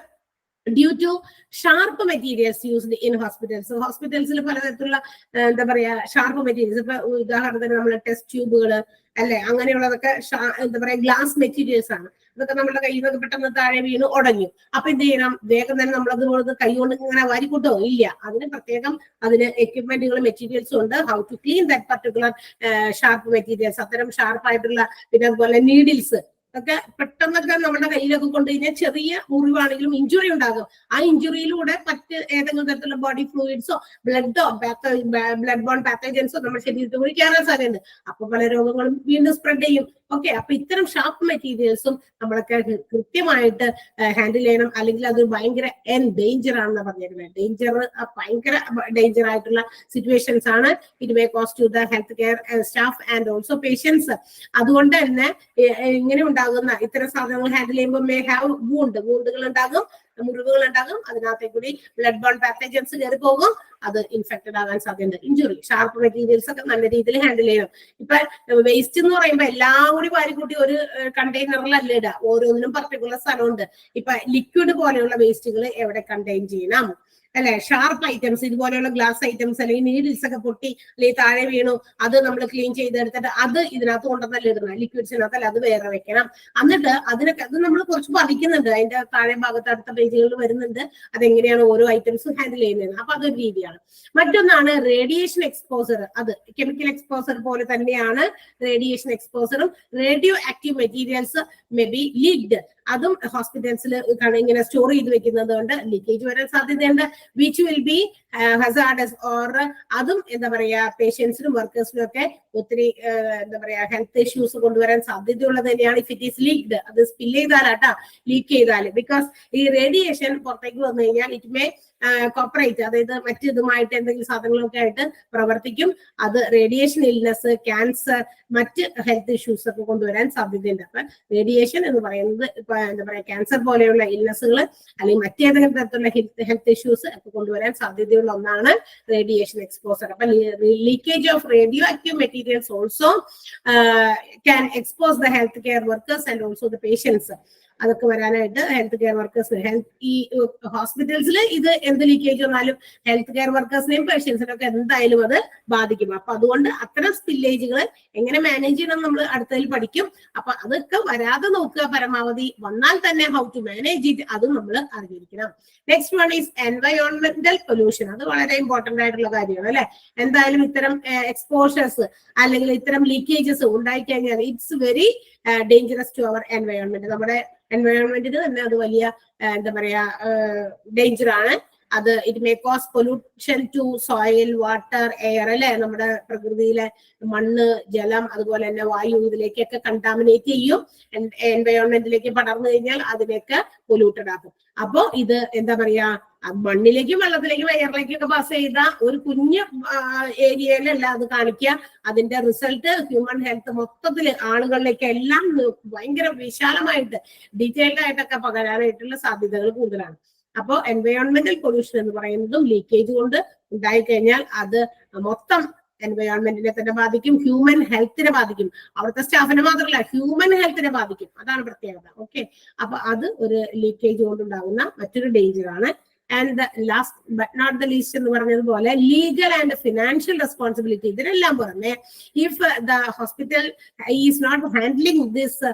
due to sharp materials used in hospitals. ഹോസ്പിറ്റൽസിൽ പലതരത്തിലുള്ള എന്താ പറയാ ഷാർപ്പ് മെറ്റീരിയൽസ്, ഇപ്പൊ ഉദാഹരണത്തിന് നമ്മളെ ടെസ്റ്റ് ട്യൂബുകള് അല്ലെ, അങ്ങനെയുള്ളതൊക്കെ എന്താ പറയാ ഗ്ലാസ് മെറ്റീരിയൽസ് ആണ്. അതൊക്കെ നമ്മുടെ കയ്യിൽ നിന്നൊക്കെ പെട്ടെന്ന് താഴെ വീണ് ഉടഞ്ഞു. അപ്പൊ എന്ത് ചെയ്യണം, വേഗം തന്നെ നമ്മളത് കൈ കൊണ്ട് ഇങ്ങനെ വാരിക്കൂട്ടോ ഇല്ല, അതിന് പ്രത്യേകം അതിന് എക്യുപ്മെന്റുകളും മെറ്റീരിയൽസും ഉണ്ട്. How to clean that particular sharp materials. അത്തരം ഷാർപ്പായിട്ടുള്ള പിന്നെ അതുപോലെ നീഡിൽസ് ഒക്കെ പെട്ടെന്നൊക്കെ നമ്മുടെ കയ്യിലൊക്കെ കൊണ്ടുകഴിഞ്ഞാൽ ചെറിയ മുറിവാണെങ്കിലും ഇഞ്ചുറി ഉണ്ടാകും. ആ ഇഞ്ചുറിയിലൂടെ മറ്റ് ഏതെങ്കിലും തരത്തിലുള്ള ബോഡി ഫ്ലൂയിഡ്സോ ബ്ലഡോ ബ്ലഡ് ബോൺ പാത്തജൻസോ നമ്മുടെ ശരീരത്തിൽ കൂടി കയറാൻ സാധ്യതയുണ്ട്. അപ്പൊ പല രോഗങ്ങളും വീണ്ടും സ്പ്രെഡ് ചെയ്യും. ഓക്കെ, അപ്പൊ ഇത്തരം ഷാർപ്പ് മെറ്റീരിയൽസും നമ്മളൊക്കെ കൃത്യമായിട്ട് ഹാൻഡിൽ ചെയ്യണം. അല്ലെങ്കിൽ അത് ഭയങ്കര ഡേഞ്ചർ ആണെന്ന് പറഞ്ഞിരുന്നത്. ഭയങ്കര ഡേഞ്ചർ ആയിട്ടുള്ള സിറ്റുവേഷൻസ് ആണ്. It may cost to the health care staff and also patients. അതുകൊണ്ട് തന്നെ ഇങ്ങനെ ഉണ്ടാകുന്ന ഇത്തരം സാധനങ്ങൾ ഹാൻഡിൽ ചെയ്യുമ്പോൾ മേ ഹാവ് വൂണ്ടുകൾ ഉണ്ടാകും, മുറിവുകൾ ഉണ്ടാകും. അതിനകത്തേക്ക് കൂടി ബ്ലഡ് ബോൺ പാത്തജൻസ് കയറി പോകും, അത് ഇൻഫെക്റ്റഡ് ആകാൻ സാധ്യതയുണ്ട്. ഇഞ്ചുറി, ഷാർപ്പ് മെറ്റീരിയൽസ് ഒക്കെ നല്ല രീതിയിൽ ഹാൻഡിൽ ചെയ്യണം. ഇപ്പൊ വേസ്റ്റ് എന്ന് പറയുമ്പോൾ എല്ലാം കൂടി വാരിക്കൂട്ടി ഒരു കണ്ടെയ്നറിലല്ല ഇടുക, ഓരോന്നിനും പർട്ടിക്കുലർ സ്ഥലമുണ്ട്. ഇപ്പൊ ലിക്വിഡ് പോലെയുള്ള വേസ്റ്റുകൾ എവിടെ കണ്ടെയ്ൻ ചെയ്യണം, അല്ലെ, ഷാർപ്പ് ഐറ്റംസ്, ഇതുപോലെയുള്ള ഗ്ലാസ് ഐറ്റംസ് അല്ലെങ്കിൽ നീഡിൽസ് ഒക്കെ പൊട്ടി അല്ലെങ്കിൽ താഴെ വീണു, അത് നമ്മൾ ക്ലീൻ ചെയ്തെടുത്തിട്ട് അത് ഇതിനകത്ത് കൊണ്ടുവന്നല്ല ഇടണം, ലിക്വിഡ്സിനകത്തല്ല, അത് വേറെ വെക്കണം. എന്നിട്ട് അതിനൊക്കെ അത് നമ്മൾ കുറച്ച് പഠിക്കുന്നുണ്ട്, അതിന്റെ താഴെ ഭാഗത്ത് അടുത്ത പേജുകളിൽ വരുന്നുണ്ട് അതെങ്ങനെയാണ് ഓരോ ഐറ്റംസും ഹാൻഡിൽ ചെയ്യുന്നത്. അപ്പൊ അതൊരു രീതിയാണ്. മറ്റൊന്നാണ് റേഡിയേഷൻ എക്സ്പോസർ. അത് കെമിക്കൽ എക്സ്പോസർ പോലെ തന്നെയാണ് റേഡിയേഷൻ എക്സ്പോസറും. Radioactive materials may be leaked, അതും ഹോസ്പിറ്റൽസിൽ ഇങ്ങനെ സ്റ്റോർ ചെയ്ത് വെക്കുന്നത് കൊണ്ട് ലീക്കേജ് വരാൻ സാധ്യതയുണ്ട്. Which will be hazardous or, അതും എന്താ പറയാ പേഷ്യൻസിനും വർക്കേഴ്സിനും ഒക്കെ ഒത്തിരി എന്താ പറയാ ഹെൽത്ത് ഇഷ്യൂസ് കൊണ്ടുവരാൻ സാധ്യതയുള്ളത് തന്നെയാണ്. ഇഫ് ഇറ്റ് ഈസ് ലീക്ഡ്, അത് സ്പിൽ ചെയ്താലാട്ടാ, ലീക്ക് ചെയ്താൽ. ബിക്കോസ് ഈ റേഡിയേഷൻ പുറത്തേക്ക് വന്നു കഴിഞ്ഞാൽ ഇറ്റ് മേ കോപ്പറേറ്റ്, അതായത് മറ്റിതുമായിട്ട് എന്തെങ്കിലും സാധനങ്ങളൊക്കെ ആയിട്ട് പ്രവർത്തിക്കും. അത് റേഡിയേഷൻ ഇൽനെസ്, ക്യാൻസർ, മറ്റ് ഹെൽത്ത് ഇഷ്യൂസ് ഒക്കെ കൊണ്ടുവരാൻ സാധ്യതയുണ്ട്. അപ്പൊ റേഡിയേഷൻ എന്ന് പറയുന്നത് ഇപ്പൊ എന്താ പറയാ ക്യാൻസർ പോലെയുള്ള ഇൽനെസ്സുകൾ അല്ലെങ്കിൽ മറ്റേതെങ്കിലും തരത്തിലുള്ള ഹെൽത്ത് ഇഷ്യൂസ് ഒക്കെ കൊണ്ടുവരാൻ സാധ്യതയുള്ള ഒന്നാണ് റേഡിയേഷൻ എക്സ്പോസർ. അപ്പൊ leakage of radioactive materials also can expose the health care workers and also the patients. അതൊക്കെ വരാനായിട്ട് ഹെൽത്ത് കെയർ വർക്കേഴ്സ്, ഈ ഹോസ്പിറ്റൽസിൽ ഇത് എന്ത് ലീക്കേജ് വന്നാലും ഹെൽത്ത് കെയർ വർക്കേഴ്സിനെയും പേഷ്യൻസിനെയും ഒക്കെ എന്തായാലും അത് ബാധിക്കും. അപ്പൊ അതുകൊണ്ട് അത്തരം സ്പില്ലേജുകൾ എങ്ങനെ മാനേജ് ചെയ്യണം നമ്മൾ അടുത്തതിൽ പഠിക്കും. അപ്പൊ അതൊക്കെ വരാതെ നോക്കുക പരമാവധി. വന്നാൽ തന്നെ ഹൗ ടു മാനേജ് ഇറ്റ് അതും നമ്മൾ അറിഞ്ഞിരിക്കണം. നെക്സ്റ്റ് വൺ ഈസ് എൻവയോൺമെന്റൽ പൊല്യൂഷൻ. അത് വളരെ ഇമ്പോർട്ടന്റ് ആയിട്ടുള്ള കാര്യമാണ് അല്ലെ. എന്തായാലും ഇത്തരം എക്സ്പോഷേഴ്സ് അല്ലെങ്കിൽ ഇത്തരം ലീക്കേജസ് ഉണ്ടായിക്കഴിഞ്ഞാൽ it's very dangerous to our environment. നമ്മുടെ എൻവയോൺമെന്റിന് തന്നെ അത് വലിയ എന്താ പറയാ ഡേഞ്ചർ ആണ്. അത് it may cause pollution to soil, water, air അല്ലെ. നമ്മുടെ പ്രകൃതിയിലെ മണ്ണ്, ജലം, അതുപോലെ തന്നെ വായു, ഇതിലേക്കൊക്കെ കണ്ടാമിനേറ്റ് ചെയ്യും. എൻവയോൺമെന്റിലേക്ക് പടർന്നു കഴിഞ്ഞാൽ അതിനെയൊക്കെ പൊല്യൂട്ടഡ് ആക്കും. അപ്പോ ഇത് എന്താ പറയാ മണ്ണിലേക്കും വെള്ളത്തിലേക്കും എയറിലേക്കും ഒക്കെ പാസ് ചെയ്ത ഒരു കുഞ്ഞു ഏരിയയിലല്ല അത് കാണിക്കുക. അതിന്റെ റിസൾട്ട് ഹ്യൂമൻ ഹെൽത്ത് മൊത്തത്തിൽ ആളുകളിലേക്ക് എല്ലാം ഭയങ്കര വിശാലമായിട്ട് ഡീറ്റെയിൽഡ് ആയിട്ടൊക്കെ പകരാനായിട്ടുള്ള സാധ്യതകൾ കൂടുതലാണ്. അപ്പോ എൻവയോൺമെന്റൽ പൊല്യൂഷൻ എന്ന് പറയുന്നതും ലീക്കേജ് കൊണ്ട് ഉണ്ടായിക്കഴിഞ്ഞാൽ അത് മൊത്തം എൻവയോൺമെന്റിനെ തന്നെ ബാധിക്കും, ഹ്യൂമൻ ഹെൽത്തിനെ ബാധിക്കും. അവിടുത്തെ സ്റ്റാഫിനെ മാത്രമല്ല ഹ്യൂമൻ ഹെൽത്തിനെ ബാധിക്കും. അതാണ് പ്രത്യേകത. ഓക്കെ, അപ്പൊ അത് ഒരു ലീക്കേജ് കൊണ്ടുണ്ടാകുന്ന മറ്റൊരു ഡേഞ്ചർ ആണ്. And last but not the least എന്ന് പറഞ്ഞതുപോലെ ലീഗൽ ആൻഡ് ഫിനാൻഷ്യൽ റെസ്പോൺസിബിലിറ്റി. ഇതിനെല്ലാം പുറമെ if the hospital is not handling this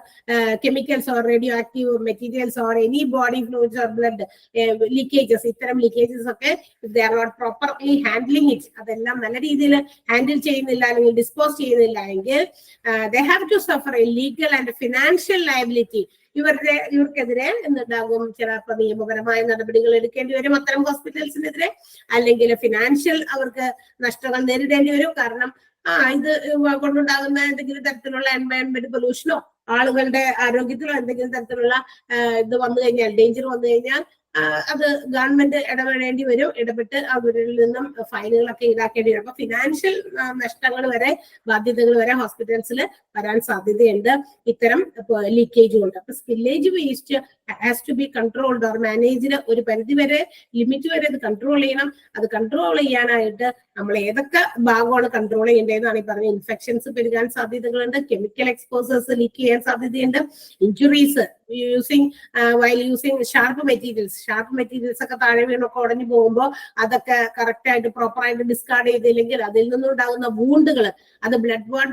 chemicals or radioactive materials or any body fluids or blood leakages, ഇത്തരം leakages ഒക്കെ they are not properly handling it, അതെല്ലാം നല്ല രീതിയിൽ handle ചെയ്യുന്നില്ല അല്ലെങ്കിൽ dispose ചെയ്യുന്നില്ല എങ്കിൽ they have to suffer a legal and financial liability. ഇവർക്കെതിരെ എന്തുണ്ടാകും, ചിലപ്പോൾ നിയമപരമായ നടപടികൾ എടുക്കേണ്ടി വരും അത്തരം ഹോസ്പിറ്റൽസിനെതിരെ, അല്ലെങ്കിൽ ഫിനാൻഷ്യൽ അവർക്ക് നഷ്ടങ്ങൾ നേരിടേണ്ടി വരും. കാരണം ഇത് കൊണ്ടുണ്ടാകുന്ന എന്തെങ്കിലും തരത്തിലുള്ള എൻവയോൺമെന്റ് പൊല്യൂഷനോ ആളുകളുടെ ആരോഗ്യത്തിലോ എന്തെങ്കിലും തരത്തിലുള്ള ഇത് വന്നു കഴിഞ്ഞാൽ, ഡേഞ്ചർ വന്നു കഴിഞ്ഞാൽ അത് ഗവൺമെന്റ് ഇടപെടേണ്ടി വരും. ഇടപെട്ട് അവരിൽ നിന്നും ഫൈനുകളൊക്കെ ഈടാക്കേണ്ടി വരും. അപ്പൊ ഫിനാൻഷ്യൽ നഷ്ടങ്ങൾ വരെ, ബാധ്യതകൾ വരെ ഹോസ്പിറ്റൽസിൽ വരാൻ സാധ്യതയുണ്ട് ഇത്തരം ലീക്കേജ് കൊണ്ട്. അപ്പൊ spillage waste has to be controlled or managed. ഒരു പരിധി വരെ, ലിമിറ്റ് വരെ ഇത് കൺട്രോൾ ചെയ്യണം. അത് കൺട്രോൾ ചെയ്യാനായിട്ട് നമ്മൾ ഏതൊക്കെ ഭാഗമാണ് കൺട്രോൾ ചെയ്യേണ്ടതെന്നാണ് ഈ പറഞ്ഞ. ഇൻഫെക്ഷൻസ് പെരുകാൻ സാധ്യതകളുണ്ട്, കെമിക്കൽ എക്സ്പോസേഴ്സ് ലീക്ക് ചെയ്യാൻ സാധ്യതയുണ്ട്, injuries using while using sharp materials ഒക്കെ താഴെ വീണൊക്കെ ഉടഞ്ഞു പോകുമ്പോൾ അതൊക്കെ കറക്റ്റ് ആയിട്ട് പ്രോപ്പറായിട്ട് ഡിസ്കാർഡ് ചെയ്തില്ലെങ്കിൽ അതിൽ നിന്നുണ്ടാകുന്ന വൂണ്ടുകൾ, അത് ബ്ലഡ് ബോൺ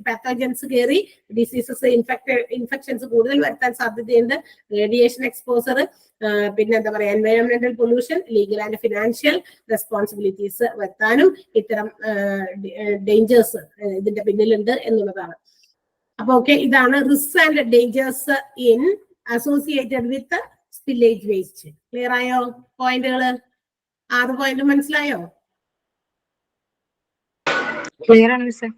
പാത്തോജൻസ് കയറി ഡിസീസസ്, ഇൻഫെക്ഷൻസ് കൂടുതൽ വരുത്താൻ സാധ്യതയുണ്ട്. റേഡിയേഷൻ എക്സ്പോസർ, പിന്നെ എന്താ പറയാ എൻവയോൺമെന്റൽ pollution, legal and financial responsibilities വരുത്താനും ഇത്തരം ഡേഞ്ചേഴ്സ് ഇതിന്റെ പിന്നിലുണ്ട് എന്നുള്ളതാണ്. അപ്പൊ ഓക്കെ, ഇതാണ് risk and dangers in associated with spillage waste. Clear ആയോ പോയിന്റുകള്? 6 പോയിന്റ് മനസ്സിലായോ? ക്ലിയർ ആണ് മിസ്സേ.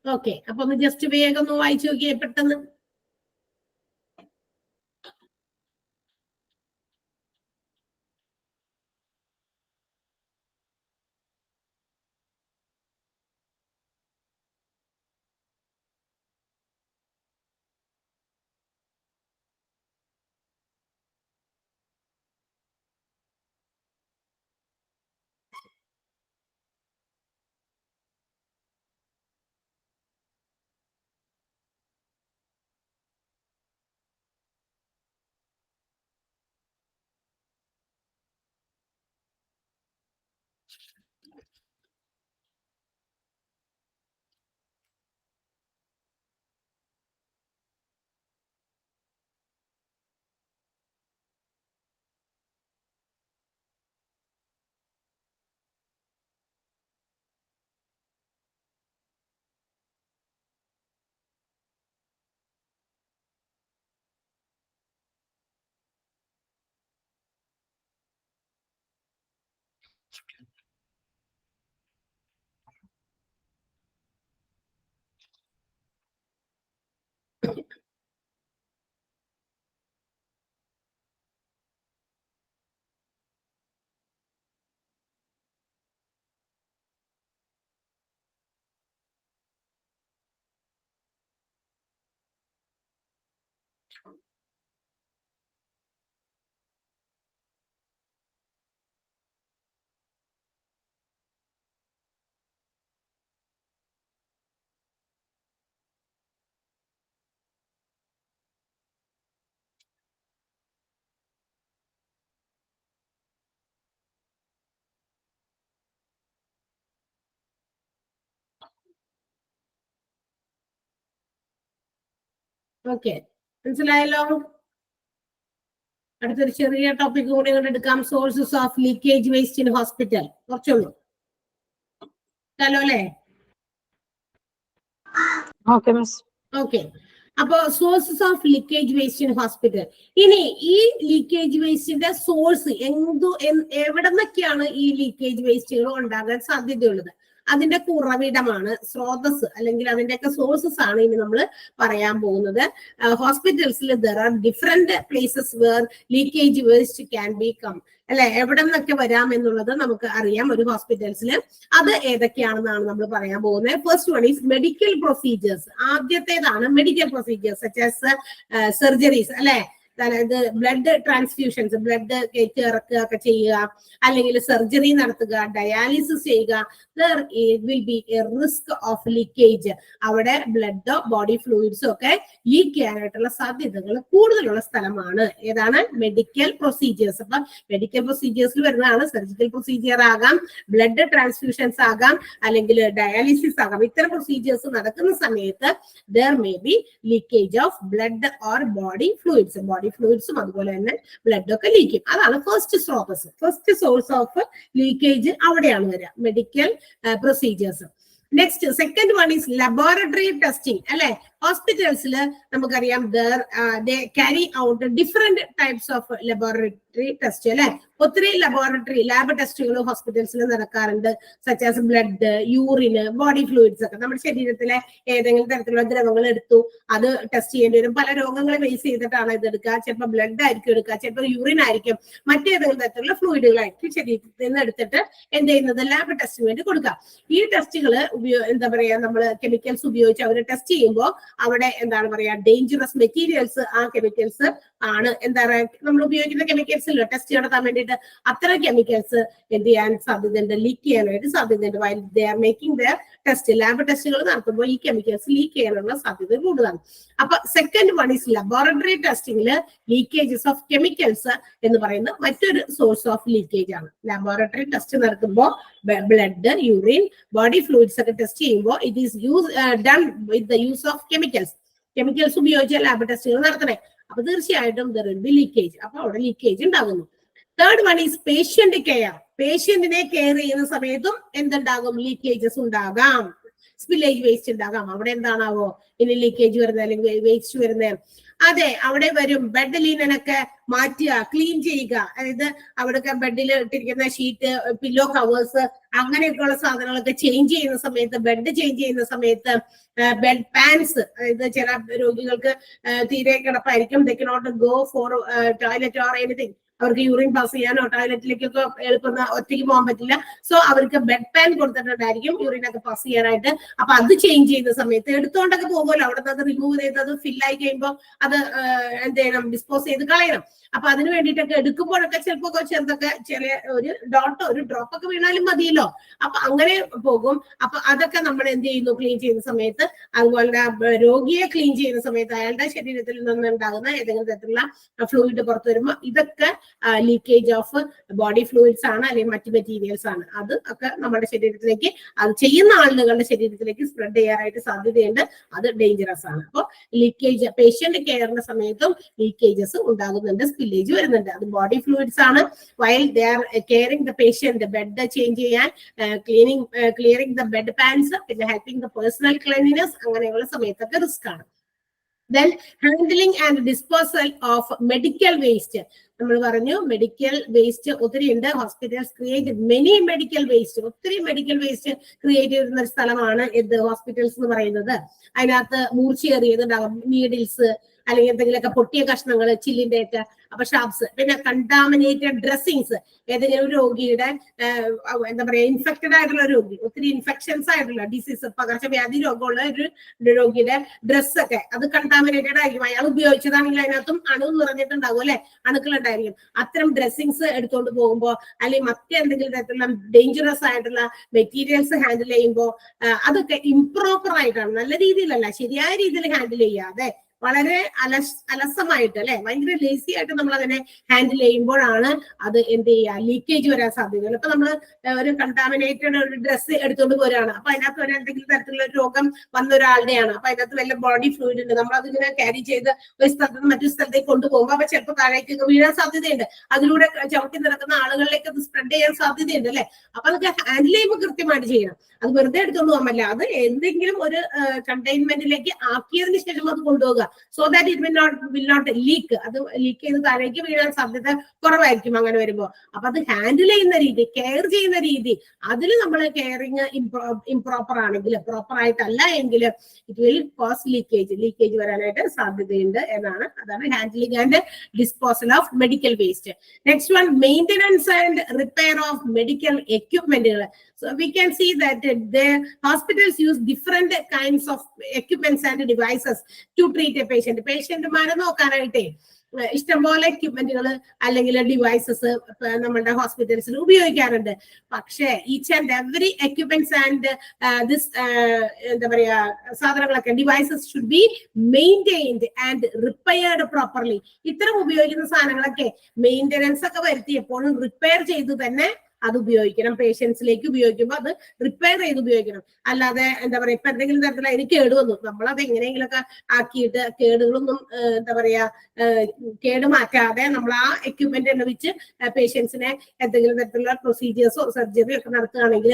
ഓക്കെ, അപ്പൊ ഒന്ന് ജസ്റ്റ് വേഗം ഒന്ന് വായിച്ചു നോക്കിയേ പെട്ടെന്ന്. ഓക്കെ, മനസ്സിലായല്ലോ. അടുത്തൊരു ചെറിയ ടോപ്പിക് കൂടി എടുക്കാം. Sources of leakage waste in hospital. കുറച്ചുള്ളൂ അല്ലേ? Okay miss. ഓക്കെ, അപ്പൊ sources of leakage waste in hospital. ഇനി ഈ ലീക്കേജ് വേസ്റ്റിന്റെ സോഴ്സ് എവിടെ നിന്നൊക്കെയാണ് ഈ ലീക്കേജ് വേസ്റ്റുകൾ ഉണ്ടാകാൻ സാധ്യതയുള്ളത്, അതിന്റെ ഉറവിടമാണ് സ്രോതസ്, അല്ലെങ്കിൽ അതിന്റെയൊക്കെ സോഴ്സസ് ആണ് ഇനി നമ്മൾ പറയാൻ പോകുന്നത്. ഹോസ്പിറ്റൽസിൽ there are different places where leakage waste can be come, അല്ലെ? എവിടെ നിന്നൊക്കെ വരാം എന്നുള്ളത് നമുക്ക് അറിയാം ഒരു ഹോസ്പിറ്റൽസിൽ. അത് ഏതൊക്കെയാണെന്നാണ് നമ്മൾ പറയാൻ പോകുന്നത്. First one is medical procedures. ആദ്യത്തേതാണ് medical procedures such as surgeries, അല്ലെ? അതായത് ബ്ലഡ് ട്രാൻസ്ഫ്യൂഷൻസ്, ബ്ലഡ് കയറ്റി ഇറക്കുക ഒക്കെ ചെയ്യുക, അല്ലെങ്കിൽ സർജറി നടത്തുക, ഡയാലിസിസ് ചെയ്യുക. There will be A risk of leakage. അവിടെ ബ്ലഡോ ബോഡി ഫ്ലൂയിഡ്സോ ഒക്കെ ലീക്ക് ചെയ്യാനായിട്ടുള്ള സാധ്യതകൾ കൂടുതലുള്ള സ്ഥലമാണ് ഏതാണ്? Medical procedures. അപ്പൊ മെഡിക്കൽ പ്രൊസീജിയേഴ്സിൽ വരുന്നതാണ് സർജിക്കൽ പ്രൊസീജിയർ ആകാം, ബ്ലഡ് ട്രാൻസ്ഫ്യൂഷൻസ് ആകാം, അല്ലെങ്കിൽ ഡയാലിസിസ് ആകാം. ഇത്തരം പ്രൊസീജിയേഴ്സ് നടക്കുന്ന സമയത്ത് there may be leakage of blood or body fluids. Body ഫ്ലൂയിഡ്സും അതുപോലെ തന്നെ ബ്ലഡ് ഒക്കെ ലീക്ക് ചെയ്യും. അതാണ് ഫസ്റ്റ് സ്രോതസ്, ഫസ്റ്റ് സോഴ്സ് ഓഫ് ലീക്കേജ് അവിടെയാണ് വരിക, medical procedures. Next second one is laboratory testing, അല്ലെ? ഹോസ്പിറ്റൽസിൽ നമുക്കറിയാം they carry out different types of laboratory test, അല്ലെ? ഒത്തിരി ലാബ് ടെസ്റ്റുകൾ ഹോസ്പിറ്റൽസിൽ നടക്കാറുണ്ട്. സച്ച് ആസ് ബ്ലഡ്, യൂറിന്, ബോഡി ഫ്ലൂയിഡ്സ് ഒക്കെ. നമ്മുടെ ശരീരത്തിലെ ഏതെങ്കിലും തരത്തിലുള്ള ദ്രവങ്ങൾ എടുത്തു അത് ടെസ്റ്റ് ചെയ്യേണ്ടി വരും. പല രോഗങ്ങളെ ബേസ് ചെയ്തിട്ടാണ് ഇത് എടുക്കുക. ചിലപ്പോൾ ബ്ലഡ് ആയിരിക്കും എടുക്കുക, ചിലപ്പോൾ യൂറിൻ ആയിരിക്കും, മറ്റേതെങ്കിലും തരത്തിലുള്ള ഫ്ലൂയിഡുകളായിരിക്കും ശരീരത്തിൽ നിന്ന് എടുത്തിട്ട് എന്ത് ചെയ്യുന്നത് ലാബ് ടെസ്റ്റിന് വേണ്ടി കൊടുക്കുക. ഈ ടെസ്റ്റുകൾ എന്താ പറയാ, നമ്മൾ കെമിക്കൽസ് ഉപയോഗിച്ച് അവർ ടെസ്റ്റ് ചെയ്യുമ്പോൾ അവിടെ എന്താണ് പറയാ, ഡേഞ്ചറസ് മെറ്റീരിയൽസ്, ആ കെമിക്കൽസ് ആണ് എന്താ പറയാ നമ്മൾ ഉപയോഗിക്കുന്ന കെമിക്കൽസ് ഇല്ല ടെസ്റ്റ് നടത്താൻ വേണ്ടിയിട്ട്. അത്തരം കെമിക്കൽസ് എന്ത് ചെയ്യാൻ സാധ്യതയുണ്ട്, ലീക്ക് ചെയ്യാനായിട്ട് സാധ്യതയുണ്ട്. While they are making the test, lab ടെസ്റ്റുകൾ നടത്തുമ്പോൾ ഈ കെമിക്കൽസ് ലീക്ക് ചെയ്യാനുള്ള സാധ്യത കൂടുതലാണ്. അപ്പൊ സെക്കൻഡ് വൺ ഈസ് ലബോറട്ടറി ടെസ്റ്റിംഗില് ലീക്കേജസ് ഓഫ് കെമിക്കൽസ് എന്ന് പറയുന്ന മറ്റൊരു സോഴ്സ് ഓഫ് ലീക്കേജ് ആണ്. ലബോറട്ടറി ടെസ്റ്റ് നടത്തുമ്പോൾ ബ്ലഡ്, യൂറിൻ, ബോഡി ഫ്ലൂയിഡ്സ് ഒക്കെ ടെസ്റ്റ് ചെയ്യുമ്പോൾ it is done with the use of chemicals ഉപയോഗിച്ച് ലാബ് ടെസ്റ്റുകൾ നടത്തണേ. അപ്പൊ തീർച്ചയായിട്ടും ദർ വിൽ ബി ലീക്കേജ്. അപ്പൊ അവിടെ ലീക്കേജ് ഉണ്ടാകുന്നു. Third one is patient care. പേഷ്യന്റിനെ കെയർ ചെയ്യുന്ന സമയത്തും എന്തുണ്ടാകും, ലീക്കേജസ് ഉണ്ടാകാം, സ്പില്ലേജ് വേസ്റ്റ് ഉണ്ടാകാം. അവിടെ എന്താണാവോ ഇനി ലീക്കേജ് വരുന്നത് അല്ലെങ്കിൽ വേസ്റ്റ് വരുന്നത്? അതെ, അവിടെ വരും. ബെഡ് ലീനനൊക്കെ മാറ്റുക, ക്ലീൻ ചെയ്യുക. അതായത് അവിടെയൊക്കെ ബെഡിൽ ഇട്ടിരിക്കുന്ന ഷീറ്റ്, പില്ലോ കവേഴ്സ്, അങ്ങനെയൊക്കെയുള്ള സാധനങ്ങളൊക്കെ ചേഞ്ച് ചെയ്യുന്ന സമയത്ത്, ബെഡ് ചേഞ്ച് ചെയ്യുന്ന സമയത്ത് ബെഡ് പാൻസ്, അതായത് ചില രോഗികൾക്ക് തീരെ കിടപ്പായിരിക്കും, they cannot go for toilet or anything. അവർക്ക് യൂറിൻ പാസ് ചെയ്യാനോ ടോയ്ലറ്റിലേക്കൊക്കെ എളുപ്പം ഒറ്റയ്ക്ക് പോകാൻ പറ്റില്ല. സോ അവർക്ക് ബെഡ് പാൻ കൊടുത്തിട്ടുണ്ടായിരിക്കും യൂറിനൊക്കെ പാസ് ചെയ്യാനായിട്ട്. അപ്പൊ അത് ചേഞ്ച് ചെയ്യുന്ന സമയത്ത് എടുത്തോണ്ടൊക്കെ പോകുമല്ലോ, അവിടെ നിന്ന് അത് റിമൂവ് ചെയ്ത് അത് ഫില്ലായി കഴിയുമ്പോൾ അത് എന്ത് ചെയ്യണം, ഡിസ്പോസ് ചെയ്ത് കളയണം. അപ്പൊ അതിന് വേണ്ടിയിട്ടൊക്കെ എടുക്കുമ്പോഴൊക്കെ ചിലപ്പോ ചെറുതൊക്കെ ചില ഒരു ഡ്രോപ്പ് ഒക്കെ വീണാലും മതിയല്ലോ. അപ്പൊ അങ്ങനെ പോകും. അപ്പൊ അതൊക്കെ നമ്മൾ എന്ത് ചെയ്യുന്നു, ക്ലീൻ ചെയ്യുന്ന സമയത്ത്. അതുപോലെ രോഗിയെ ക്ലീൻ ചെയ്യുന്ന സമയത്ത് അയാളുടെ ശരീരത്തിൽ നിന്നുണ്ടാകുന്ന ഏതെങ്കിലും തരത്തിലുള്ള ഫ്ലൂയിഡ് പുറത്തു വരുമ്പോൾ ഇതൊക്കെ ലീക്കേജ് ഓഫ് ബോഡി ഫ്ലൂയിഡ്സ് ആണ്, അല്ലെങ്കിൽ മറ്റു മെറ്റീരിയൽസ് ആണ്. അത് ഒക്കെ നമ്മുടെ ശരീരത്തിലേക്ക്, അത് ചെയ്യുന്ന ആളുകളുടെ ശരീരത്തിലേക്ക് സ്പ്രെഡ് ചെയ്യാനായിട്ട് സാധ്യതയുണ്ട്. അത് ഡേഞ്ചറസ് ആണ്. അപ്പോൾ ലീക്കേജ് പേഷ്യന്റ് കെയറിന്റെ സമയത്തും ലീക്കേജസ് ഉണ്ടാകുന്നുണ്ട്, സ്പില്ലേജ് വരുന്നുണ്ട്. അത് ബോഡി ഫ്ലൂയിഡ്സ് ആണ്. While they R caring the patient, bed change ചെയ്യാൻ, ക്ലിയറിംഗ് ദ ബെഡ് പാൻസ്, പിന്നെ ഹെൽപ്പിംഗ് ദ പേഴ്സണൽ ക്ലീനിനെസ്, അങ്ങനെയുള്ള സമയത്തൊക്കെ റിസ്ക് ആണ്. Then handling and disposal of medical waste. നമ്മൾ പറഞ്ഞു മെഡിക്കൽ വേസ്റ്റ് ഒത്തിരി ഉണ്ട്. Hospitals create many medical waste, ഒത്തിരി മെഡിക്കൽ വേസ്റ്റ് ക്രിയേറ്റ് ചെയ്യുന്ന ഒരു സ്ഥലമാണ് ഇത് ഹോസ്പിറ്റൽസ് എന്ന് പറയുന്നത്. അതിനകത്ത് മൂർച്ചയേറിയതുണ്ടാകും, നീഡിൽസ്, അല്ലെങ്കിൽ എന്തെങ്കിലുമൊക്കെ പൊട്ടിയ കഷ്ണങ്ങൾ, ചില്ലിന്റെ ഒക്കെ, അപ്പൊ ഷാപ്സ്, പിന്നെ കണ്ടാമിനേറ്റഡ് ഡ്രസ്സിങ്സ്. ഏതെങ്കിലും ഒരു രോഗിയുടെ എന്താ പറയാ, ഇൻഫെക്റ്റഡ് ആയിട്ടുള്ള രോഗി, ഒത്തിരി ഇൻഫെക്ഷൻസ് ആയിട്ടുള്ള ഡിസീസ്, പകർച്ചവ്യാധി രോഗമുള്ള ഒരു രോഗിയുടെ ഡ്രസ്സൊക്കെ അത് കണ്ടാമിനേറ്റഡ് ആയിരിക്കും. അയാൾ ഉപയോഗിച്ചതാണെങ്കിൽ അതിനകത്തും അണു നിറഞ്ഞിട്ടുണ്ടാകും, അല്ലെ, അണുക്കൾ ഉണ്ടായിരിക്കും. അത്തരം ഡ്രസ്സിങ്സ് എടുത്തുകൊണ്ട് പോകുമ്പോൾ, അല്ലെങ്കിൽ മറ്റെന്തെങ്കിലും തരത്തിലുള്ള ഡേഞ്ചറസ് ആയിട്ടുള്ള മെറ്റീരിയൽസ് ഹാൻഡിൽ ചെയ്യുമ്പോൾ അതൊക്കെ ഇംപ്രോപ്പർ ആയിട്ടാണ്, നല്ല രീതിയിലല്ല, ശരിയായ രീതിയിൽ ഹാൻഡിൽ ചെയ്യാതെ വളരെ അലസമായിട്ട് അല്ലെ, ഭയങ്കര ലേസി ആയിട്ട് നമ്മൾ അതിനെ ഹാൻഡിൽ ചെയ്യുമ്പോഴാണ് അത് എന്ത് ചെയ്യുക, ലീക്കേജ് വരാൻ സാധ്യതയുണ്ട്. ഇപ്പൊ നമ്മൾ ഒരു കണ്ടാമിനേറ്റഡ് ഒരു ഡ്രസ്സ് എടുത്തുകൊണ്ട് പോരാണ്, അപ്പൊ അതിനകത്ത് ഒരു എന്തെങ്കിലും തരത്തിലുള്ള ഒരു രോഗം വന്ന ഒരാളുടെയാണ്, അപ്പൊ അതിനകത്ത് വല്ല ബോഡി ഫ്ലൂയിഡ് ഉണ്ട്, നമ്മൾ അതിങ്ങനെ ക്യാരി ചെയ്ത് ഒരു സ്ഥലത്ത് നിന്ന് മറ്റൊരു സ്ഥലത്തേക്ക് കൊണ്ടുപോകുമ്പോൾ അപ്പൊ ചിലപ്പോൾ താഴേക്ക് വീഴാൻ സാധ്യതയുണ്ട്, അതിലൂടെ ചവിട്ടി നടക്കുന്ന ആളുകളിലേക്ക് അത് സ്പ്രെഡ് ചെയ്യാൻ സാധ്യതയുണ്ട് അല്ലെ. അപ്പൊ അതൊക്കെ ഹാൻഡിൽ ചെയ്യുമ്പോൾ കൃത്യമായിട്ട് ചെയ്യണം. അത് വെറുതെ എടുത്തോണ്ട് പോകാൻ പറ്റില്ല, അത് എന്തെങ്കിലും ഒരു കണ്ടെയ്ൻമെന്റിലേക്ക് ആക്കിയതിന് ശേഷം അത് കൊണ്ടുപോകുക, so that it will not leak. അത് ലീക്ക് ചെയ്ത് താഴേക്ക് വീഴാൻ സാധ്യത കുറവായിരിക്കും അങ്ങനെ വരുമ്പോൾ. അപ്പൊ അത് ഹാൻഡിൽ ചെയ്യുന്ന രീതി, കെയർ ചെയ്യുന്ന രീതി, അതിൽ നമ്മൾ കെയറിങ് ഇംപ്രോപ്പർ ആണെങ്കിൽ, പ്രോപ്പർ ആയിട്ടല്ല എങ്കിൽ ഇറ്റ് വിൽ കോസ് ലീക്കേജ് വരാനായിട്ട് സാധ്യതയുണ്ട് എന്നാണ്. അതാണ് handling and disposal of medical waste. Next one, maintenance and repair of medical എക്യുപ്മെന്റുകൾ. So we can see that the hospitals use different kinds of equipments and devices to treat a patient. പേഷ്യന്റുമാരെ നോക്കാനായിട്ടേ ഇഷ്ടംപോലെ എക്യുപ്മെന്റുകൾ അല്ലെങ്കിൽ devices നമ്മുടെ ഹോസ്പിറ്റൽസിൽ ഉപയോഗിക്കാറുണ്ട്. പക്ഷേ each and every equipments and this എന്താ പറയാ സാധനങ്ങളൊക്കെ, devices should be maintained and repaired properly. ഇത്തരം ഉപയോഗിക്കുന്ന സാധനങ്ങളൊക്കെ മെയിൻ്റനൻസ് ഒക്കെ വരുത്തി എപ്പോഴും റിപ്പയർ ചെയ്ത് തന്നെ അത് ഉപയോഗിക്കണം. പേഷ്യൻസിലേക്ക് ഉപയോഗിക്കുമ്പോൾ അത് റിപ്പയർ ചെയ്ത് ഉപയോഗിക്കണം. അല്ലാതെ എന്താ പറയാ ഇപ്പൊ എന്തെങ്കിലും തരത്തിൽ അതിന് കേട് വന്നു, നമ്മളത് എങ്ങനെയെങ്കിലുമൊക്കെ ആക്കിയിട്ട് കേടുകളൊന്നും എന്താ പറയാ കേട് മാറ്റാതെ നമ്മൾ ആ എക്യുപ്മെന്റ് വെച്ച് പേഷ്യൻസിനെ എന്തെങ്കിലും തരത്തിലുള്ള പ്രൊസീജിയേഴ്സോ സർജറിയോ ഒക്കെ നടത്തുകയാണെങ്കിൽ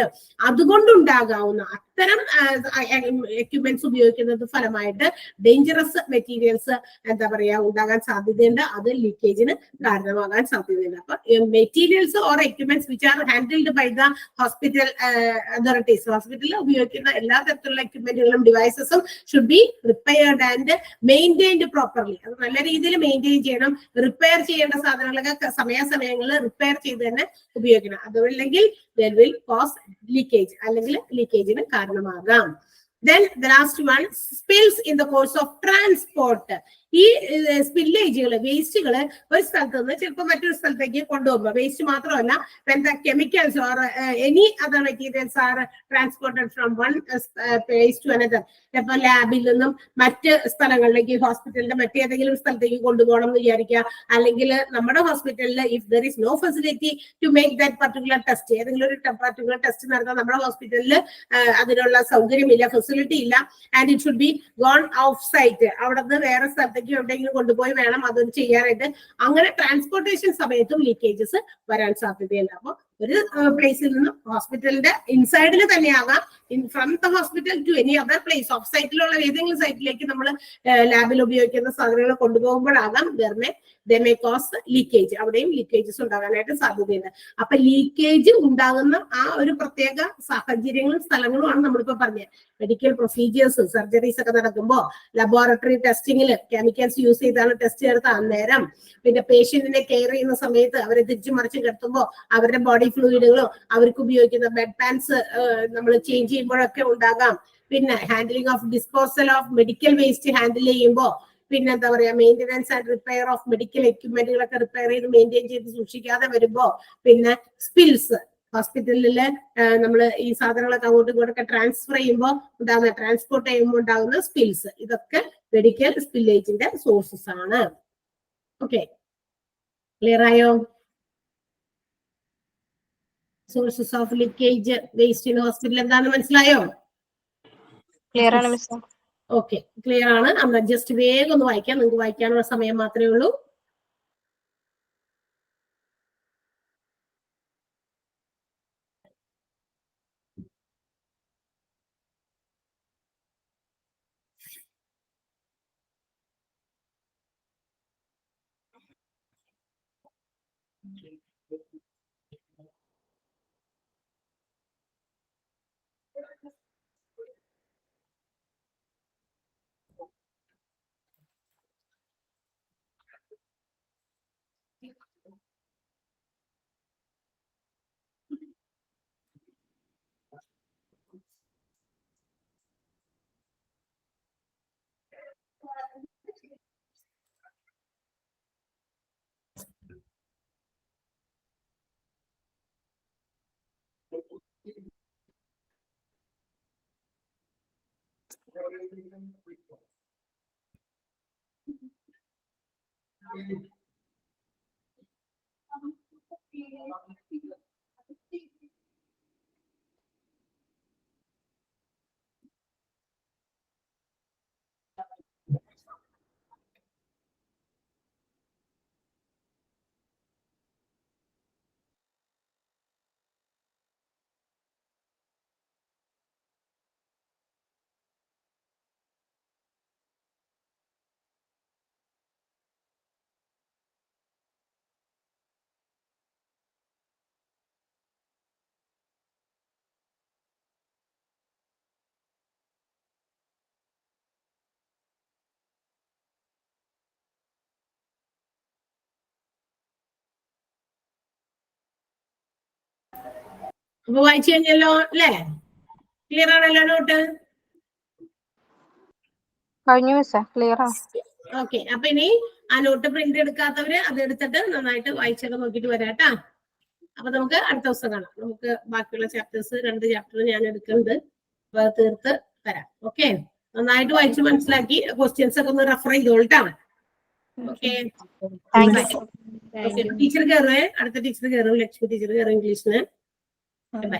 അതുകൊണ്ടുണ്ടാകാവുന്ന അത്തരം എക്യുപ്മെന്റ്സ് ഉപയോഗിക്കുന്നത് ഫലമായിട്ട് ഡേഞ്ചറസ് മെറ്റീരിയൽസ് എന്താ പറയാ ഉണ്ടാകാൻ സാധ്യതയുണ്ട്. അത് ലീക്കേജിന് കാരണമാകാൻ സാധ്യതയുണ്ട്. അപ്പൊ materials or equipments which are handled by the hospital authorities, ഹോസ്പിറ്റലിൽ ഉപയോഗിക്കുന്ന എല്ലാ തരത്തിലുള്ള എക്യുപ്മെന്റുകളും ഡിവൈസസും should be repaired and maintained properly. അത് നല്ല രീതിയിൽ മെയിൻറ്റെയിൻ ചെയ്യണം. റിപ്പയർ ചെയ്യേണ്ട സാധനങ്ങളൊക്കെ സമയാസമയങ്ങളിൽ റിപ്പയർ ചെയ്ത് തന്നെ ഉപയോഗിക്കണം. അതുമില്ലെങ്കിൽ there will cause leakage, അല്ലെങ്കിൽ ലീക്കേജിന് കാരണമാകാം. Then the last one, spills in the course of transport. ഈ സ്പില്ലേജുകൾ, വേസ്റ്റുകള് ഒരു സ്ഥലത്ത് നിന്ന് ചിലപ്പോൾ മറ്റൊരു സ്ഥലത്തേക്ക് കൊണ്ടുപോകുമ്പോൾ വേസ്റ്റ് മാത്രമല്ല, chemicals or any other materials are transported from one place to another. ഇപ്പൊ ലാബിൽ നിന്നും മറ്റ് സ്ഥലങ്ങളിലേക്ക്, ഹോസ്പിറ്റലിന്റെ മറ്റേതെങ്കിലും സ്ഥലത്തേക്ക് കൊണ്ടുപോകണം എന്ന് വിചാരിക്കുക, അല്ലെങ്കിൽ നമ്മുടെ ഹോസ്പിറ്റലിൽ if there is no facility to make that particular test, ഏതെങ്കിലും ഒരു പർട്ടിക്കുലർ ടെസ്റ്റ് നടത്താൻ നമ്മുടെ ഹോസ്പിറ്റലിൽ അതിനുള്ള സൗകര്യമില്ല, ഫെസിലിറ്റി ഇല്ല, and it should be gone out site, അവിടെ നിന്ന് വേറെ സ്ഥലത്തേക്ക് എവിടെയെങ്കിലും കൊണ്ടുപോയി വേണം അതൊന്ന് ചെയ്യാനായിട്ട്. അങ്ങനെ ട്രാൻസ്പോർട്ടേഷൻ സമയത്തും ലീക്കേജസ് വരാൻ സാധ്യതയുണ്ട്. അപ്പൊ ഒരു പ്ലേസിൽ നിന്നും ഹോസ്പിറ്റലിന്റെ ഇൻസൈഡിൽ തന്നെയാകാം, from the hospital to any other place, off സൈറ്റിലുള്ള ഏതെങ്കിലും സൈറ്റിലേക്ക് നമ്മൾ ലാബിൽ ഉപയോഗിക്കുന്ന സാധനങ്ങൾ കൊണ്ടുപോകുമ്പോഴാകാം they may cause ലീക്കേജ്, അവിടെയും ലീക്കേജസ് ഉണ്ടാകാനായിട്ട് സാധ്യതയുണ്ട്. അപ്പൊ ലീക്കേജ് ഉണ്ടാകുന്ന ആ ഒരു പ്രത്യേക സാഹചര്യങ്ങളും സ്ഥലങ്ങളുമാണ് നമ്മളിപ്പോ പറഞ്ഞത്. മെഡിക്കൽ പ്രൊസീജിയേഴ്സ്, സർജറീസ് ഒക്കെ നടക്കുമ്പോൾ ലബോറട്ടറി ടെസ്റ്റിങ്ങിൽ കെമിക്കൽസ് യൂസ് ചെയ്താണ് ടെസ്റ്റ് നടത്തുക അന്നേരം, പിന്നെ പേഷ്യന്റിനെ കെയർ ചെയ്യുന്ന സമയത്ത് അവരെ തിരിച്ചു മറിച്ച് കിടത്തുമ്പോൾ അവരുടെ ബോഡി ഫ്ലൂയിഡുകളോ അവർക്ക് ഉപയോഗിക്കുന്ന ബെഡ് പാൻസ് നമ്മൾ ചേഞ്ച് ചെയ്യുമ്പോഴൊക്കെ ഉണ്ടാകാം. പിന്നെ handling of disposal of medical waste handle ചെയ്യുമ്പോൾ, പിന്നെ എന്താ പറയാ maintenance and repair of medical എക്യുപ്മെന്റുകളൊക്കെ റിപ്പയർ ചെയ്ത് മെയിൻറ്റെയിൻ ചെയ്ത് സൂക്ഷിക്കാതെ വരുമ്പോ, പിന്നെ സ്പിൽസ്, ഹോസ്പിറ്റലില് നമ്മൾ ഈ സാധനങ്ങളൊക്കെ അങ്ങോട്ടും ഇങ്ങോട്ടൊക്കെ ട്രാൻസ്ഫർ ചെയ്യുമ്പോൾ ഉണ്ടാകുന്ന, ട്രാൻസ്പോർട്ട് ചെയ്യുമ്പോൾ ഉണ്ടാകുന്ന സ്പിൽസ്, ഇതൊക്കെ മെഡിക്കൽ സ്പില്ലേജിന്റെ സോഴ്സസ് ആണ്. ഓക്കെ, ക്ലിയർ ആയോ? Sources of leakage waste in hospital എന്താണെന്ന് മനസ്സിലായോ? ക്ലിയർ ആണ് മിസ്. ഓക്കെ, ക്ലിയർ ആണ്. നമ്മൾ ജസ്റ്റ് വേഗം ഒന്ന് വായിക്കാം, നിങ്ങൾക്ക് വായിക്കാനുള്ള സമയം മാത്രമേ ഉള്ളൂ. അപ്പൊ വായിച്ചു കഴിഞ്ഞല്ലോ അല്ലേ? ക്ലിയർ ആണല്ലോ നോട്ട്? കഴിഞ്ഞു മിസ്സേ, ക്ലിയർ ആണ്. ഓക്കെ, അപ്പൊ ഇനി ആ നോട്ട് പ്രിന്റ് എടുക്കാത്തവര് അത് എടുത്തിട്ട് നന്നായിട്ട് വായിച്ചൊക്കെ നോക്കിയിട്ട് വരാട്ടാ. അപ്പൊ നമുക്ക് അടുത്ത ദിവസം കാണാം. നമുക്ക് ബാക്കിയുള്ള ചാപ്റ്റേഴ്സ് 2 ചാപ്റ്റർ ഞാൻ എടുക്കുന്നുണ്ട്, അപ്പൊ അത് തീർത്ത് തരാം. ഓക്കെ, നന്നായിട്ട് വായിച്ച് മനസ്സിലാക്കി ക്വസ്റ്റ്യൻസ് ഒക്കെ ഒന്ന് റെഫർ ചെയ്തോളട്ടാ. ഓക്കെ, ടീച്ചർ കയറേ, അടുത്ത ടീച്ചർ കയറും, ലക്ഷ്മി ടീച്ചർ കയറും ഇംഗ്ലീഷിന്. ബൈ.